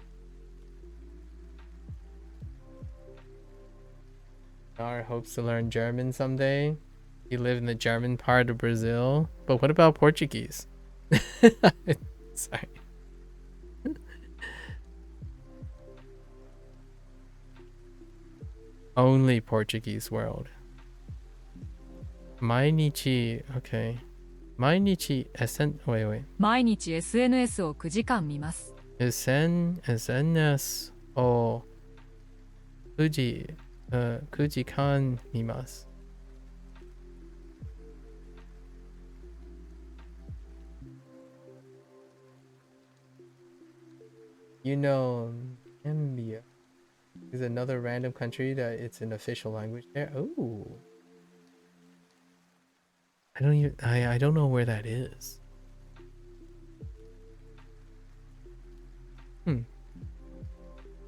Our hopes to learn German someday. You live in the German part of Brazil. But what about Portuguese? Sorry. Only Portuguese world. 毎日 okay. 毎日 wait. 毎日 SNS を9時間見ます。 SNS を Kuji, Kuji kan mimasu. You know, Zambia is another random country that it's an official language there. Oh, I don't know where that is.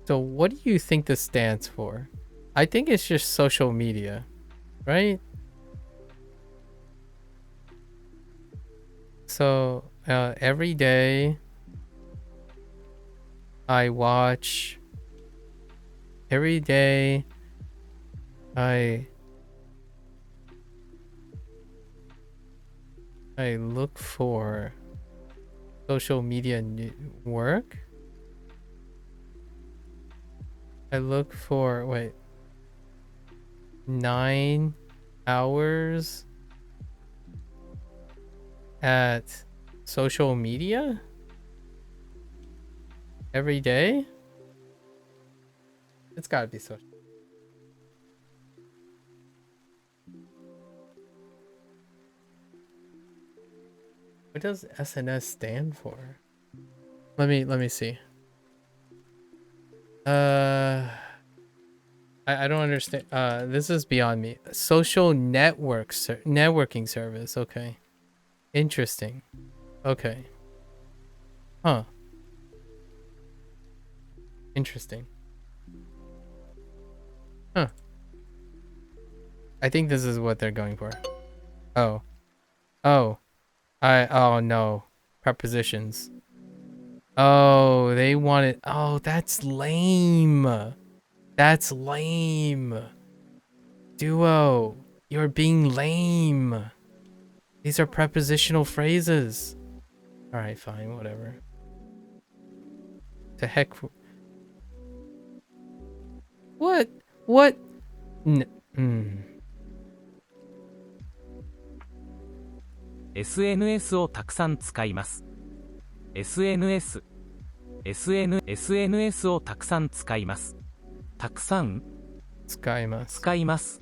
So what do you think this stands for? I think it's just social media, right? So every day I watch. Every day I look for social media work. I look for 9 hours at social media every day. It's gotta be social. What does SNS stand for? Let me see. I don't understand. This is beyond me. Social networking service. Okay. Interesting. Okay. Huh. Interesting. Huh. I think this is what they're going for. Oh. Oh. Oh no. Prepositions. Oh, they wanted. Oh, that's lame. That's lame. Duo, you're being lame. These are prepositional phrases. All right, fine, whatever. The heck. What? What? SNS をたくさん使います。SNS をたくさん使います。たくさん使います。使います。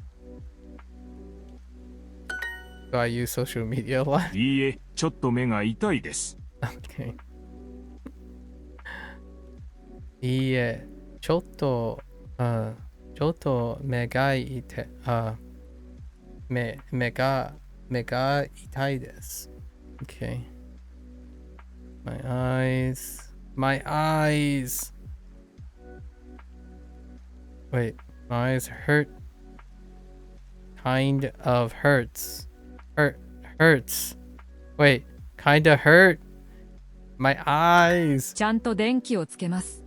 Do I use social media a lot? いいえ、ちょっと目が痛いです。Okay. いいえ、ちょっと目が痛い。目が痛いです。Okay. My eyes. My eyes. Wait, my eyes hurt. Kind of hurts. Hurts. Wait, kinda hurt. My eyes. ちゃんと電気をつけます。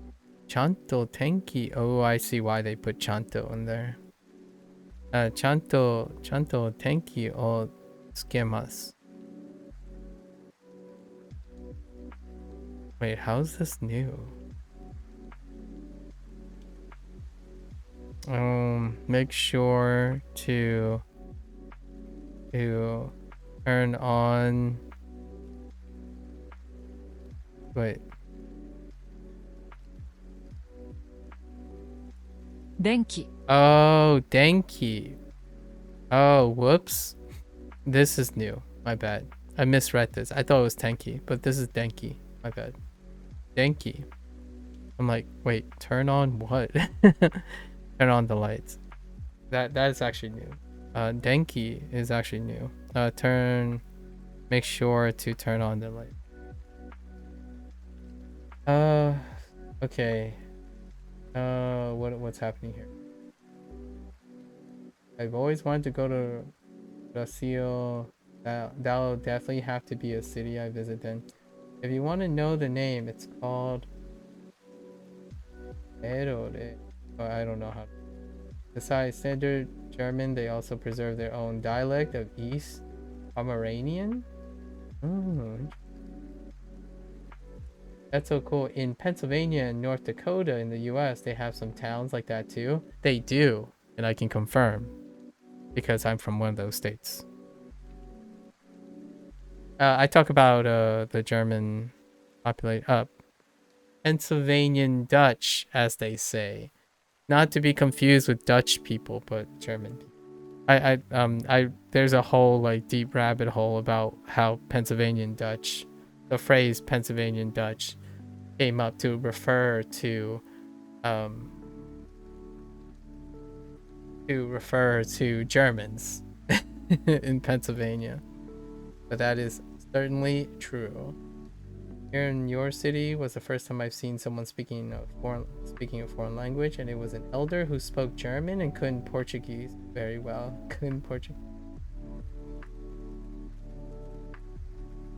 Chanto tenki. Oh, I see why they put chanto in there. Chanto tenki o tsukemasu. Wait, how's this new? Make sure to turn on. Wait. 電気 Oh, denki. Oh, whoops. This is new. My bad. I misread this. I thought it was tenki, but this is denki. My bad. Denki. I'm like, wait, turn on what? Turn on the lights. That is actually new. Denki is actually new. Make sure to turn on the light. Okay. What's happening here? I've always wanted to go to Brazil. That'll definitely have to be a city I visit then. If you want to know the name, it's called Erore. Oh, I don't know how. Besides standard German, they also preserve their own dialect of East Pomeranian. Oh, that's so cool. In Pennsylvania and North Dakota in the US, they have some towns like that too. They do, and I can confirm because I'm from one of those states. I talk about the German population, Pennsylvanian Dutch, as they say. Not to be confused with Dutch people, but German people. There's a whole like deep rabbit hole about how Pennsylvanian Dutch, the phrase Pennsylvanian Dutch, came up to refer to Germans in Pennsylvania. But that is certainly true. Here in your city was the first time I've seen someone speaking a foreign language, and it was an elder who spoke German and couldn't Portuguese very well. Couldn't Portuguese.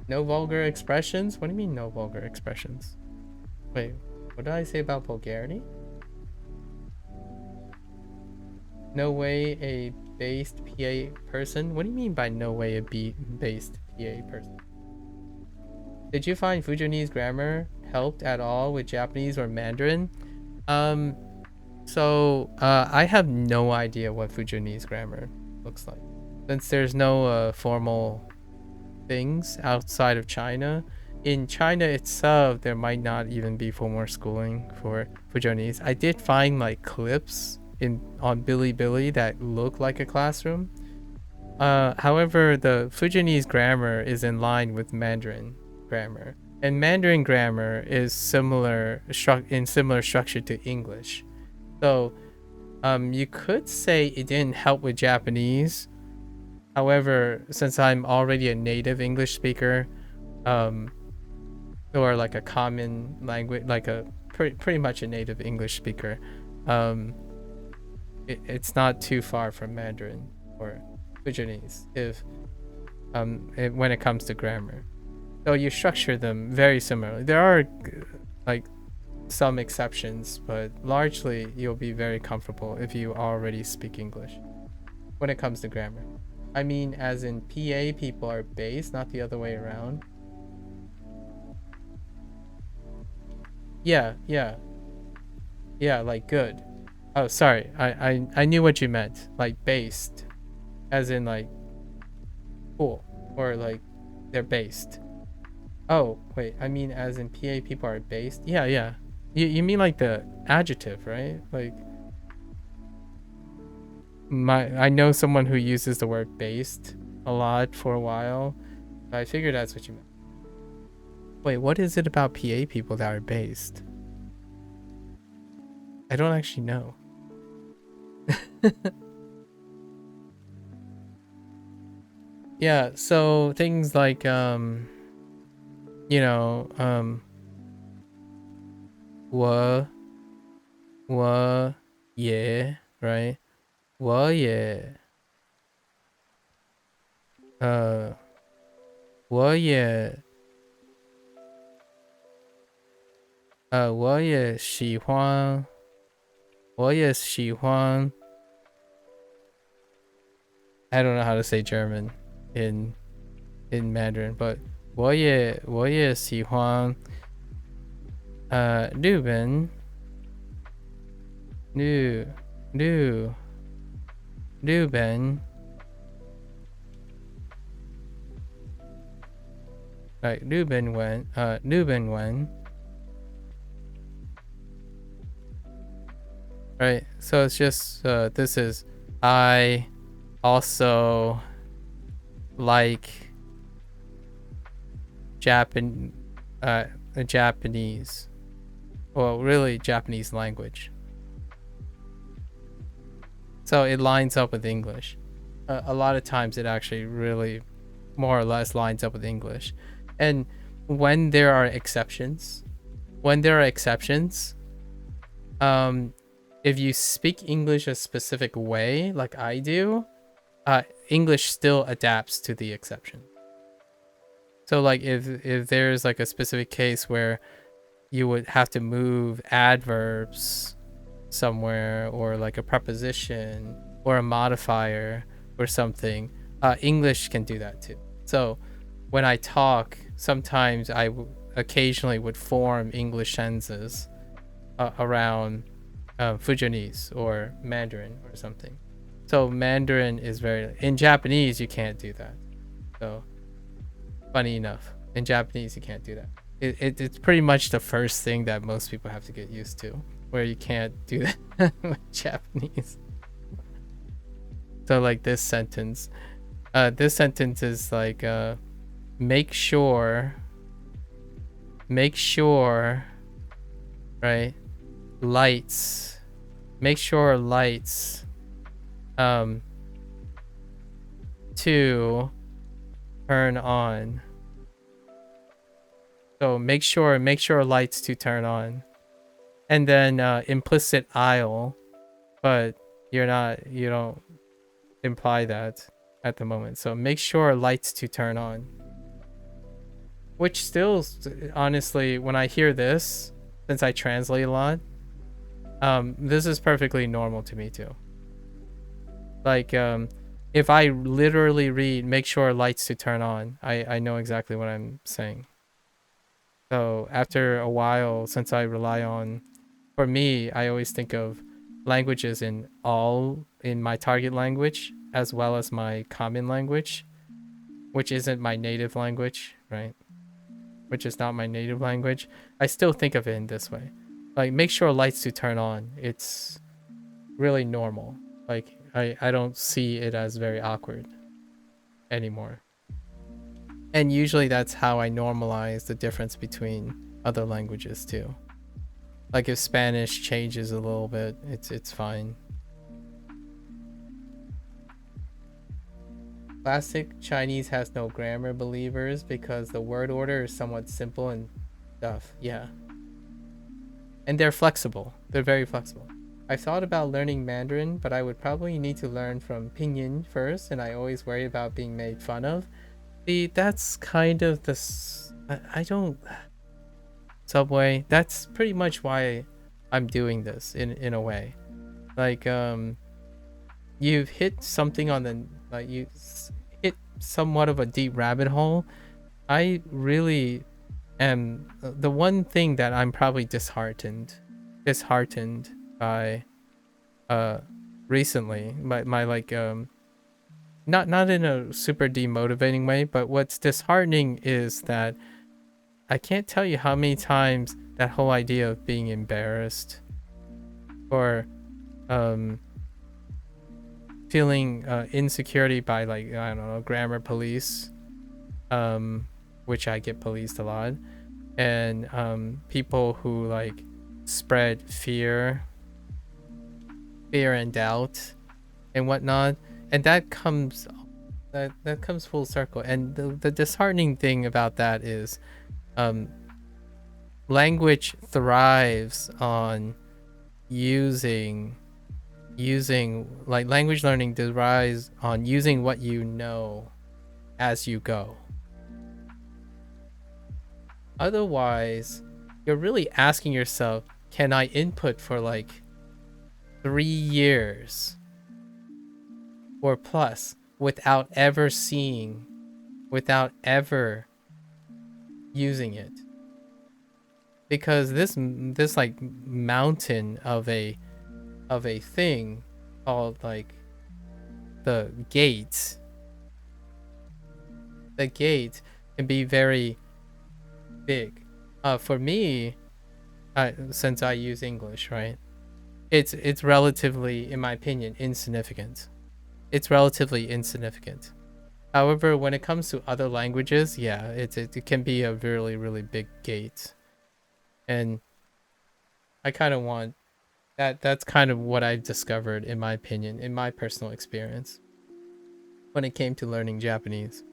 No vulgar expressions? What do you mean no vulgar expressions? Wait, what did I say about vulgarity? No way a based PA person? What do you mean by no way a based PA person? Did you find Fujianese grammar helped at all with Japanese or Mandarin? I have no idea what Fujianese grammar looks like. Since there's no formal things outside of China. In China itself, there might not even be formal schooling for Fujianese. I did find like clips on Bilibili that look like a classroom. However, the Fujianese grammar is in line with Mandarin grammar, and Mandarin grammar is similar structure to English. So you could say it didn't help with Japanese. However, since I'm already a native English speaker, or like a common language, like a pretty much a native English speaker, it's not too far from Mandarin or Fujianese when it comes to grammar. So you structure them very similarly. There are like some exceptions, but largely you'll be very comfortable if you already speak English when it comes to grammar. I mean, as in PA people are based, not the other way around. Yeah, like good. Oh, sorry, I knew what you meant, like based, as in like cool, or like they're based. Oh, wait, I mean as in PA people are based? Yeah. You mean like the adjective, right? Like, I know someone who uses the word based a lot for a while. I figured that's what you meant. Wait, what is it about PA people that are based? I don't actually know. Yeah, so things like我也 right? 我也我也喜欢I don't know how to say German in Mandarin, but 我也喜欢日本日本 like 日本文 right, so it's just this is I also like Japanese, well, really Japanese language. So it lines up with English. A lot of times it actually really more or less lines up with English. And when there are exceptions, if you speak English a specific way, like I do, English still adapts to the exception. So like if there's like a specific case where you would have to move adverbs somewhere, or like a preposition or a modifier or something, English can do that too. So when I talk, sometimes I occasionally would form English sentences around Fujianese or Mandarin or something. So Mandarin is in Japanese you can't do that. So funny enough, in Japanese you can't do that. It's pretty much the first thing that most people have to get used to. where you can't do that with Japanese. So like this sentence is like make sure, right, lights, make sure lights to turn on. So make sure lights to turn on. And then implicit aisle, but you don't imply that at the moment. So make sure lights to turn on. Which still, honestly, when I hear this, since I translate a lot, this is perfectly normal to me too. Like, if I literally read make sure lights to turn on, I know exactly what I'm saying. So after a while, since I rely on, for me, I always think of languages in my target language as well as my common language, which isn't my native language, right? Which is not my native language. I still think of it in this way. Like, make sure lights to turn on. It's really normal. Like, I don't see it as very awkward anymore. And usually that's how I normalize the difference between other languages too. Like if Spanish changes a little bit, it's fine. Classic Chinese has no grammar, believers, because the word order is somewhat simple and stuff. Yeah. And they're flexible. They're very flexible. I thought about learning Mandarin, but I would probably need to learn from Pinyin first, and I always worry about being made fun of. See, that's kind of this. I don't. Subway. That's pretty much why I'm doing this in a way. Like, you've hit something on the, like, you hit somewhat of a deep rabbit hole. I really am the one thing that I'm probably disheartened by recently. My like not in a super demotivating way, but what's disheartening is that I can't tell you how many times that whole idea of being embarrassed or feeling insecurity by, like, I don't know, grammar police, which I get policed a lot, and people who like spread fear and doubt and whatnot, and that comes full circle. And the disheartening thing about that is language thrives on using like language learning thrives on using what you know as you go. Otherwise, you're really asking yourself, can I input for like 3 years or plus without ever using it? Because this like mountain of a thing called like the gate can be very big. For me, since I use English, right, it's relatively, in my opinion, insignificant. It's relatively insignificant. However, when it comes to other languages, yeah, it can be a really, really big gate. And I kind of want that's kind of what I've discovered, in my opinion, in my personal experience, when it came to learning Japanese.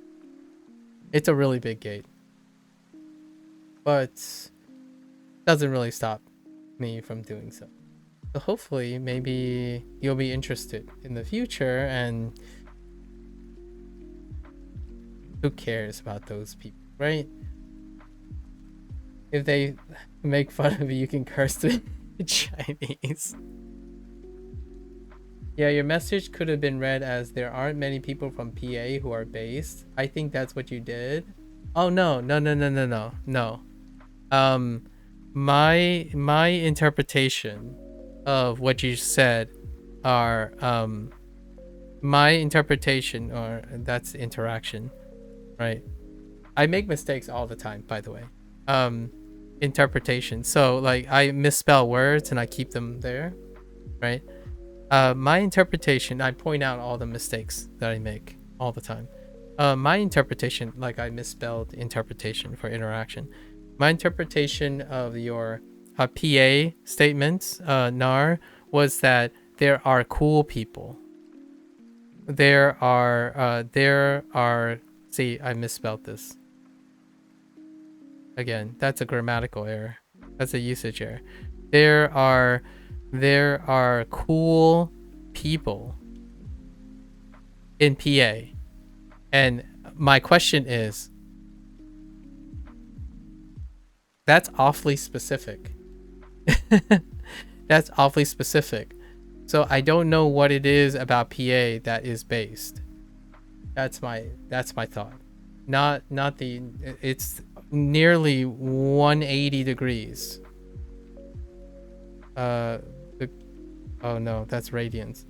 It's a really big gate, but doesn't really stop me from doing so. So hopefully, maybe you'll be interested in the future, and who cares about those people, right? If they make fun of you, you can curse the Chinese. Yeah, your message could have been read as there aren't many people from PA who are based. I think that's what you did. Oh no. My interpretation of what you said are my interpretation, or that's interaction, right? I make mistakes all the time, by the way. interpretation. So like I misspell words and I keep them there, right? My interpretation, I point out all the mistakes that I make all the time. My interpretation, like I misspelled interpretation for interaction. My interpretation of your PA statements, Nar, was that there are cool people. There are, see, I misspelled this. Again, that's a grammatical error. That's a usage error. There are cool people in PA. And my question is, that's awfully specific. That's awfully specific. So I don't know what it is about PA that is based. That's my thought. Not the, it's nearly 180 degrees. Oh no, that's radians.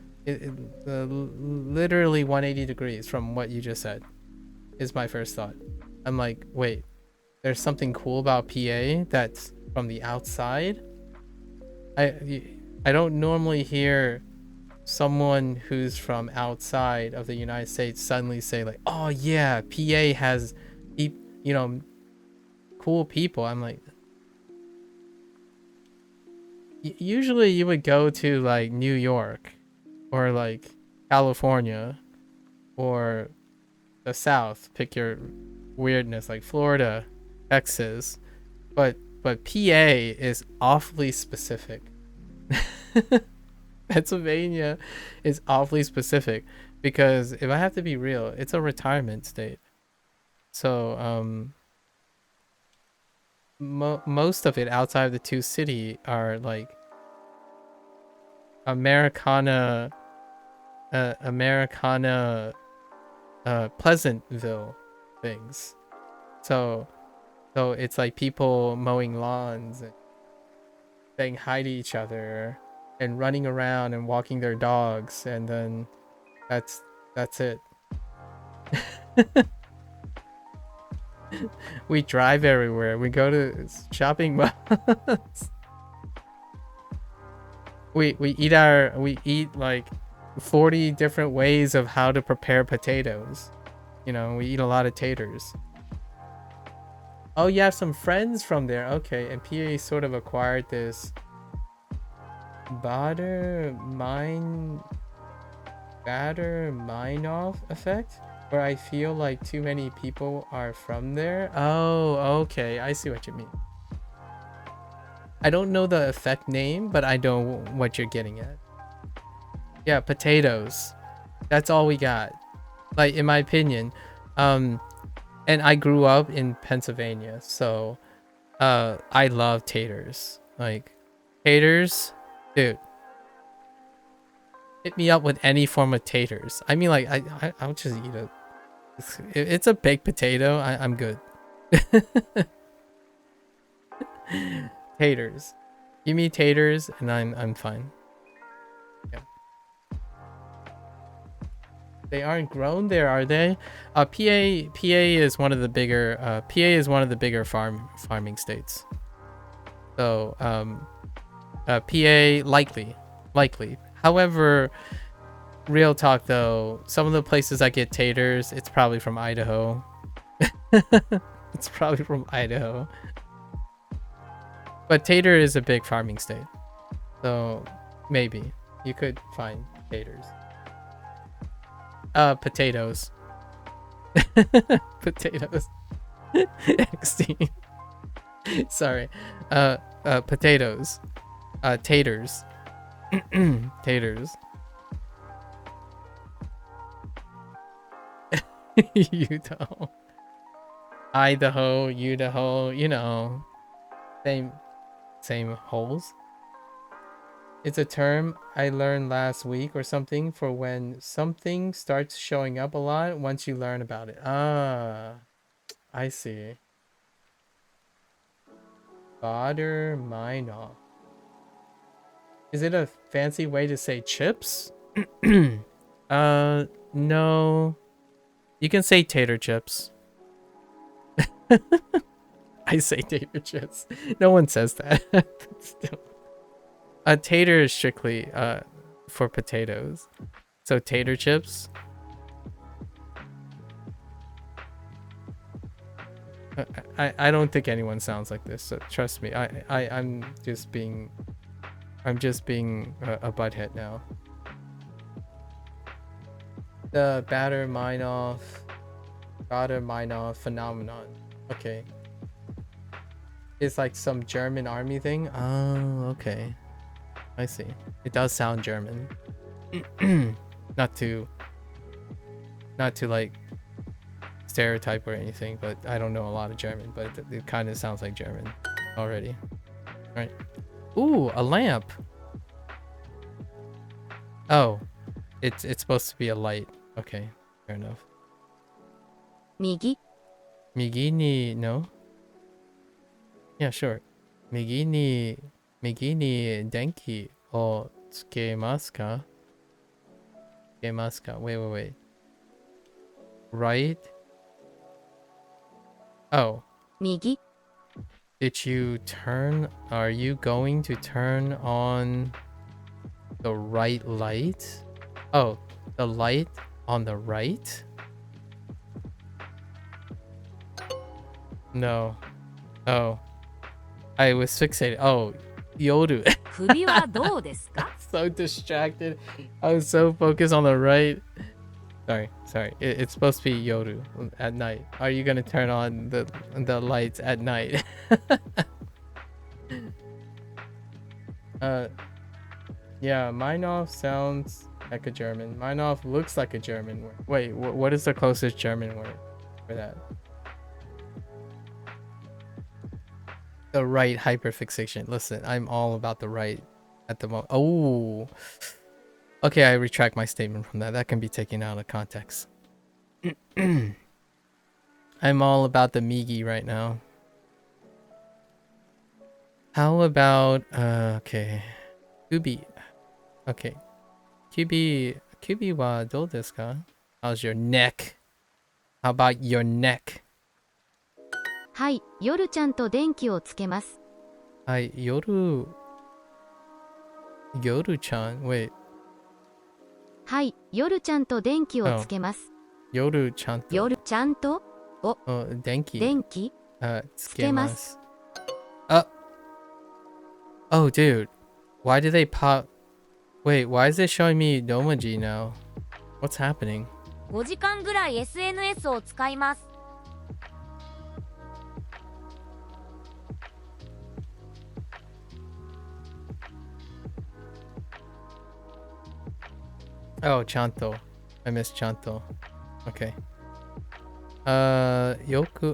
Literally 180 degrees from what you just said is my first thought. I'm like, wait, there's something cool about PA that's from the outside. I don't normally hear someone who's from outside of the United States suddenly say like, oh yeah, PA has, cool people. I'm like, usually you would go to like New York or like California or the South, pick your weirdness, like Florida, Texas, but PA is awfully specific. Pennsylvania is awfully specific because if I have to be real, it's a retirement state. So most of it outside of the two city are like Americana Pleasantville things. So it's like people mowing lawns and saying hi to each other and running around and walking their dogs, and then that's it. We drive everywhere. We go to shopping malls. we eat like 40 different ways of how to prepare potatoes. We eat a lot of taters. Oh, you have some friends from there. Okay, and PA sort of acquired this batter mine off effect where I feel like too many people are from there. Oh, okay, I see what you mean. I don't know the effect name, but I know what you're getting at. Yeah, potatoes. That's all we got. Like, in my opinion. And I grew up in Pennsylvania, so I love taters. Like, taters, dude. Hit me up with any form of taters. I mean, like, I'll just eat it. It's a baked potato. I'm good. Taters. Give me taters and I'm fine. Yeah. They aren't grown there, are they? PA is one of the bigger farming states. So PA likely. However, real talk though, some of the places I get taters, it's probably from Idaho. It's probably from Idaho. But tater is a big farming state. So maybe you could find taters. Potatoes. Potatoes. XD. Sorry. Potatoes. Taters. Taters. Utah. Idaho, same holes. It's a term I learned last week or something for when something starts showing up a lot once you learn about it. Ah, I see. Batter mine off. Is it a fancy way to say chips? No. You can say tater chips. I say tater chips. No one says that. Still. A tater is strictly for potatoes. So tater chips. I don't think anyone sounds like this. So trust me. I'm just being a butthead now. The batter mine off phenomenon. Okay. It's like some German army thing. Oh, okay. I see. It does sound German. not to like stereotype or anything, but I don't know a lot of German, but it kind of sounds like German already. All right. Ooh, a lamp. Oh, it's supposed to be a light. Okay, fair enough. 右 Migi ni no? Yeah, sure. Migi ni denki o tsukemasu ka? Tsukemasu ka? Wait. Right? Oh. 右 Did you turn? Are you going to turn on the right light? Oh, the light on the right? No. Oh. I was fixated. Oh, Yoru. 首はどうですか？ So distracted. I was so focused on the right. Sorry. It's supposed to be Yoru at night. Are you gonna turn on the lights at night? Yeah, Meinhof sounds like a German. Meinhof looks like a German word. Wait, what is the closest German word for that? The right hyperfixation. Listen, I'm all about the right at the moment. Oh. Okay, I retract my statement from that. That can be taken out of context. I'm all about the Migi right now. How about okay. Kubi. Okay. Kubi wa dou desu ka? How's your neck? How about your neck? はい、夜ちゃんと電気をつけます。 Hi, Yoru-chan. Wait. はい、夜ちゃんと電気をつけます。 Yoru-chan. 夜ちゃんと Denki. 電気 Tsukemasu. Oh, dude. Why did they pop? Wait, why is it showing me Domaji now? What's happening? 5時間ぐらい SNS を使います。 Oh, Chanto. I missed Chanto. Okay. Yoku,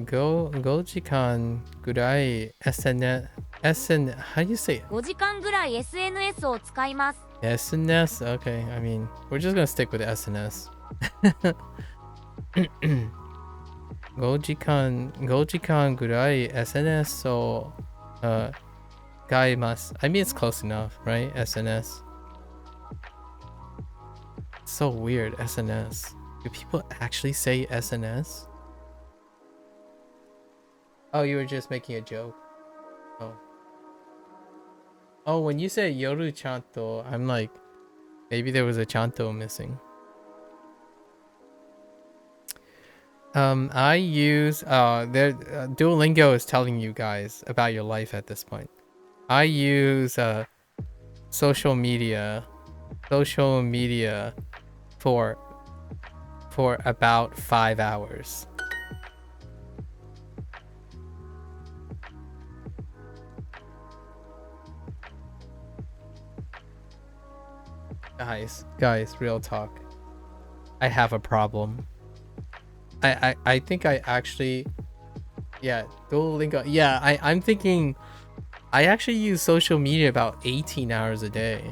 go jikan gurai how do you say it? 5時間ぐらい SNS を使います。 SNS? Okay, I mean, we're just gonna stick with SNS. Gojikan gurai SNS o gaimasu. I mean, it's close enough, right? SNS. So weird, SNS. Do people actually say SNS? Oh, you were just making a joke. Oh, when you say Yoru Chanto, I'm like, maybe there was a Chanto missing. I use Duolingo is telling you guys about your life at this point. I use social media for about 5 hours. Guys, real talk. I have a problem. I think I actually, yeah, Duolingo. Yeah, I'm thinking I actually use social media about 18 hours a day.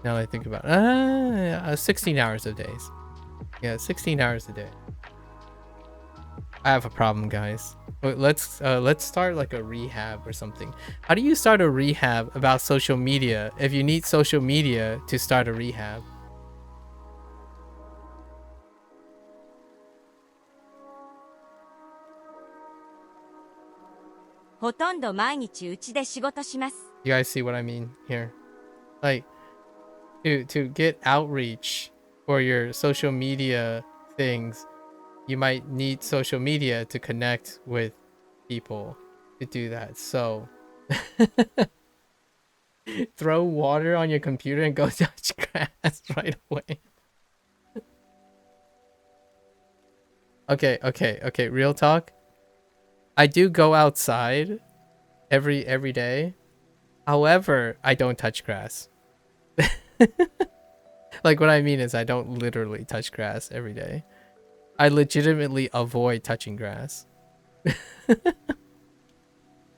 Now that I think about it, 16 hours a day. Yeah, 16 hours a day. I have a problem, guys. Let's start like a rehab or something. How do you start a rehab about social media if you need social media to start a rehab? ほとんど毎日うちで仕事します。 You guys see what I mean here? Like, to get outreach for your social media things, you might need social media to connect with people to do that. So throw water on your computer and go touch grass right away. Okay, real talk. I do go outside every day. However, I don't touch grass. Like, what I mean is I don't literally touch grass every day. I legitimately avoid touching grass. What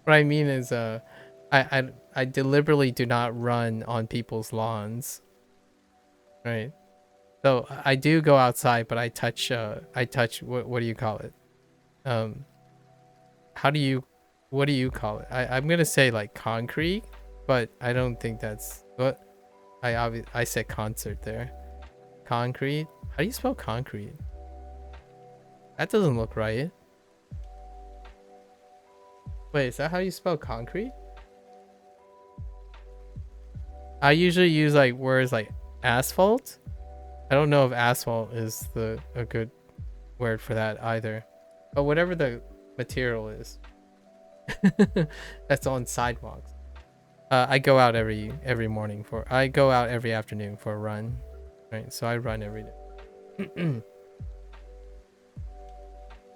I mean is I deliberately do not run on people's lawns. Right? So I do go outside, but I touch what do you call it? What do you call it? I'm gonna say like concrete, but I don't think that's what I said concert there. Concrete? How do you spell concrete? That doesn't look right. Wait, is that how you spell concrete? I usually use like words like asphalt. I don't know if asphalt is a good word for that either. But whatever the material is that's on sidewalks. I go out every morning I go out every afternoon for a run. Right? So I run every day.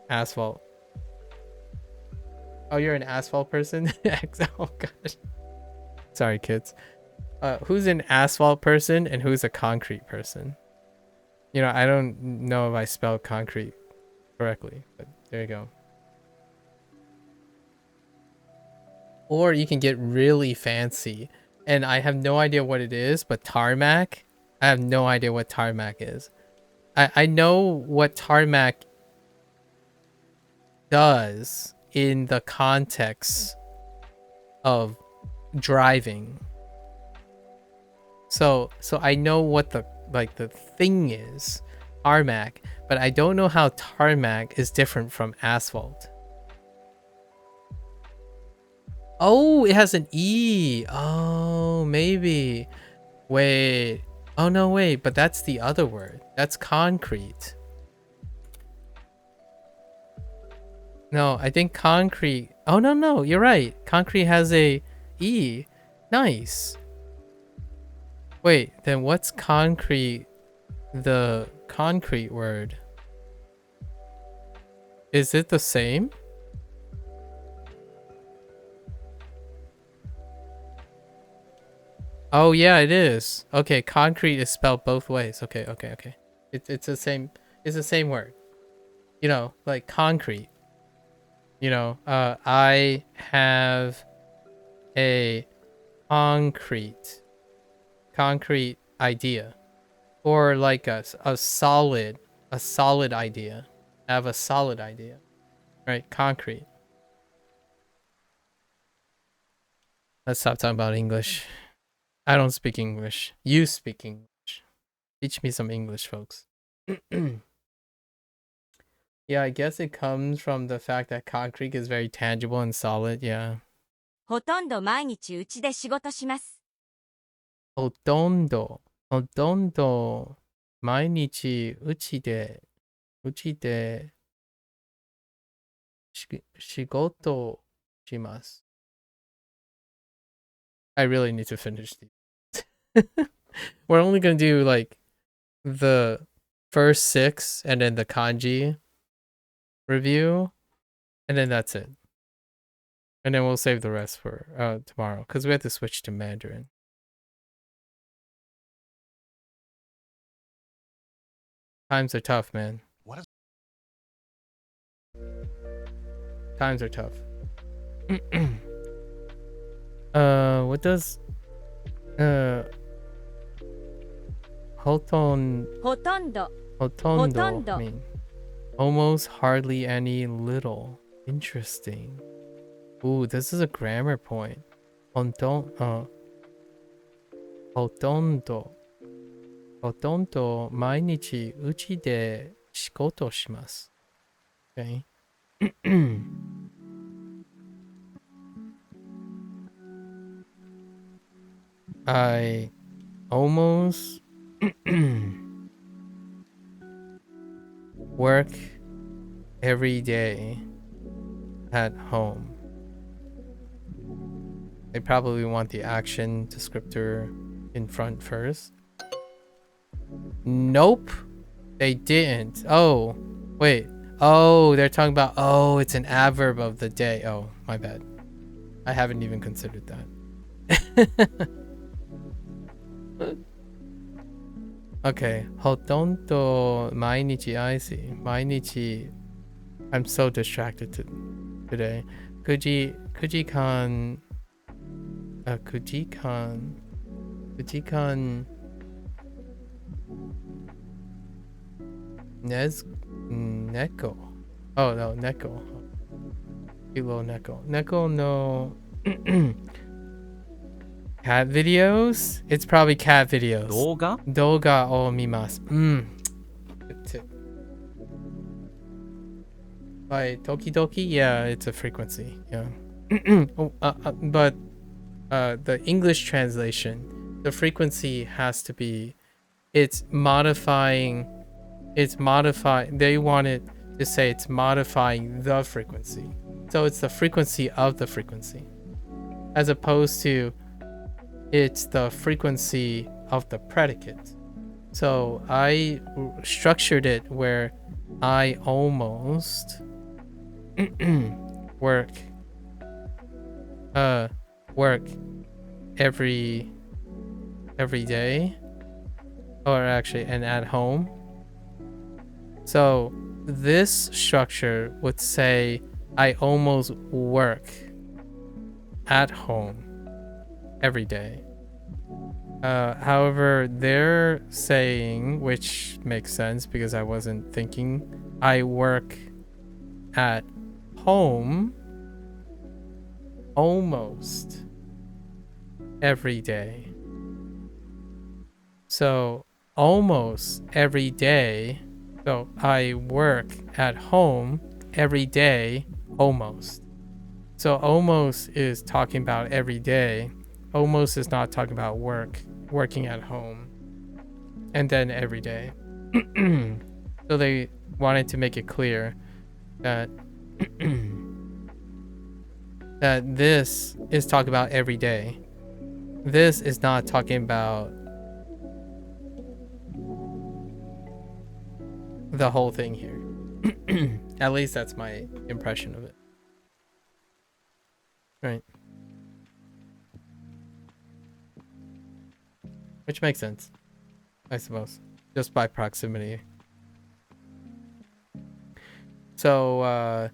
Asphalt. Oh, you're an asphalt person? Oh gosh. Sorry, kids. Who's an asphalt person and who's a concrete person? You know, I don't know if I spelled concrete correctly, but there you go. Or you can get really fancy, and I have no idea what it is, but tarmac. I have no idea what tarmac is. I know what tarmac does in the context of driving. So I know what the thing is, tarmac, but I don't know how tarmac is different from asphalt. Oh, it has an E. Oh, maybe. Wait. Oh, no, wait. But that's the other word. That's concrete. No, I think concrete. Oh, no. You're right. Concrete has a E. Nice. Wait, then what's concrete? The concrete word. Is it the same? Oh yeah, it is. Okay, concrete is spelled both ways. Okay. It's the same. It's the same word. You know, like concrete. You know, I have a concrete idea, or like a solid idea. I have a solid idea, right? Concrete. Let's stop talking about English. I don't speak English. You speak English. Teach me some English, folks. Yeah, I guess it comes from the fact that concrete is very tangible and solid. Yeah. ほとんど毎日うちで仕事します。ほとんど毎日うちで仕事します。I really need to finish these. We're only gonna do like the first 6 and then the kanji review, and then that's it. And then we'll save the rest for tomorrow because we have to switch to Mandarin. Times are tough, man. Times are tough. What does hoton ほとんど hotondo mean? Almost, hardly, any, little. Interesting. Ooh, this is a grammar point. Hotondo 毎日うちで仕事します. Okay. I almost work every day at home. They probably want the action descriptor in front first. Nope, they didn't. Oh, wait. Oh, they're talking about, oh, it's an adverb of the day. Oh, my bad. I haven't even considered that. Okay. ほとんど毎日愛し、毎日 I'm so distracted today. 9時間、9時間、9時間、猫. Oh no, neko. Kilo neko. Neko no cat videos? It's probably cat videos. 動画 Doga o mimasu. By Tokidoki, yeah, it's a frequency. Yeah. But the English translation, the frequency has to be, it's modifying. They want it to say it's modifying the frequency. So it's the frequency of the frequency. As opposed to it's the frequency of the predicate. So I structured it where I almost work every day, or actually, and at home. So this structure would say I almost work at home every day. However, they're saying, which makes sense because I wasn't thinking, I work at home almost every day. So almost every day. So I work at home every day, almost. So almost is talking about every day. Almost is not talking about working at home, and then every day. So they wanted to make it clear that that this is talking about every day. This is not talking about the whole thing here. At least that's my impression of it. Right. Which makes sense, I suppose, just by proximity. So,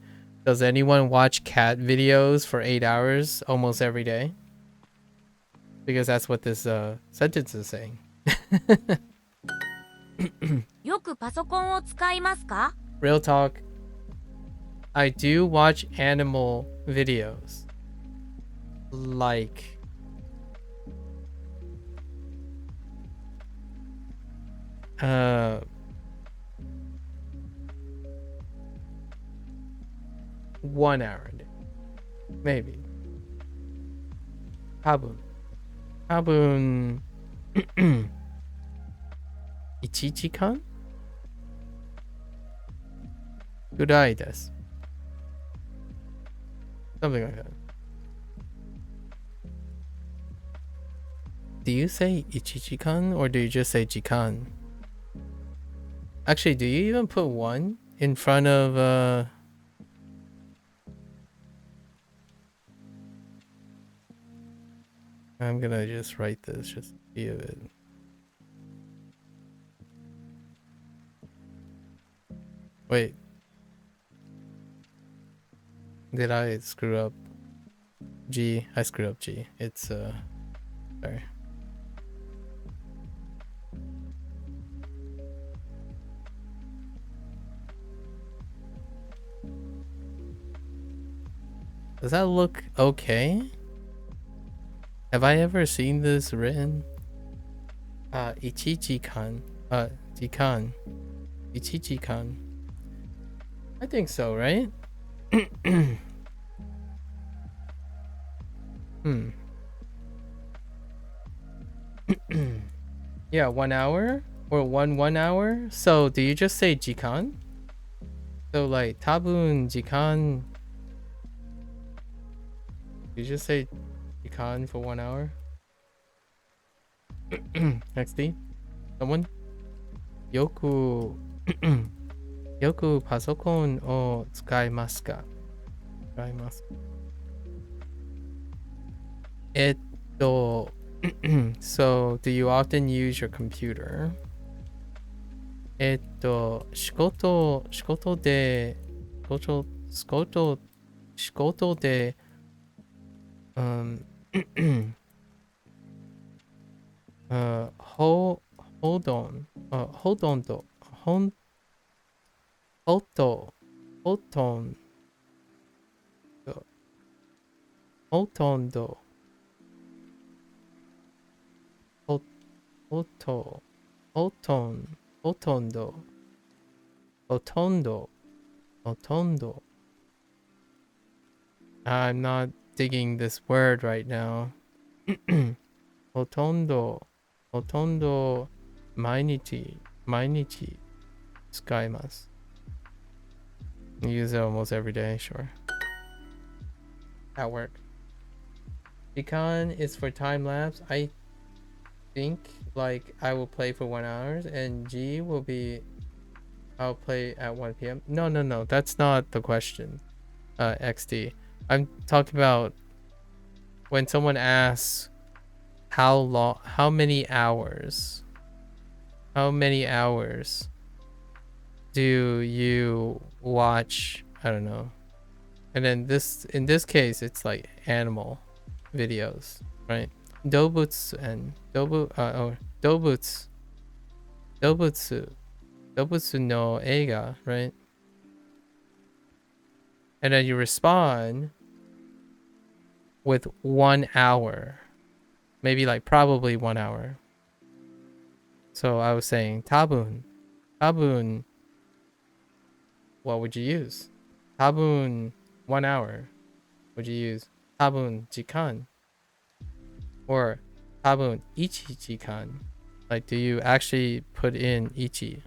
does anyone watch cat videos for 8 hours almost every day? Because that's what this sentence is saying. よくパソコンを使いますか？ Real talk. I do watch animal videos. Like... one hour a day. Maybe. Habun. 1時間ぐらいです。Something like that. Do you say 1時間 or do you just say 時間? Actually, do you even put one in front of I'm gonna just write this just to see if it. Wait. Did I screw up G? I screwed up G. It's sorry. Does that look okay? Have I ever seen this written? Ichichi-kan. Jikan. Ichichi-kan. I think so, right? Yeah, 1 hour or 1 hour. So do you just say jikan? So like tabun jikan. You just say jikan for 1 hour. XD. Someone. Yoku. Yoku pasokon o tsukaimasu ka? Tsukaimasu. So do you often use your computer? 仕事で、うん、ほとんど、I'm not digging this word right now. ほとんど、毎日使います. Use it almost every day, sure. At work. Econ is for time lapse. I think like I will play for 1 hour and G will be I'll play at 1 p.m. No, that's not the question. XD. I'm talking about when someone asks how many hours do you watch, I don't know. And then in this case it's like animal videos, right? Dobutsu and Dobutsu no eiga, right? And then you respond with 1 hour. Maybe like probably 1 hour. So I was saying tabun, what would you use? Tabun 1 hour. Would you use tabun jikan? Or tabun ichi jikan? Like, do you actually put in ichi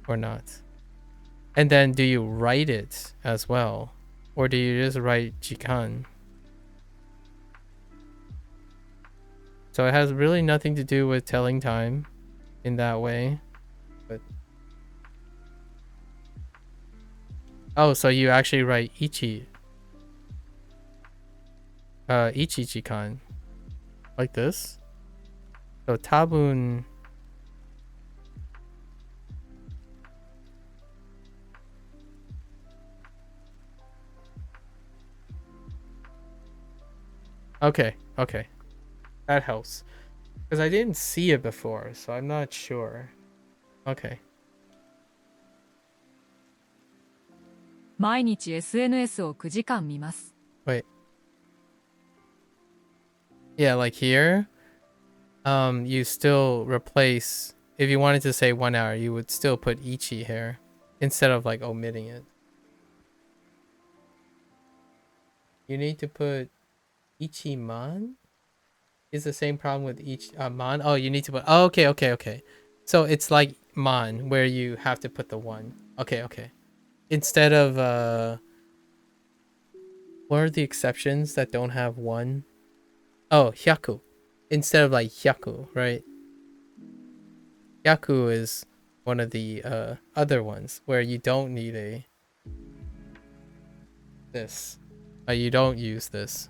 or not? And then do you write it as well? Or do you just write jikan? So it has really nothing to do with telling time in that way. But oh, so you actually write ichi. Ichi jikan. Like this. So tabun. Okay. That helps. Because I didn't see it before, so I'm not sure. Okay. 毎日 SNS を9時間見ます。 Wait. Yeah, like here, you still replace, if you wanted to say 1 hour, you would still put ichi here instead of like omitting it. You need to put ichiman? Is the same problem with each man? Oh, you need to put, oh, okay. So it's like man where you have to put the 1. Okay. Instead of what are the exceptions that don't have 1? Oh, hyaku. Instead of like hyaku, right? Hyaku is one of the other ones where you don't need this. You don't use this.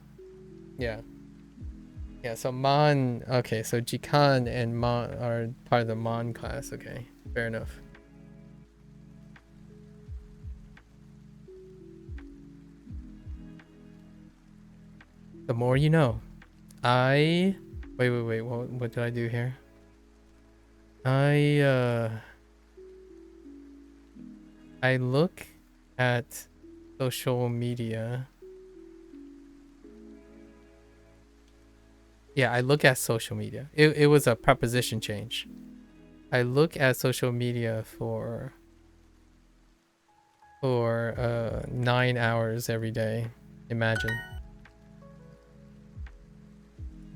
Yeah, so man, okay, so jikan and man are part of the man class. Okay, fair enough. The more you know. Wait, what did I do here? I look at social media. Yeah, I look at social media. It was a preposition change. I look at social media for 9 hours every day. Imagine.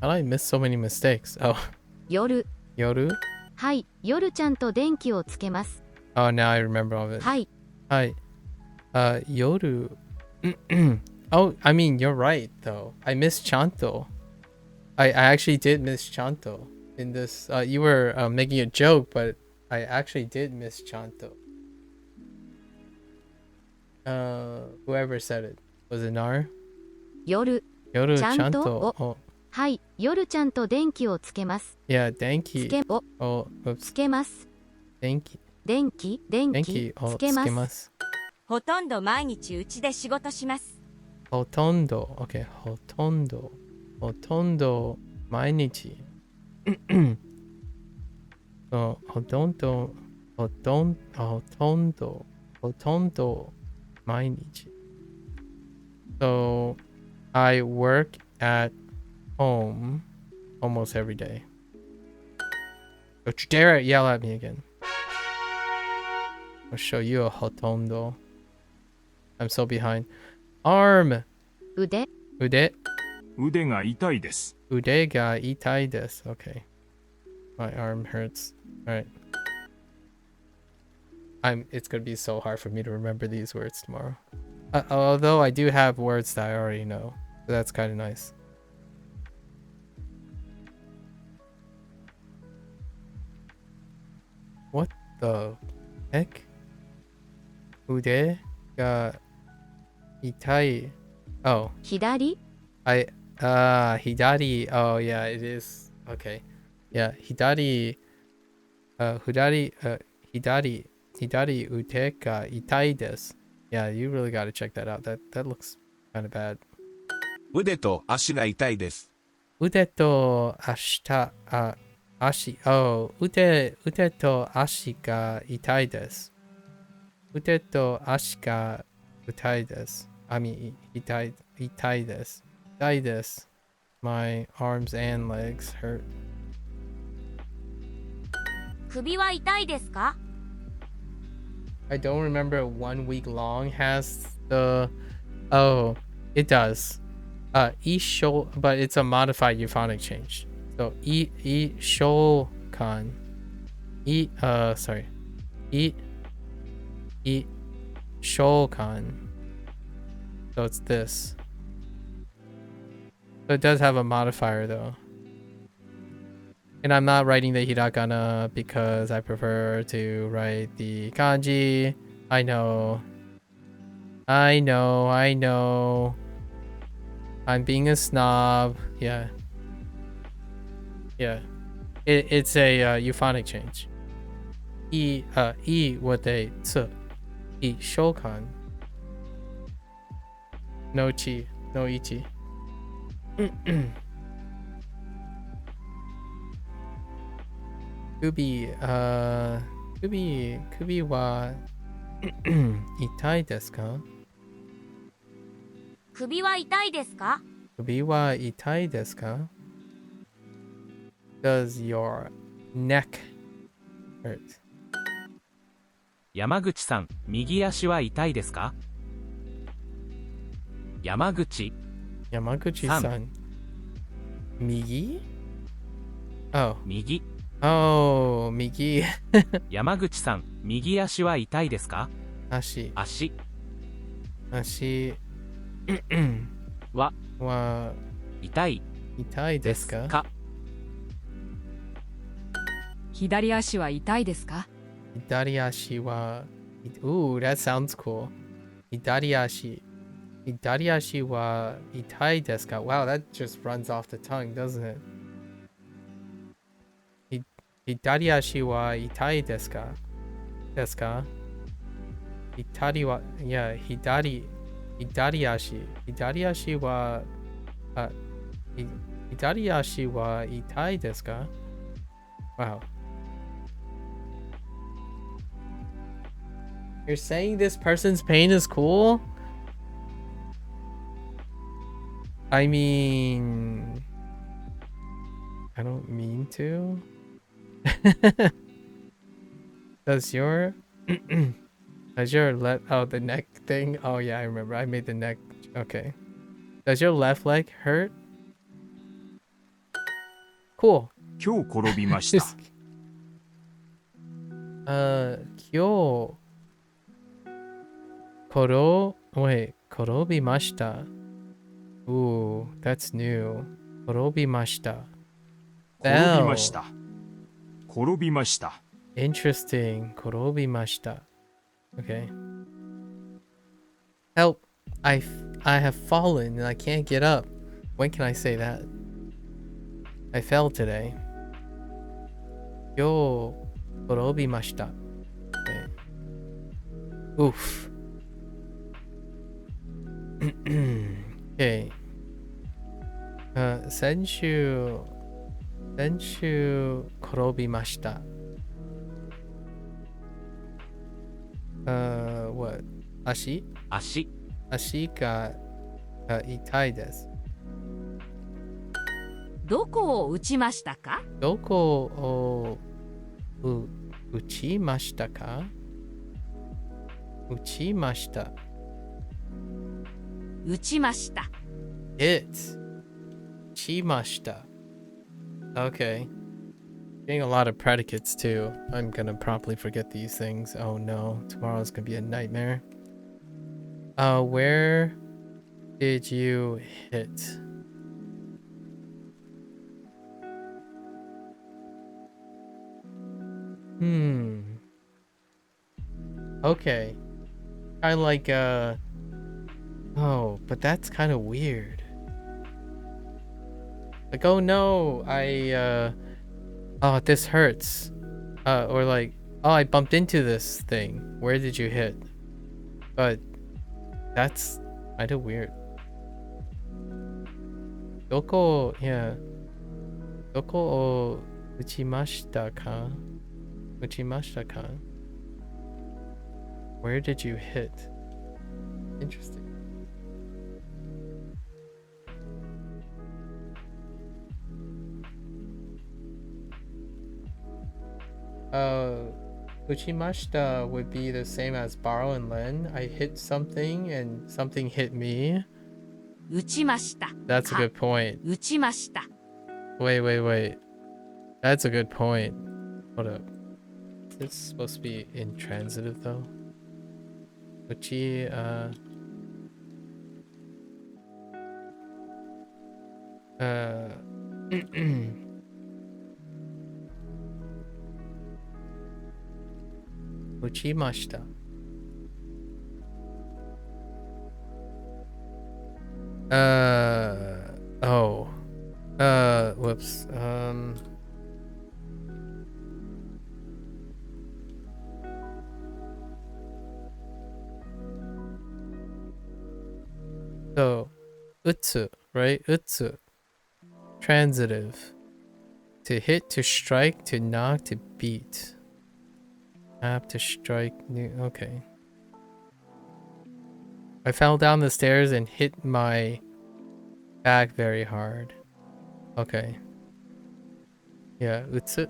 How did I miss so many mistakes? Oh. 夜 Yoru? はい、夜ちゃんと電気をつけます。 Oh, now I remember all of it. はい、 Hi. Yoru. Oh, I mean, you're right, though. I missed Chanto. I actually did miss Chanto in this. You were making a joke, but I actually did miss Chanto. Whoever said it. Was it Nar? 夜、 Yoru Chanto? Chanto. Oh, はい、夜ちゃんと電気をつけます。 yeah, つ Denki. け、お、 Oh, つ oops. けます。 Denki. 電気、電気、 Denki. Oh, つけます。 tsukimasu. ほとんど毎日うちで仕事します。 Hotondo. Okay, hotondo. Hotondo. Mainichi. So, hotondo. Hotondo. Mainichi. So, I work at home almost every day. Don't you dare yell at me again. I'll show you a hotondo. I'm so behind. Arm. 腕、 Ude. 腕が痛いです。 Ude ga itai desu. Okay. My arm hurts. Alright. It's gonna be so hard for me to remember these words tomorrow. Although I do have words that I already know. So that's kind of nice. What the heck? Ude ga itai. Oh, 左、 hidari. Oh yeah, it is. Okay. Yeah, hidari. Hidari ute ga itai desu. Yeah, you really got to check that out. That looks kind of bad. 腕と足が痛いです。 Ude to ashita ashi. Oh, ude to ashi ga itai desu. Ude to ashi ga itai desu. I mean, itai desu. Itai desu. My arms and legs hurt. 首は痛いですか？ I don't remember 1 week long has the. Oh, it does. Isho, but it's a modified euphonic change. So shokan. Sorry. Shokan. So it's this. So it does have a modifier though. And I'm not writing the hiragana because I prefer to write the kanji. I know. I'm being a snob. Yeah. It's a euphonic change. With a tsu. Shokan. No chi. No ichi. Kubi wa itai desu ka? 首は痛いですか？ Kubi wa itai desu ka? Does your neck hurt? 山口さん、右足は痛いですか？山口、 Yamaguchi-san. Migi? Oh. 右。 Oh, Migi. 山口さん、右足は痛いですか？ Ashi. 足 wa 痛い itai で desu す ka? か？左足は痛いですか？ Hidariashi wa. Ooh, that sounds cool. Hidariashi. Hidariashi wa itai desu ka? Wow, that just runs off the tongue, doesn't it? Hidariashi wa itai desu ka? Desu ka? Hitari wa. Yeah, Hidariashi. Hidariashi wa. Hidariashi wa itai desu ka? Wow. You're saying this person's pain is cool? I mean, I don't mean to. Does your left, oh, the neck thing? Oh yeah, I remember. I made the neck. Okay. Does your left leg hurt? Cool. 今日転びました。今日転びました。Ooh, that's new. 転びました。転びました。転びました。 Interesting. 転びました。Okay. Help. I have fallen and I can't get up. When can I say that? I fell today. 今日転びました。Okay. Oof. Okay. 先週転びました。What? 足が痛いです。どこを打ちましたか？どこを打ちましたか？打ちました。打ちました。Hit. 打ちました。Okay. Getting a lot of predicates too. I'm gonna probably forget these things. Oh no, tomorrow's gonna be a nightmare. Where did you hit? Okay. Kind of like oh, but that's kind of weird. Like, oh no, oh, this hurts. Or like, oh, I bumped into this thing. Where did you hit? But that's kind of weird. Doko, yeah. Doko o uchimashita ka? Uchimashita ka? Where did you hit? Interesting. Uchimashita would be the same as borrow and lend. I hit something and something hit me. 打ちました。 That's a good point. 打ちました。 Wait. That's a good point. Hold up. Is this supposed to be intransitive though? Uchi, Uchimashita. Oh. Whoops. So, utsu, right? Utsu. Transitive. To hit, to strike, to knock, to beat. Tap, to strike. Okay. I fell down the stairs and hit my back very hard. Okay. Yeah, utsu.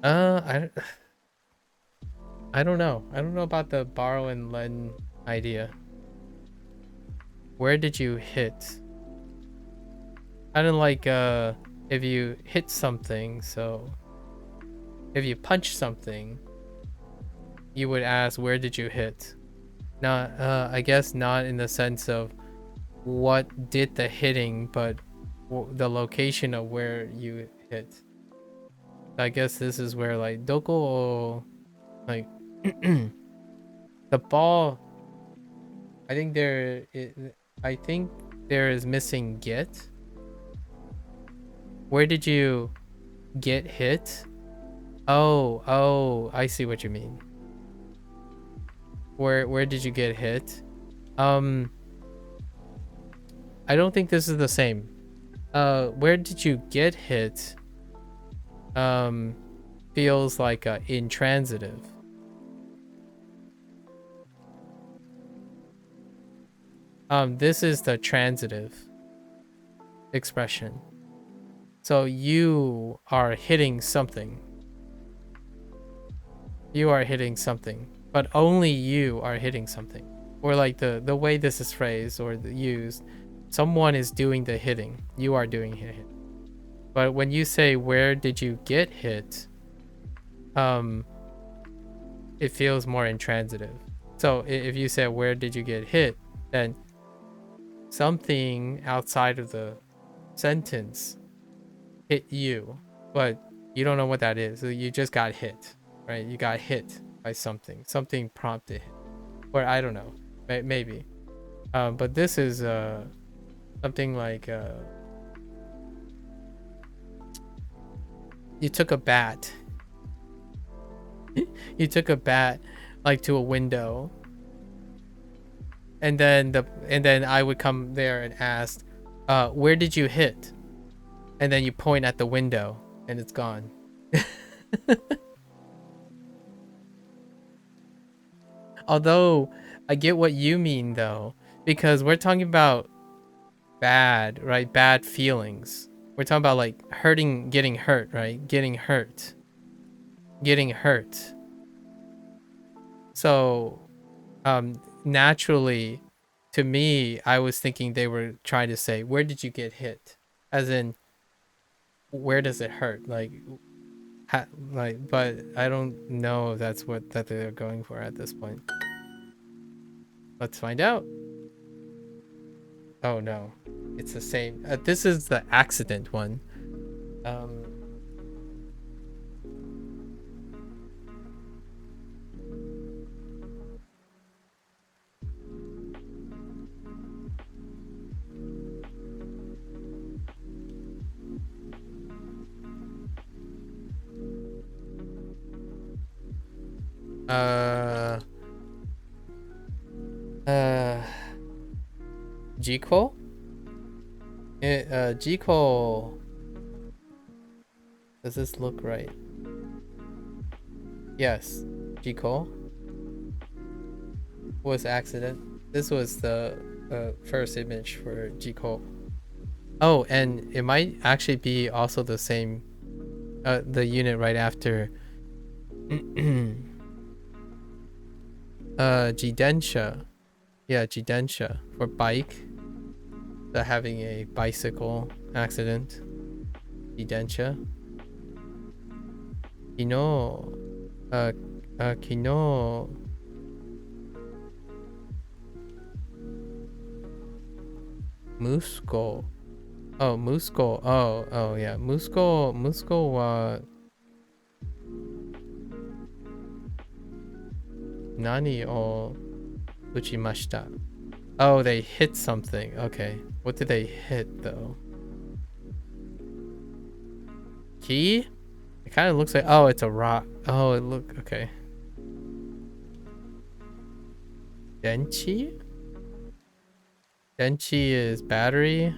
I don't know. I don't know about the borrow and lend idea. Where did you hit? Kind of like if you hit something, so if you punch something, you would ask where did you hit? Not I guess not in the sense of what did the hitting, but the location of where you hit. I guess this is where like doko, like the ball. I think there is missing get. Where did you get hit? Oh, I see what you mean. Where did you get hit? I don't think this is the same. Where did you get hit? Feels like intransitive. This is the transitive expression. So you are hitting something. You are hitting something, but only you are hitting something. Or like the way this is phrased or used. someone is doing the hitting. You are doing hit. But when you say where did you get hit, it feels more intransitive. So if you say where did you get hit, then something outside of the sentence hit you, but you don't know what that is. So you just got hit, right? You got hit by something. Something prompted hit. Or I don't know. Maybe. But this is something like you took a bat. You took a bat like to a window. And then I would come there and ask, where did you hit? And then you point at the window and it's gone. Although I get what you mean though, because we're talking about bad, right? Bad feelings. We're talking about like hurting, getting hurt, right? Getting hurt. So, naturally, to me, I was thinking they were trying to say, where did you get hit? As in, where does it hurt? Like, but I don't know if that's what that they're going for at this point. Let's find out. Oh no, it's the same. This is the accident one. Jiko? Jiko. Does this look right? Yes. Jiko was accident. This was the first image for Jiko. Oh, and it might actually be also the same the unit right after Jidensha. Yeah, Jidensha for bike. So having a bicycle accident. Jidensha. Kino. Kino. Musko. Oh, Musko. Oh yeah. Musko wa Nani o uchimashita. Oh, they hit something. Okay. What did they hit though? Key? It kind of looks like, oh, it's a rock. Oh, it look okay. Denchi? Denchi is battery.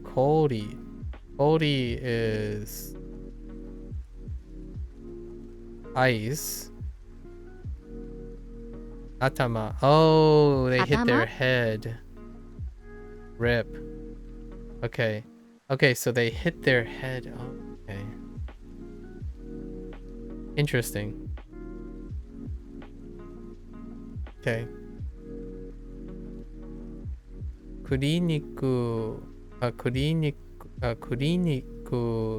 Kori. Kori is ice. Atama. Oh, they hit their head. Rip. Okay. Okay, so they hit their head. Oh, okay. Interesting. Okay. Kliniku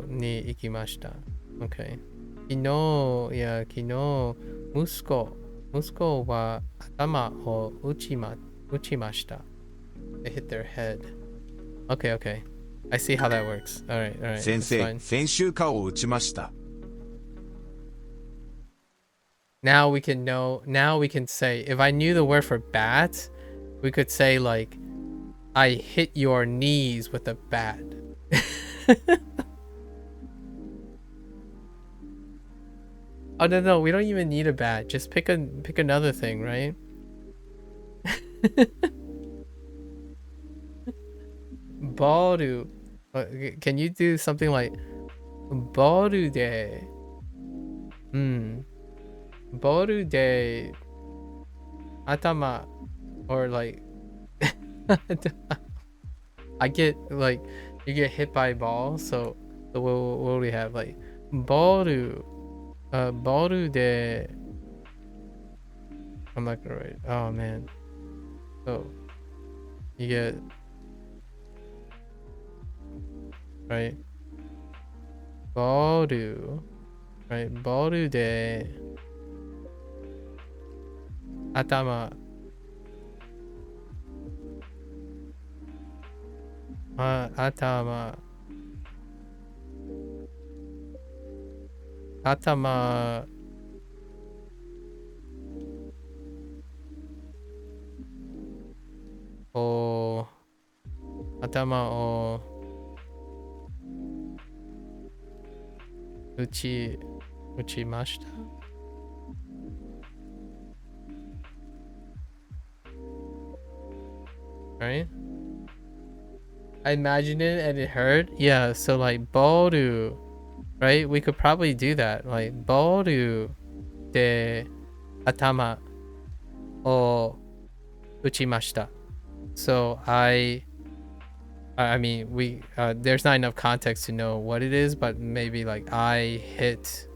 ni ikimashita. Okay. Kino, Musko wa atama o uchimashita. They hit their head. Okay. I see how that works. Alright. 先生、先週蚊を打ちました。 Now we can say, if I knew the word for bat, we could say like, I hit your knees with a bat. Oh no, we don't even need a bat. Just pick another thing, right? Boru. Can you do something like Boru de? Boru de atama, or like I get like you get hit by a ball, so what do we have? Like Boru de I'm not gonna write. Oh man. So you get right. Boru. Right. Boru de atama. Atama. Atama. O. Atama o. Uchimashita? Right? I imagined it and it hurt. Yeah, so like boru, right? We could probably do that. Like boru de atama o uchimashita. So I mean, there's not enough context to know what it is, but maybe like I hit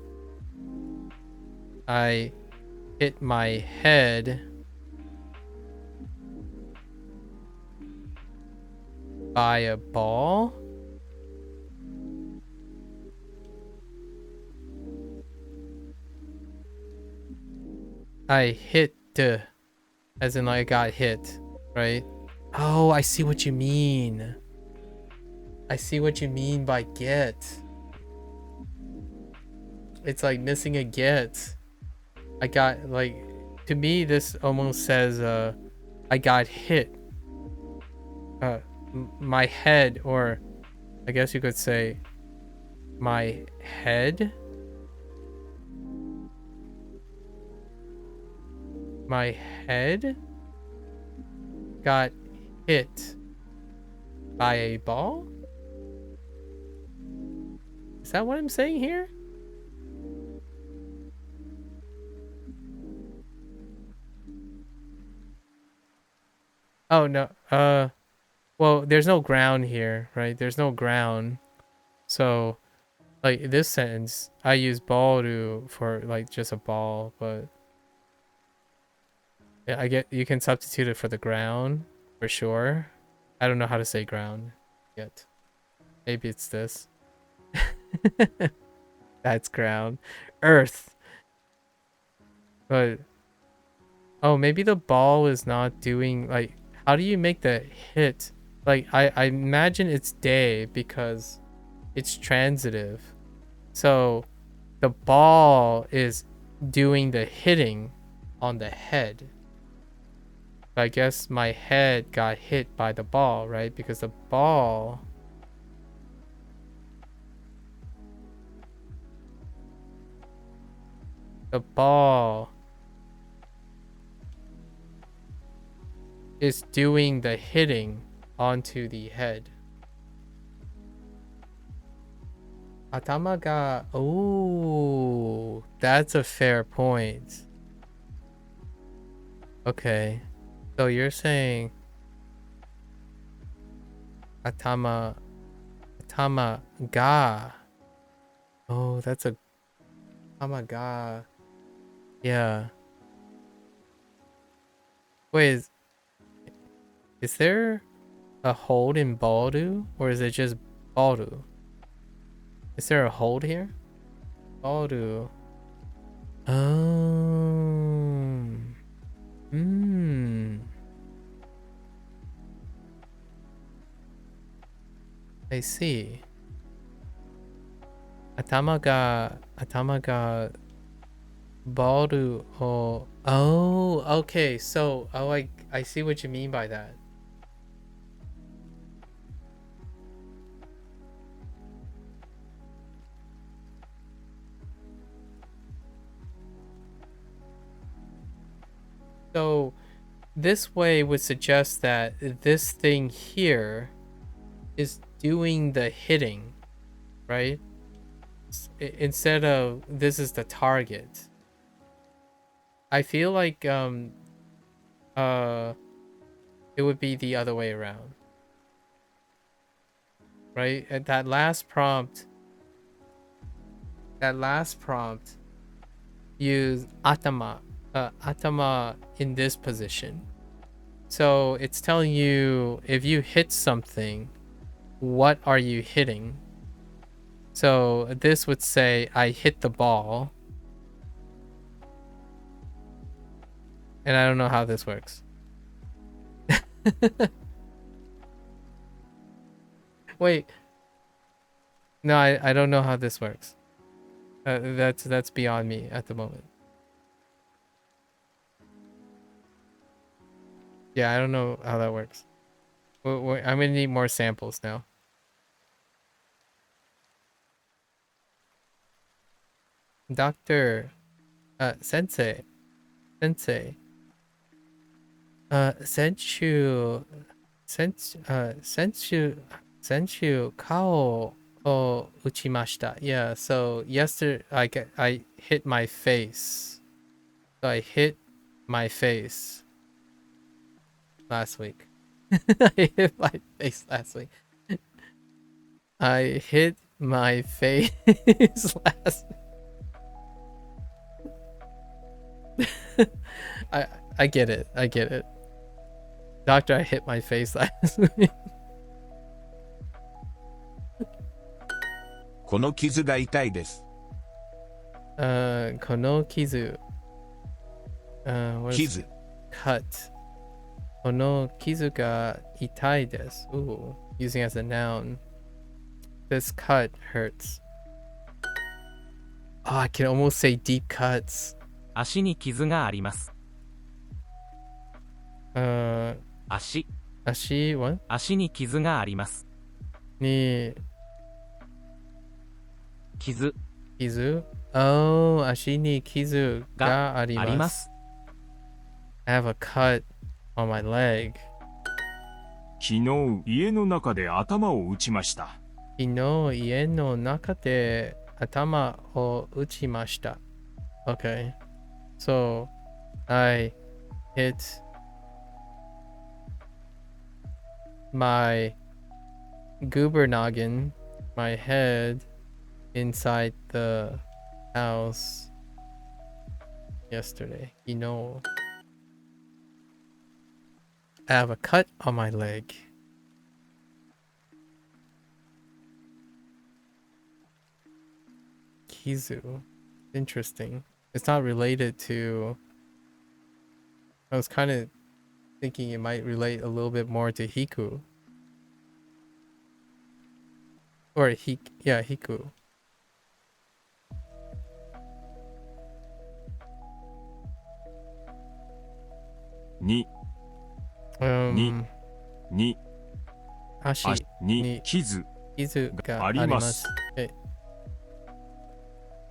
my head by a ball. I hit as in like I got hit, right? Oh, I see what you mean. I see what you mean by get. It's like missing a get. I got like, to me this almost says I got hit. My head, or I guess you could say my head. My head got hit by a ball? Is that what I'm saying here? Oh no. Well, there's no ground here, right? There's no ground. So like this sentence, I use ball for like just a ball, but yeah, I get you can substitute it for the ground for sure. I don't know how to say ground yet. Maybe it's this. That's ground. Earth. But oh, maybe the ball is not doing like, how do you make the hit? Like I imagine it's day because it's transitive. So the ball is doing the hitting on the head. But I guess my head got hit by the ball, right? Because the ball is doing the hitting onto the head. Atama ga... Oh, that's a fair point. Okay. So you're saying atama ga. Oh, that's a atama ga. Yeah. Wait, is there a hold in Baldu, or is it just Baldu? Is there a hold here? Baldu. Oh. I see. Atama ga Baldu. Oh, okay. So, I see what you mean by that. So this way would suggest that this thing here is doing the hitting, right? Instead of this is the target. I feel like it would be the other way around, right? At that last prompt use atama, atama in this position. So it's telling you if you hit something, what are you hitting? So this would say I hit the ball. And I don't know how this works. Wait. No, I don't know how this works. That's beyond me at the moment. Yeah, I don't know how that works. I'm gonna need more samples now. Doctor, sensei, senchu kao o uchimashita. Yeah, so yesterday I hit my face. So I hit my face last week. I hit my face last week. I hit my face last week. I get it. I get it. Doctor, I hit my face last week. この傷が痛いです。この傷。What is 傷。 cut? この傷が痛いです。Ooh, using as a noun. This cut hurts. Oh, I can almost say deep cuts. 足に傷があります。足 what? 足に傷があります。に傷 傷 Oh, 足に傷がありありま。ますす。I have a cut on my leg. 昨日家の中で頭を打ちました。昨日家の中で頭を打ちました。Okay. So, I hit my goober noggin, my head, inside the house yesterday. You know, I have a cut on my leg. Kizu. Interesting. It's not related to... I was kind of thinking it might relate a little bit more to Hiku. Or Hiku. Ni. 足に傷があります。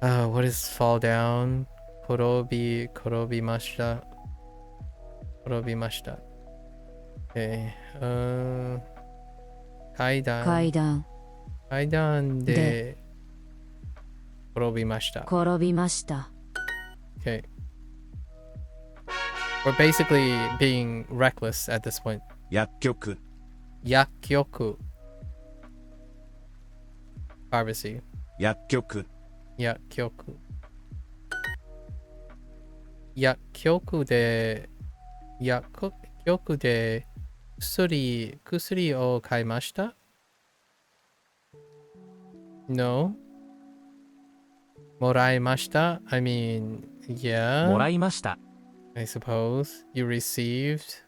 What is fall down? 転びました。階段で転びました。Okay. We're basically being reckless at this point. 薬局。薬局 Pharmacy. 薬局。薬局で薬を買いました No? もらいました I mean, yeah. もらいました。I suppose. You received?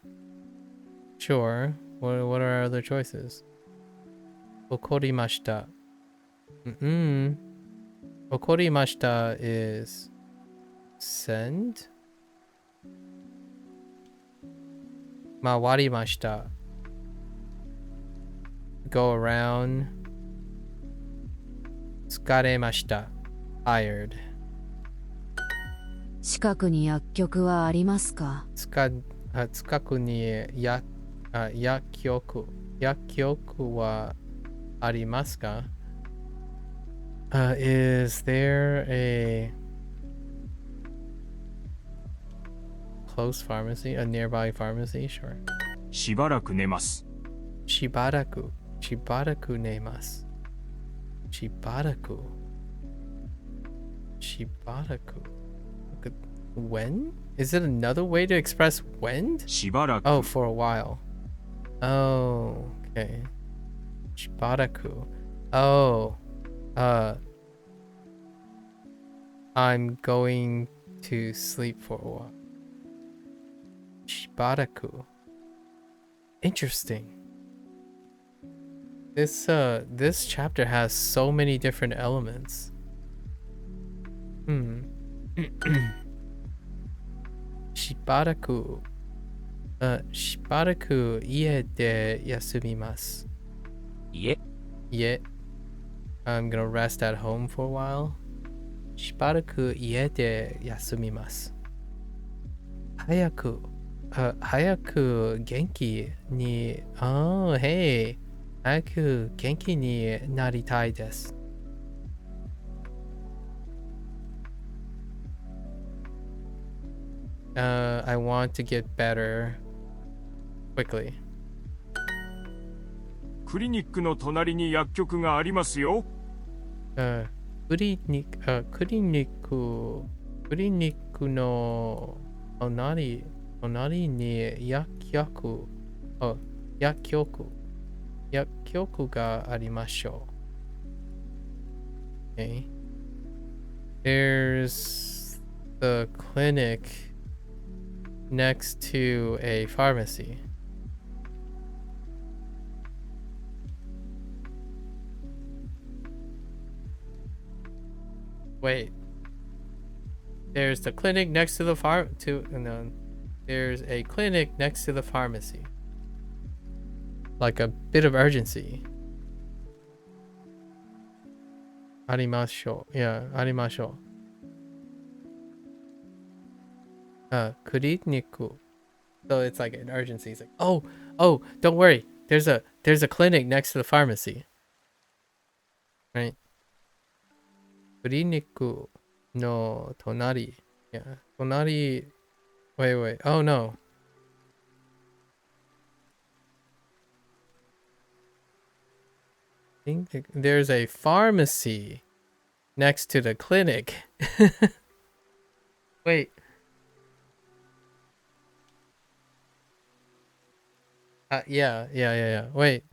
Sure. What are our other choices? 怒りました。怒りました is send? 回りました。Go around. 疲れました。Tired. 近くに薬局はありますか？近くに薬局はありますか？ Is there a close pharmacy? A nearby pharmacy? Sure. しばらく寝ます。しばらく寝ます。しばらく。when? Is it another way to express when? しばらく Oh, for a while. Oh, okay. Shibaraku. Oh, I'm going to sleep for a while. Shibaraku. Interesting. This chapter has so many different elements. Shibaraku. Shibaraku ie de yasumimasu. いえ Yeah. I'm gonna rest at home for a while. Shibaraku ie de yasumimasu. Hayaku. Hayaku genki ni. Oh, hey. Hayaku genki ni naritai desu. I want to get better quickly. クリニックの隣に薬局がありますよ。クリニックの隣に薬局がありましょう。Okay. There's the clinic next to a pharmacy. Wait. There's the clinic next to the there's a clinic next to the pharmacy. Like a bit of urgency. Arimashou. Yeah, arimashou. Kuriniku. So it's like an urgency. It's like, oh, don't worry. There's a clinic next to the pharmacy. Right? Kuriniku no tonari. Yeah. Tonari. Wait. Oh no. I think there's a pharmacy next to the clinic. Wait. Yeah. Wait.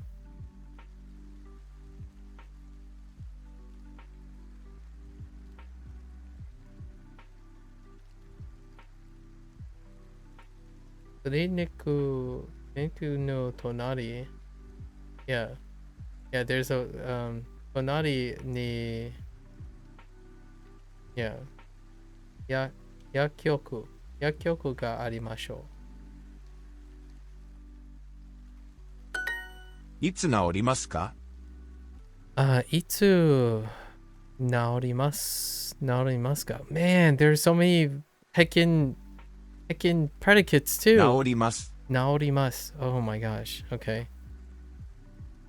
Kliniku no tonari. Yeah, there's a tonari ni. Yeah. Yakyoku ga arimashou. いつ治りますか？いつ治りますか? Man, there's so many heckin' predicates too. 治ります。 Oh my gosh. Okay.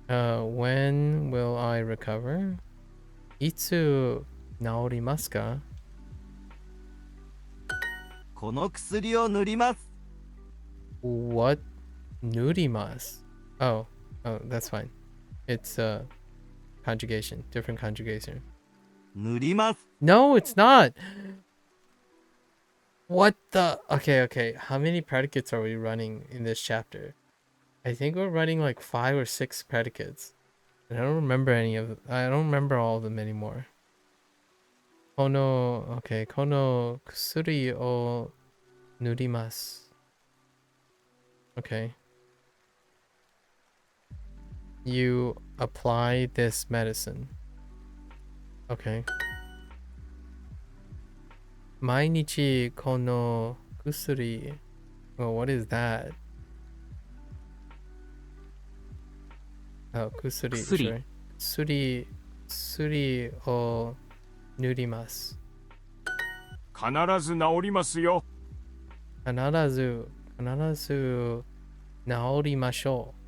When will I recover? いつ治りますか? この薬を塗ります。 What? 塗ります? Oh, that's fine. It's conjugation, different conjugation. 塗ります。 No, it's not. What the? Okay. How many predicates are we running in this chapter? I think we're running like 5 or 6 predicates. And I don't remember any of them. I don't remember all of them anymore. Kono kusuri o nurimasu. Okay. You apply this medicine. Okay. 毎日この薬. Oh, what is that? Oh, 薬. 薬。 Sorry. 薬を塗ります。必ず治りますよ。必ず治りましょう。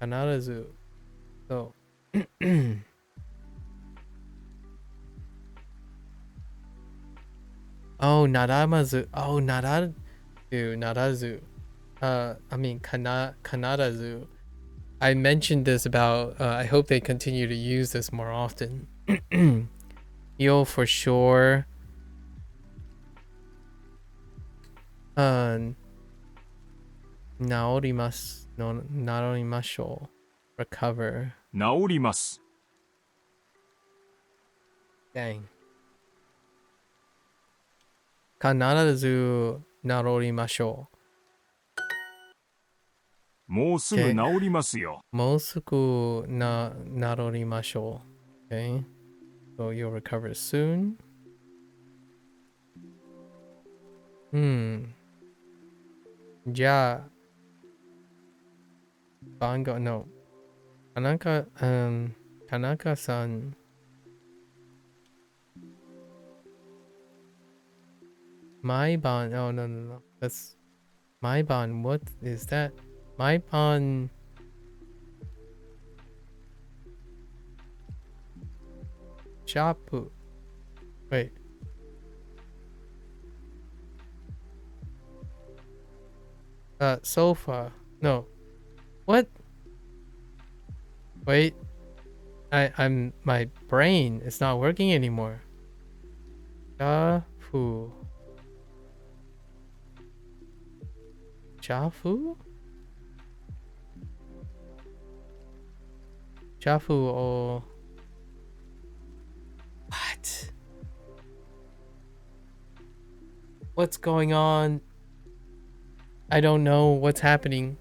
必ず。そう。Oh, ならまず。Oh, ならず。I mean, 必ず。I mentioned this about I hope they continue to use this more often. You'll for sure 治りますの治りましょう recover 治ります。 dang 必ず治りましょもうすぐ治りますよ。うもうすぐ治りましょう okay so you'll recover soon じゃあ番号 no 田中さん毎晩 oh no that's 毎晩 what is that 毎晩シャープ wait sofa no what wait I'm my brain is not working anymore シャープシャフシャフを what what's going on I don't know what's happening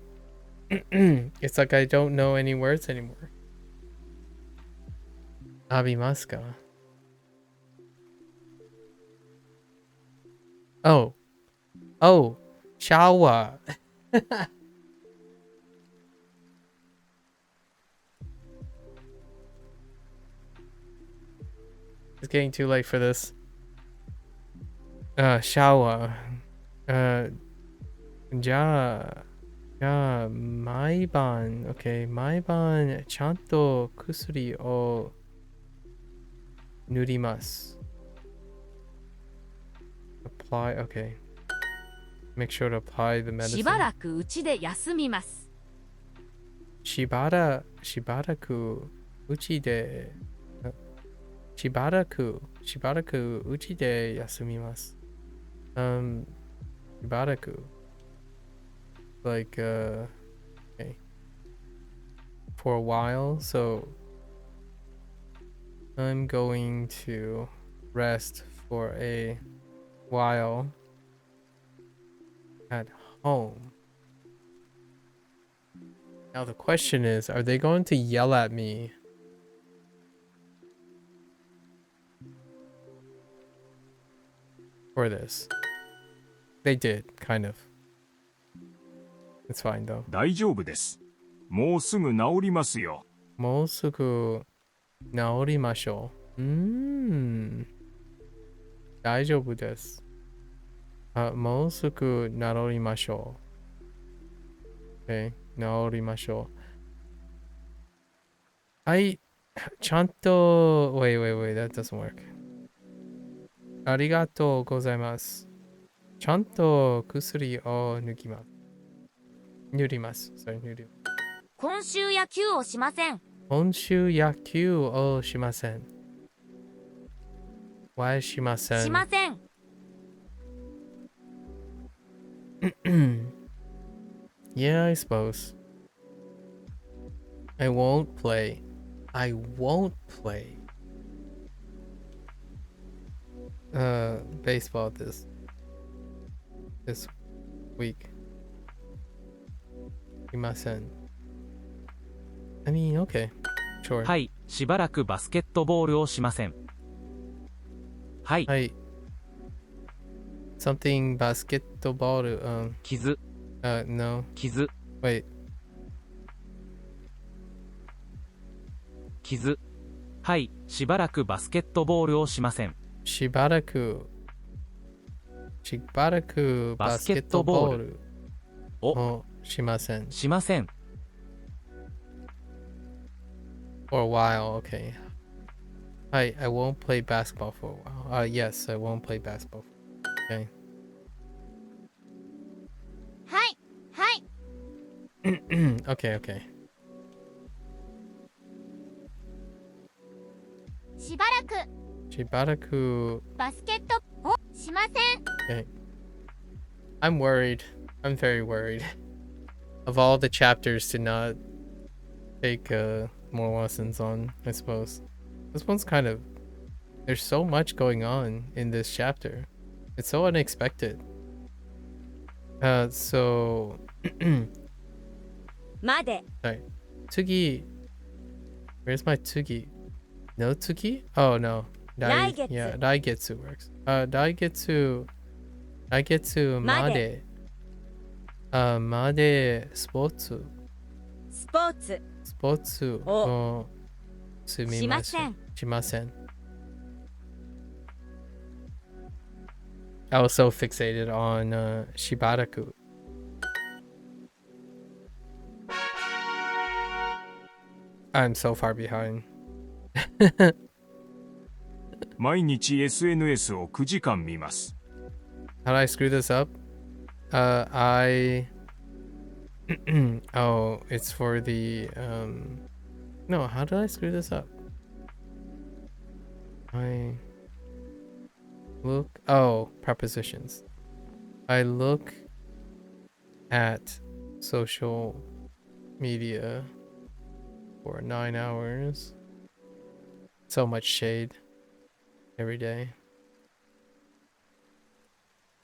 it's like I don't know any words anymore 浴びますか oh shower it's getting too late for this shower じゃあ毎晩 OK 毎晩ちゃんと薬を塗ります apply OK make sure to apply the medicine しばらくうちで休みます。しばらくうちでしばらくうちで休みます。しばらく like okay for a while so I'm going to rest for a while at home. Now the question is, are they going to yell at me for this? They did, kind of. It's fine though. 大丈夫です。もうすぐ治りますよ。もうすぐ治りましょう。大丈夫です。もうすぐ治りましょう。Okay, 治りましょう。はい、ちゃんと、wait, that doesn't work. ありがとうございます。ちゃんと薬を塗ります。今週野球をしません。今週野球をしません。Why しません。しません。Yeah, I suppose. I won't play. Baseball this week. いません。I mean, okay. Sure. はい、しばらくバスケットボールをしません。はい。はい。Something basketball. 傷。No. 傷。Wait. 傷。はい、しばらくバスケットボールをしません。しばらくバスケットボールをしません。しません。For a while, okay. I won't play basketball for a while. Yes, I won't play basketball. Okay. はい。はい。Okay. しばらく Shibaraku. バスケットをしません。 Okay. I'm worried. I'm very worried. Of all the chapters to not take more lessons on, I suppose. This one's kind of... There's so much going on in this chapter. It's so unexpected. So... まで Sorry. Tsugi... Where's my Tsugi? No Tsugi? Oh, no. Daigetsu. Yeah, Daigetsu works. Daigetsu... Daigetsu Made. Made... Made... Sports. スポーツ Sports... Oh. すみません。しません。しません。I was so fixated on Shibaraku. I'm so far behind. 毎日 SNS を9時間見ます。How do I screw this up? Oh, it's for the no, how did I screw this up? I look... Oh, prepositions. I look at social media for 9 hours. So much shade every day.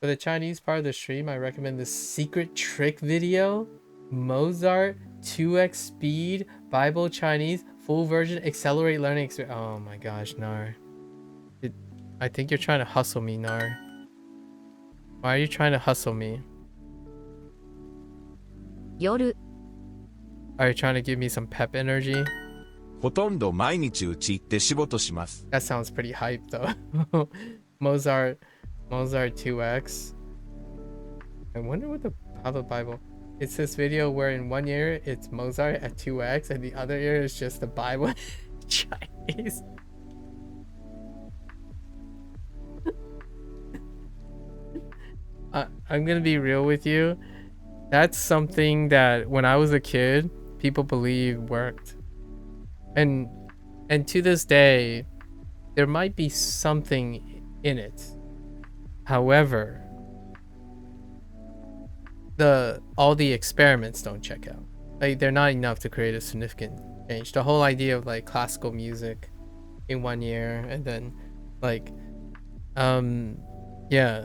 For the Chinese part of the stream, I recommend the secret trick video. Mozart 2x speed Bible Chinese full version accelerate learning experience. Oh my gosh, Nar. I think you're trying to hustle me, Nar. Why are you trying to hustle me? 夜 Are you trying to give me some pep energy? ほとんど毎日うち行って仕事します。 That sounds pretty hype though. Mozart 2x. I wonder how the Bible... It's this video where in one year it's Mozart at 2x and the other year is just the Bible Chinese. I'm gonna be real with you. That's something that when I was a kid, people believed worked. And to this day, there might be something in it. However, all the experiments don't check out. Like, they're not enough to create a significant change. The whole idea of like classical music in 1 year and then like yeah.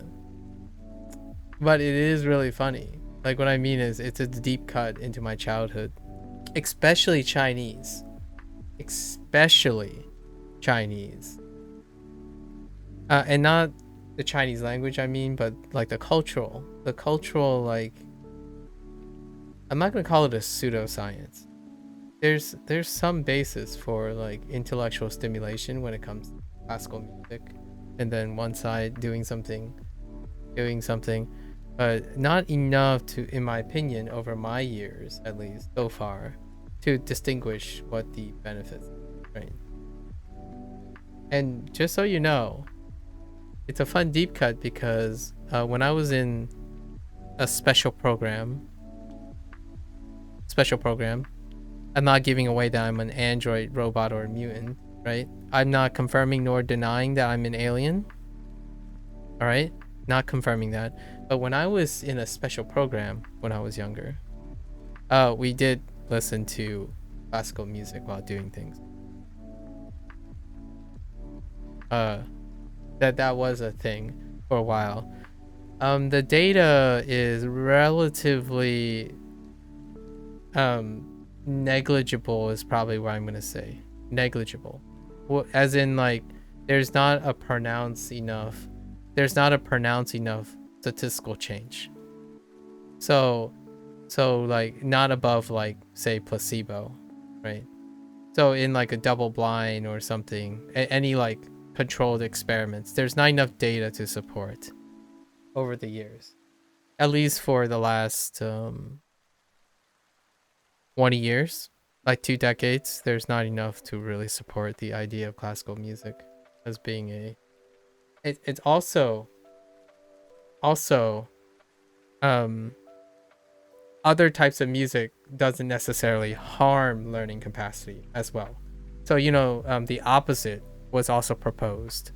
But it is really funny. Like, what I mean is it's a deep cut into my childhood, especially Chinese. Especially Chinese. And not the Chinese language, I mean, but like the cultural like, I'm not gonna call it a pseudoscience. There's some basis for like intellectual stimulation when it comes to classical music, and then one side doing something, but not enough to, in my opinion, over my years at least so far, to distinguish what the benefits are, right? And just so you know, it's a fun deep cut because when I was in a special program, I'm not giving away that I'm an android, robot, or a mutant, right? I'm not confirming nor denying that I'm an alien. All right? Not confirming that. But when I was in a special program when I was younger, we did listen to classical music while doing things. That was a thing for a while. The data is relatively negligible is probably what I'm gonna say. Negligible. Well, as in, like, there's not a pronounced enough statistical change. So like, not above, like, say, placebo, right? So in like a double blind or something, any like controlled experiments, there's not enough data to support over the years, at least for the last 20 years, like 2 decades. There's not enough to really support the idea of classical music as being a... It's also other types of music doesn't necessarily harm learning capacity as well. So, you know, the opposite was also proposed.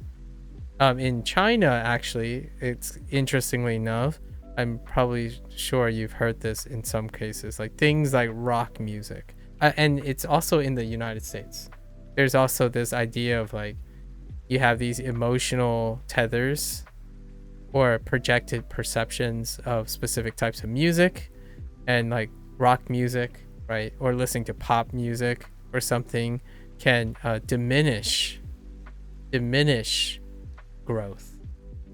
In China, actually, it's interestingly enough, I'm probably sure you've heard this in some cases, like things like rock music. And it's also in the United States. There's also this idea of like, you have these emotional tethers or projected perceptions of specific types of music, and like rock music, right? Or listening to pop music or something can diminish growth,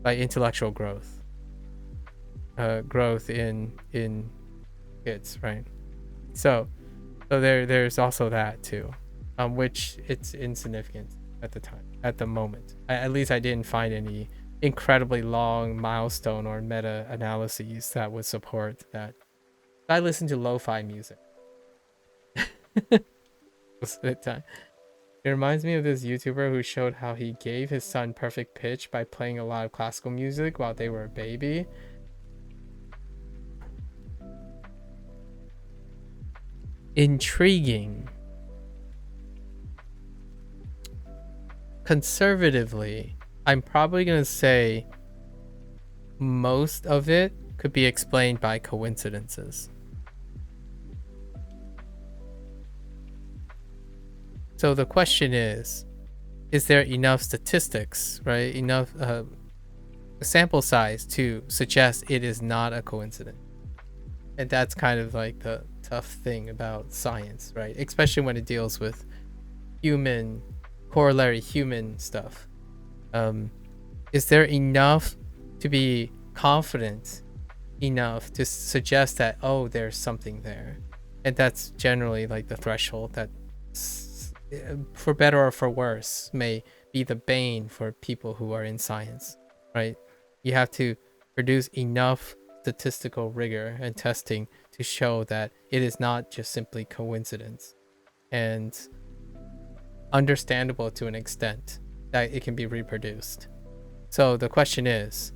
like intellectual growth, growth in kids, right? So there's also that too, which it's insignificant at the time, at the moment. At least I didn't find any incredibly long milestone or meta analyses that would support that. I listen to lo-fi music most of the time. It reminds me of this YouTuber who showed how he gave his son perfect pitch by playing a lot of classical music while they were a baby. Intriguing. Conservatively, I'm probably going to say most of it could be explained by coincidences. So the question is there enough statistics, right? Enough sample size to suggest it is not a coincidence? And that's kind of like the tough thing about science, right? Especially when it deals with corollary human stuff. Is there enough to be confident enough to suggest that, oh, there's something there? And that's generally like the threshold that, for better or for worse, may be the bane for people who are in science, right? You have to produce enough statistical rigor and testing to show that it is not just simply coincidence, and understandable to an extent that it can be reproduced. So the question is,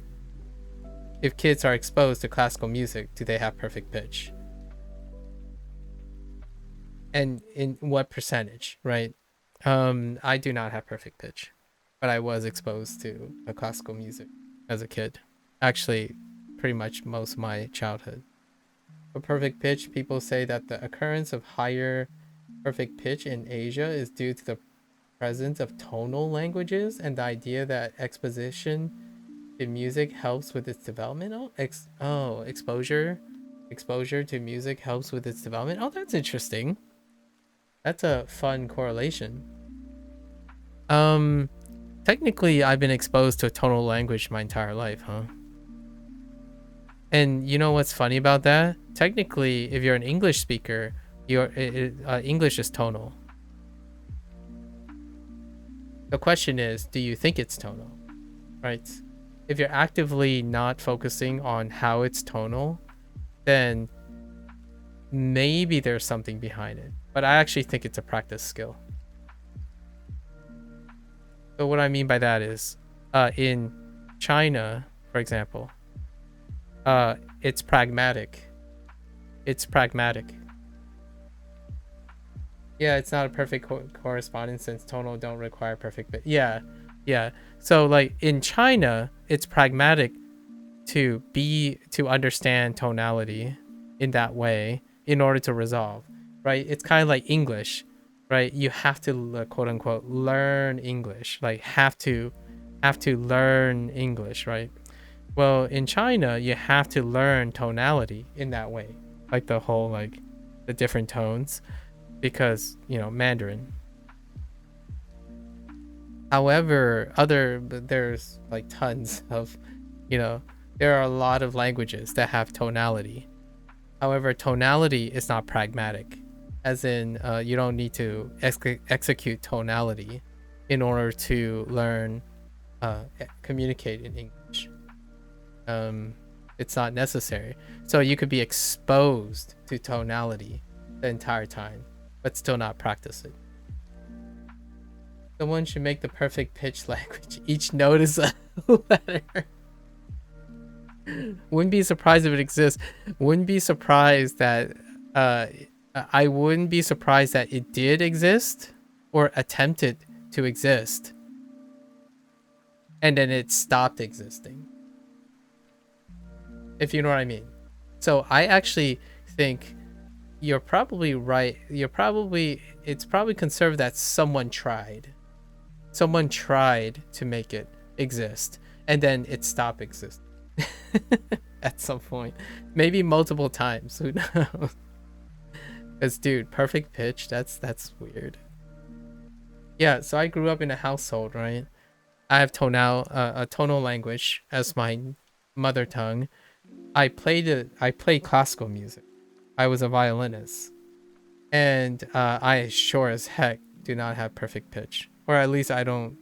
if kids are exposed to classical music, do they have perfect pitch? And in what percentage, right? I do not have perfect pitch, but I was exposed to classical music as a kid. Actually, pretty much most of my childhood. For perfect pitch, people say that the occurrence of higher perfect pitch in Asia is due to the presence of tonal languages and the idea that exposition to music helps with its development. Exposure to music helps with its development. Oh, that's interesting. That's a fun correlation. Technically, I've been exposed to a tonal language my entire life, huh? And you know what's funny about that? Technically, if you're an English speaker, English is tonal. The question is, do you think it's tonal, right? If you're actively not focusing on how it's tonal, then maybe there's something behind it. But I actually think it's a practice skill. So what I mean by that is, in China, for example, it's pragmatic. Yeah, it's not a perfect correspondence since tonal don't require perfect bit. Yeah. So like in China, it's pragmatic to understand tonality in that way in order to resolve, right? It's kind of like English, right? You have to quote unquote learn English, like have to learn English, right? Well, in China, you have to learn tonality in that way, like the whole like the different tones, because Mandarin. However, there's like tons of, there are a lot of languages that have tonality. However, tonality is not pragmatic, as in you don't need to execute tonality in order to learn, communicate in English. It's not necessary. So you could be exposed to tonality the entire time, but still not practice it. Someone should make the perfect pitch language. Each note is a letter. Wouldn't be surprised if it exists. Wouldn't be surprised that I wouldn't be surprised that it did exist or attempted to exist. and then it stopped existing. If you know what I mean. So I actually think you're probably right. It's probably conservative that someone tried. Someone tried to make it exist, and then it stopped existing at some point. Maybe multiple times. Who knows? Because, dude, perfect pitch, that's weird. Yeah, so I grew up in a household, right? I have a tonal language as my mother tongue. I played classical music. I was a violinist. And I sure as heck do not have perfect pitch. Or at least I don't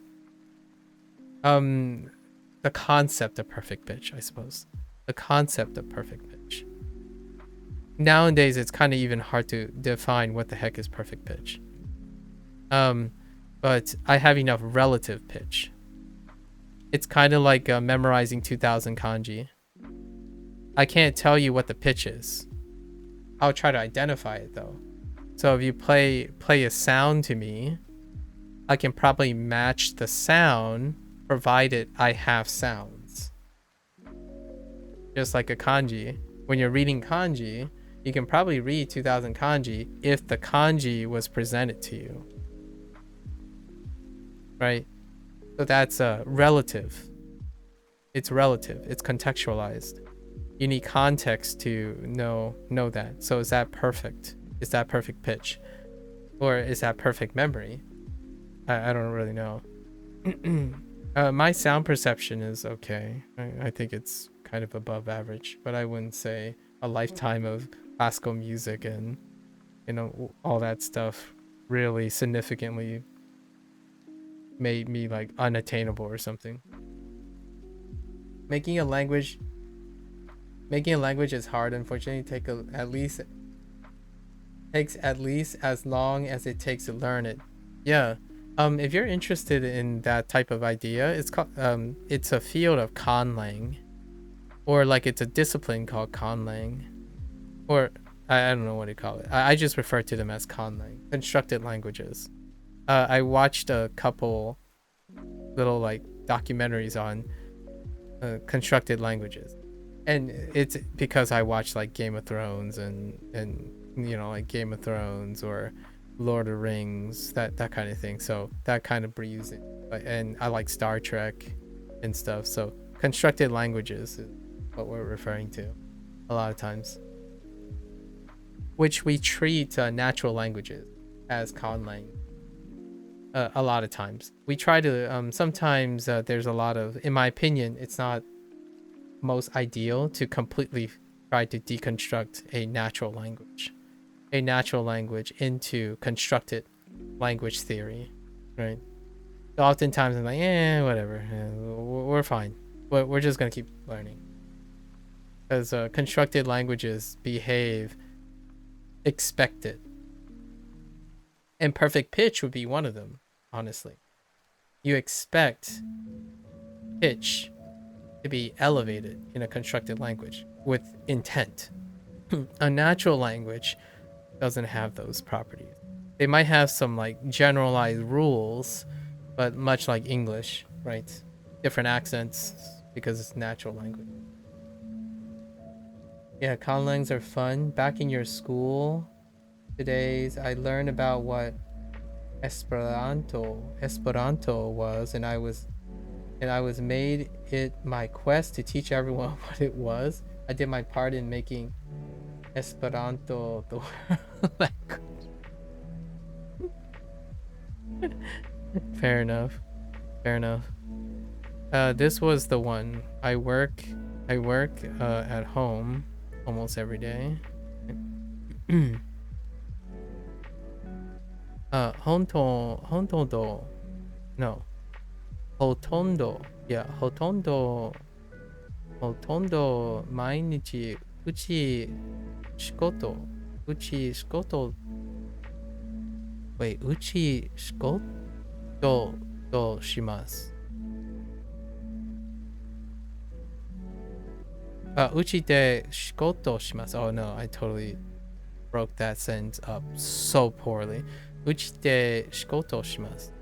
the concept of perfect pitch, I suppose. The concept of perfect pitch. Nowadays it's kind of even hard to define what the heck is perfect pitch. But I have enough relative pitch. It's kind of like memorizing 2000 kanji. I can't tell you what the pitch is. I'll try to identify it though. So if you play a sound to me, I can probably match the sound provided I have sounds. Just like a kanji. When you're reading kanji, you can probably read 2000 kanji if the kanji was presented to you. Right? So that's relative. It's relative. It's contextualized. You need context to know that. So is that perfect? Is that perfect pitch? Or is that perfect memory? I don't really know. My sound perception is okay. I think it's kind of above average, but I wouldn't say a lifetime of classical music and, you know, all that stuff really significantly made me like unattainable or something. Making a language is hard, unfortunately. Takes at least as long as it takes to learn it. Yeah. If you're interested in that type of idea, it's called it's a field of conlang, or like it's a discipline called conlang, or I don't know what to call it. I just refer to them as conlang, constructed languages. I watched a couple little like documentaries on constructed languages, and it's because I watched like Game of Thrones and you know, like Game of Thrones or Lord of the Rings, that kind of thing. So that kind of breathes in. And I like Star Trek and stuff. So constructed languages is what we're referring to a lot of times, which we treat natural languages as conlang. A lot of times we try to sometimes there's a lot of, in my opinion, it's not most ideal to completely try to deconstruct a natural language into constructed language theory, right? So oftentimes I'm like, whatever, we're fine, we're just gonna keep learning, because constructed languages behave expected, and perfect pitch would be one of them. Honestly, you expect pitch to be elevated in a constructed language with intent. A natural language doesn't have those properties. They might have some like generalized rules, but much like English, right? Different accents because it's natural language. Yeah, conlangs are fun. Back in your school today's, I learned about what Esperanto was, and I was made it my quest to teach everyone what it was. I did my part in making Esperanto the language. Fair enough. This was the one. I work at home almost every day. Hontondo. No. Hotondo. Yeah, Hotondo 毎日うち仕事 Wait, うち仕事とします。うちで仕事します。Oh no, I totally broke that sentence up so poorly. うちで仕事します。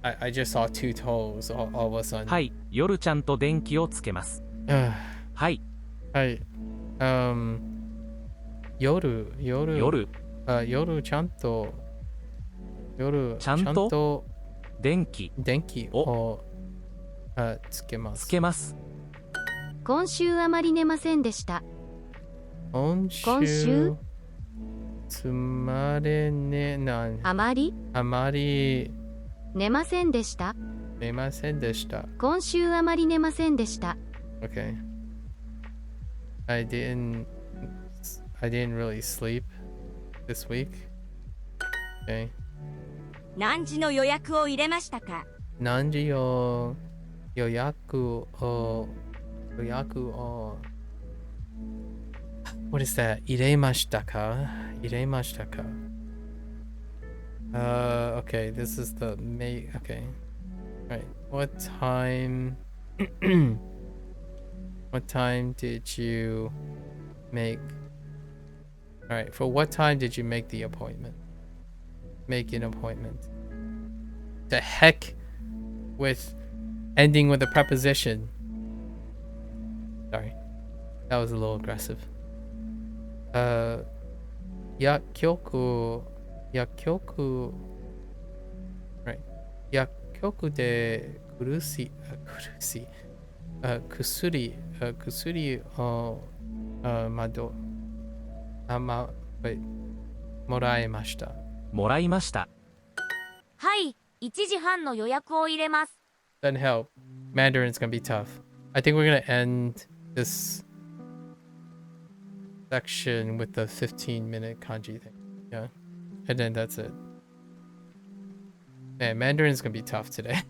I just saw 2 toes all of a sudden. はい、夜ちゃんと電気をつけます。 Uh, はい、 hi. Yoru. 夜、 Yoru ちゃんと Yoru ちゃんと電気電気をつけます。つけます。今週あまり寝ませんでした。今週つまれねなんあまりあまり寝ませんでした。寝ませんでした。今週あまり寝ませんでした。Okay. I didn't really sleep this week. Okay. 何時の予約を入れましたか？何時を予約を What is that? 入れましたか？入れましたか？ Okay, this is the okay. Right. What time What time did you make Alright, for what time did you make the appointment? Make an appointment. The heck with ending with a preposition. Sorry. That was a little aggressive. 薬局 Right. 薬局で薬をもらいました。もらいました。はい、1時半の予約を入れます。 Doesn't help. Mandarin's gonna be tough. I think we're gonna end this section with the 15-minute kanji thing. Yeah. And then that's it. Man, Mandarin's gonna be tough today.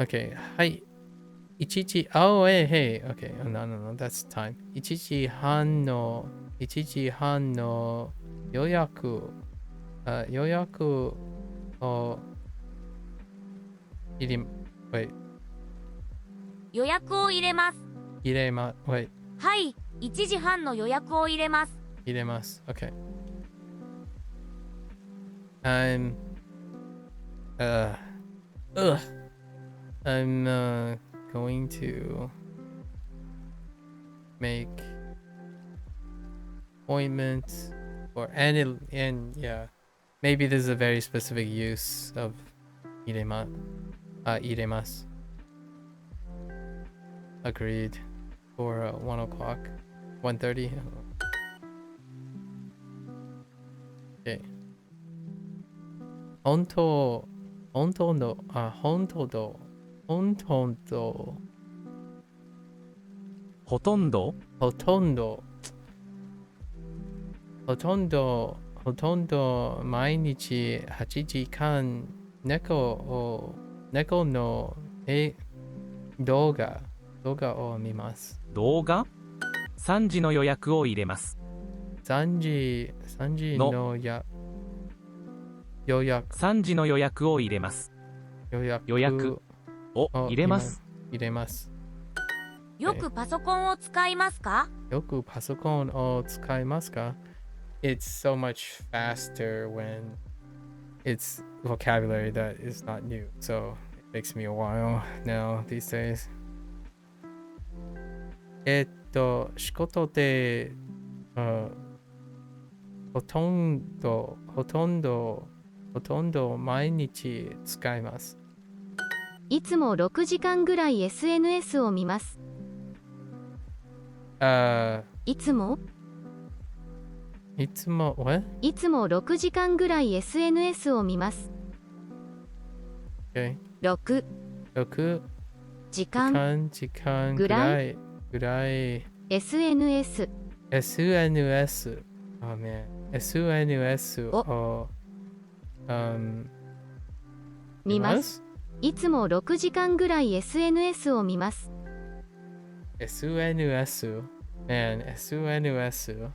Okay. Hi. Ichichi. Oh, hey. Okay. Oh, no. That's time. 1時半の予約をwait. 予約を入れます。wait. はい、1時半の予約を入れます。入れます。Okay. I'm going to make appointments for and yeah, maybe this is a very specific use of iremasu. Agreed. For 1 o'clock, 1:30. Okay. 本当のほとんどほとんど毎日8時間猫の動画を見ます。動画 ?3 時の予約を入れます。3時の予約3時の予約を入れます。予約を入れます。よくパソコンを使いますか？ It's so much faster when it's vocabulary that is not new. So it takes me a while now these days. 仕事でほとんど毎日使います。いつも6時間ぐらい SNS を見ます。いつも what? いつも6時間ぐらい SNS を見ます。Okay. 6時間ぐらい SNS Oh man. SNS を見ます。いつも6時間ぐらい SNS を見ます。SNS Man, SNS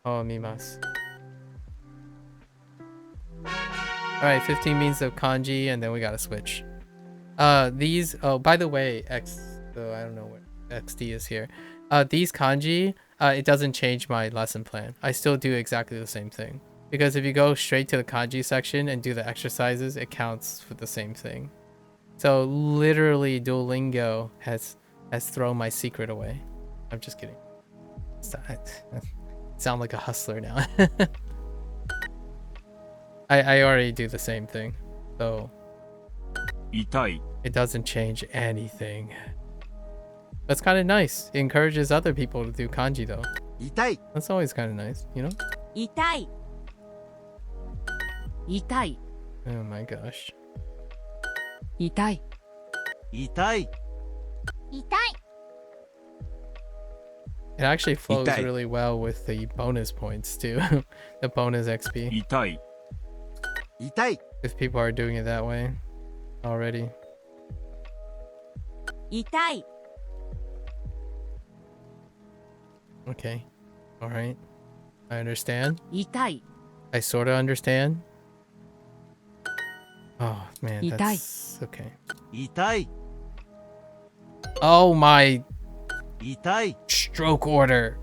を見ます。Alright, 15 means of kanji, and then we gotta switch. These, oh, by the way, I don't know what XD is here. These kanji, it doesn't change my lesson plan. I still do exactly the same thing. Because if you go straight to the kanji section and do the exercises, it counts for the same thing. So literally Duolingo has thrown my secret away. I'm just kidding. Sound like a hustler now. I already do the same thing. So 痛い it doesn't change anything. That's kind of nice. It encourages other people to do kanji though. 痛い That's always kind of nice, you know? 痛い痛い Oh my gosh. 痛い。痛い痛い It actually flows Itai. really well with the bonus points too. The bonus XP. 痛い 痛い If people are doing it that way already. 痛い Okay. Alright. I understand. 痛い I sort of understand. Oh man, Itai. that's okay. 痛い Oh my 痛い stroke order.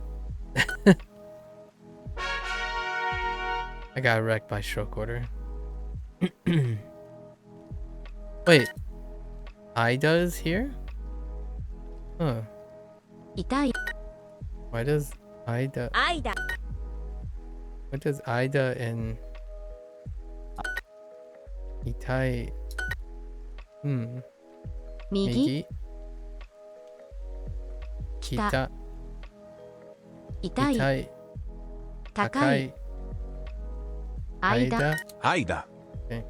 I got wrecked by stroke order. Wait. Ida is here? Huh. 痛い Why does Ida... 愛だ What does Ida and Itai? Hmm. 右 Migi. Kita. 痛い Itai. 高い Takai. 間 Aida. 間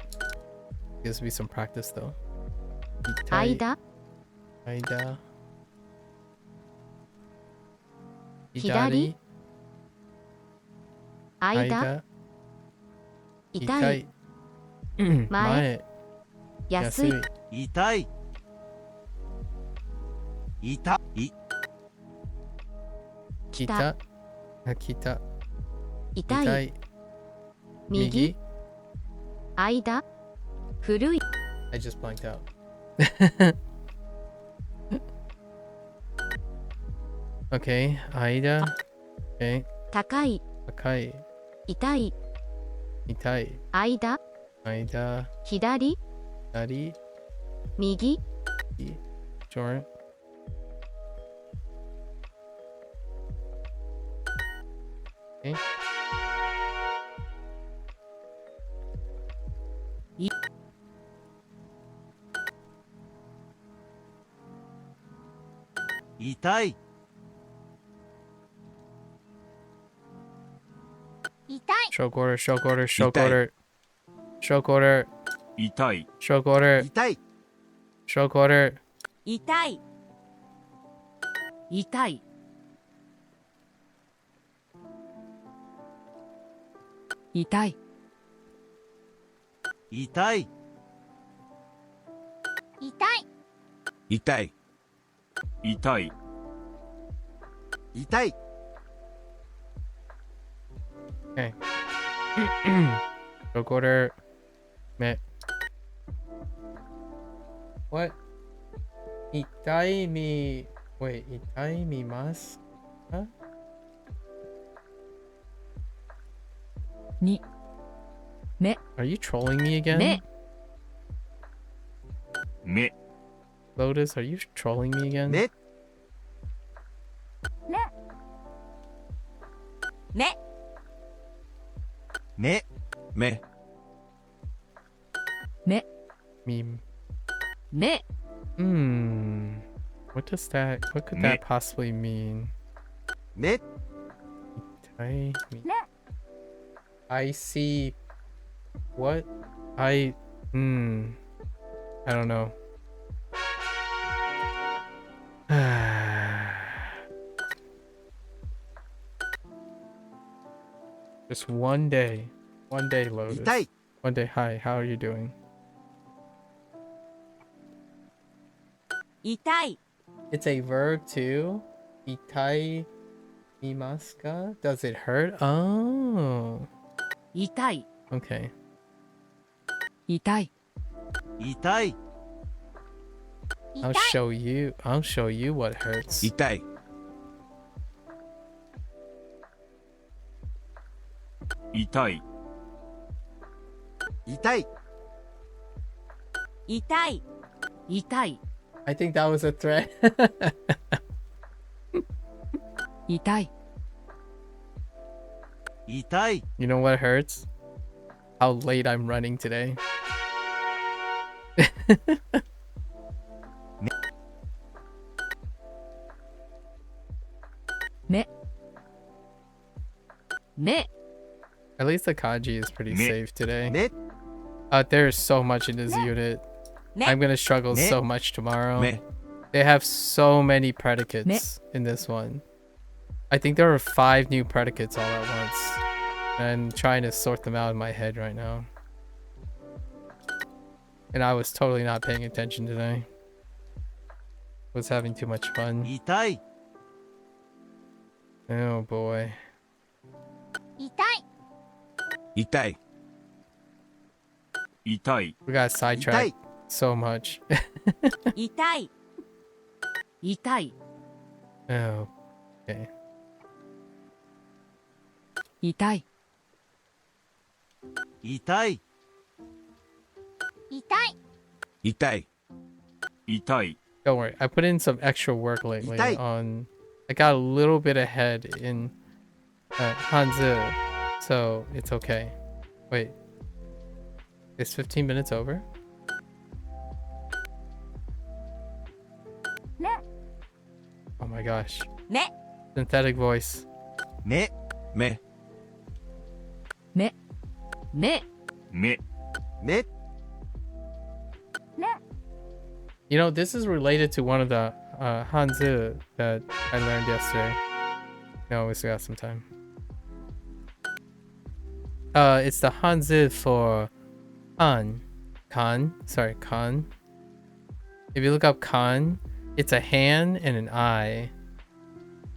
Gives me some practice though. 間 Aida. 左 間 Aida. 痛い Itai. 前 安い Yasui. 痛い痛い Kita. Kita. 痛い Itai. 右 Migi. 間古い I just blanked out. Okay. Aida. Okay. 高い Takai. 痛い Itai. 間 Aida. 左 Nari. 右 Sure. Okay. 痛い 痛い Stroke order, stroke order, stroke Itai. order. Stroke order, 痛い stroke order, 痛い stroke order. 痛い痛い痛い。痛い痛い痛い痛い痛い Okay. Stroke order. Me. What? Itai mi. Wait, itai mi mas? Huh? に。目。 Are you trolling me again? 目目 Lotus, are you trolling me again? 目目目目目。 Meme. 目 What does that, what could Me. that possibly mean? 目 Itai mi. Me. I see. What? I don't know. Just one day. One day, Lotus. 痛い One day. Hi, how are you doing? 痛い It's a verb too. Itai mimasu ka? Does it hurt? Oh. 痛い Okay. 痛い。痛い I'll 痛い show you. I'll show you what hurts. 痛い痛い痛い。痛い。痛い。 I think that was a threat. 痛い。痛い。 You know what hurts? How late I'm running today. 目。 目。 At least the kanji is pretty Me. safe today. 目。 There's so much in this unit. Me. I'm gonna struggle Me. so much tomorrow. 目 They have so many predicates in this one. I think there are 5 new predicates all at once. I'm trying to sort them out in my head right now. And I was totally not paying attention today. Was having too much fun. 痛い。 Oh boy. 痛い。痛い痛い。 We got 痛い sidetracked。so much. 痛い。痛い。 Oh, okay. 痛い。痛い。痛い。痛い痛い。 Don't worry. I put in some extra work lately Itai. on. I got a little bit ahead in Hanzi, so it's okay. Wait, is 15 minutes over? Ne. Oh my gosh. Ne. Synthetic voice. 目。目目。目。目。 You know, this is related to one of the Hanzi that I learned yesterday. No, we still got some time. It's the Hanzi for kan. Sorry, kan. If you look up kan, it's a hand and an eye.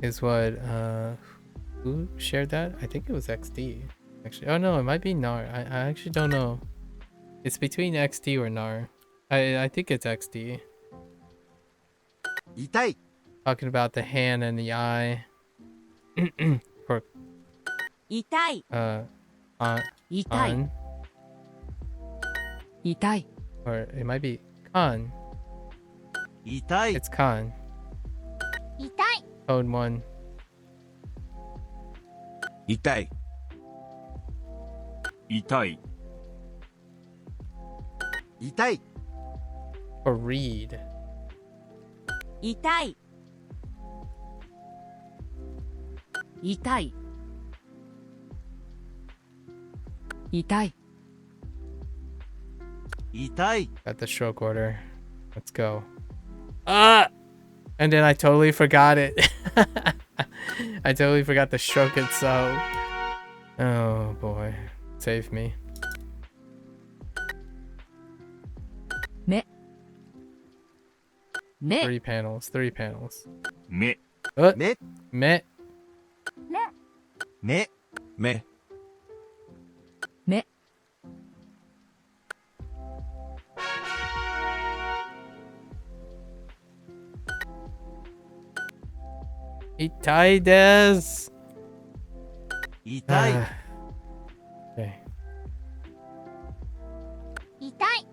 Is what who shared that? I think it was XD. Actually, oh no, it might be Nar. I actually don't know. It's between XD or Nar. I think it's XD. 痛い。 Talking about the hand and the eye. For 痛い。 痛い。 on, 痛い。 or it might be kan. 痛い。 It's kan. 痛い。 Code 1. 痛い痛い。痛い。 For read. 痛い。痛い。痛い。痛い。 Got the stroke order. Let's go. Ah! And then I totally forgot it. I totally forgot to stroke it, so. Oh boy. Save me. 目。 目。 3 panels. 3 panels. 目。 目。 Meh. 目。目目。 Itai des. 痛い。 Okay. 痛い。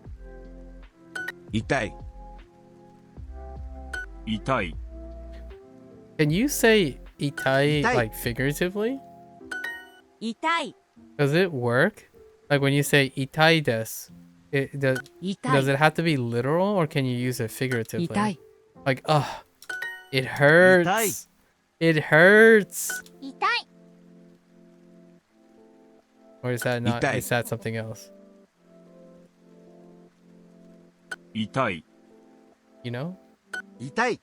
痛い痛い。 Can you say itai Itai. like figuratively? 痛い。 Does it work? Like when you say itai des, does 痛い。 it have to be literal or can you use it figuratively? 痛い。 Like, ugh, it hurts. Itai. It hurts. 痛い。 Or is that not? Itai. Is that something else? 痛い。 You know? 痛い。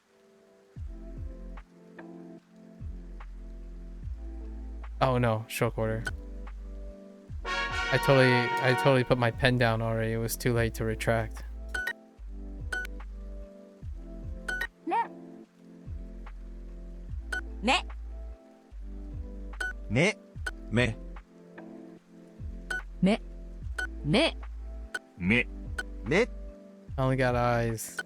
Oh no, stroke order. I totally put my pen down already. It was too late to retract. 目。目。目目。目。目。目。 I only got eyes.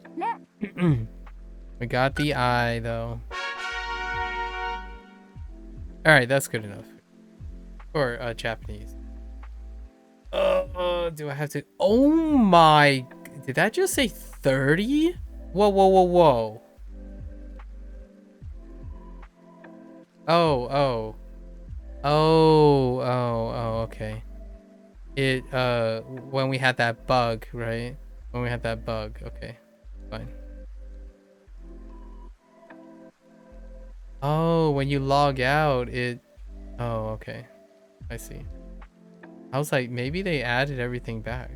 We got the eye though. All right, that's good enough for Japanese. Do I have to? Oh my! Did that just say 30? Whoa, whoa, whoa, whoa! Oh, oh, oh, oh, oh. Okay. It when we had that bug, right? When we had that bug. Okay, fine. Oh, when you log out, it. Oh, okay. I see. I was like, maybe they added everything back.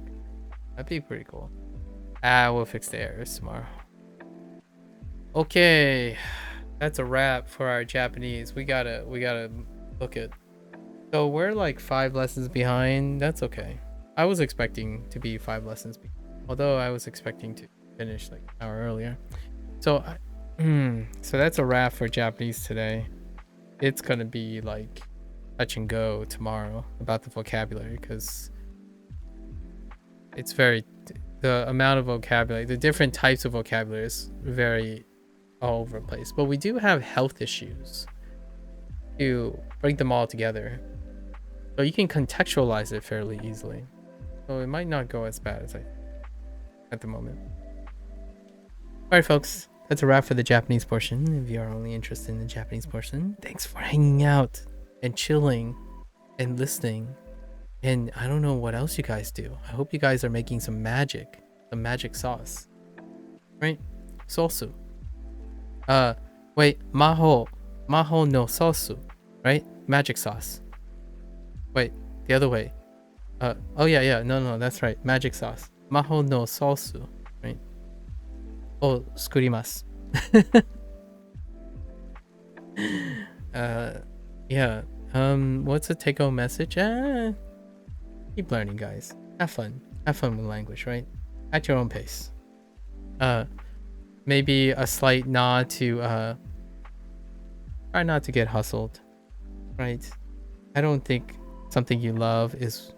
That'd be pretty cool. We'll fix the errors tomorrow. Okay, that's a wrap for our Japanese. We gotta look at. So we're like 5 lessons behind. That's okay. I was expecting to be 5 lessons behind, although I was expecting to finish like an hour earlier. So, so that's a wrap for Japanese today. It's gonna be like touch and go tomorrow about the vocabulary, because it's very, the amount of vocabulary, the different types of vocabulary is very all over the place. But we do have health issues to bring them all together, so you can contextualize it fairly easily. So it might not go as bad as I at the moment. All right, folks, that's a wrap for the Japanese portion. If you are only interested in the Japanese portion, thanks for hanging out and chilling and listening. And I don't know what else you guys do. I hope you guys are making some magic sauce, right? Sosu. Wait, maho no sosu, right? Magic sauce. Wait, the other way. Oh yeah, no, that's right. Magic sauce. Maho no sosu, right? Oh, skurimasu. Yeah. What's a take-home message? Keep learning, guys. Have fun with language, right? At your own pace. Maybe a slight nod to try not to get hustled, right? I don't think something you love is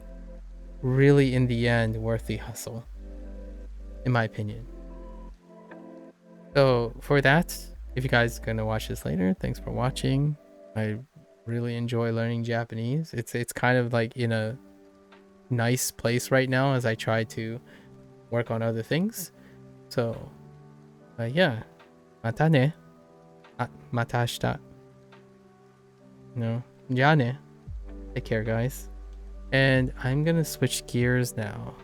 really in the end worth the hustle, in my opinion. So for that, if you guys are gonna watch this later, thanks for watching. I really enjoy learning Japanese. It's kind of like in a nice place right now as I try to work on other things. So yeah, mata ne. Mata ashita. No, ja ne. Take care, guys. And I'm gonna switch gears now.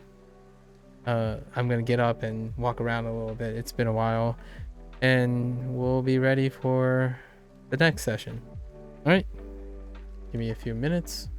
I'm gonna get up and walk around a little bit. It's been a while, and we'll be ready for the next session. All right, give me a few minutes.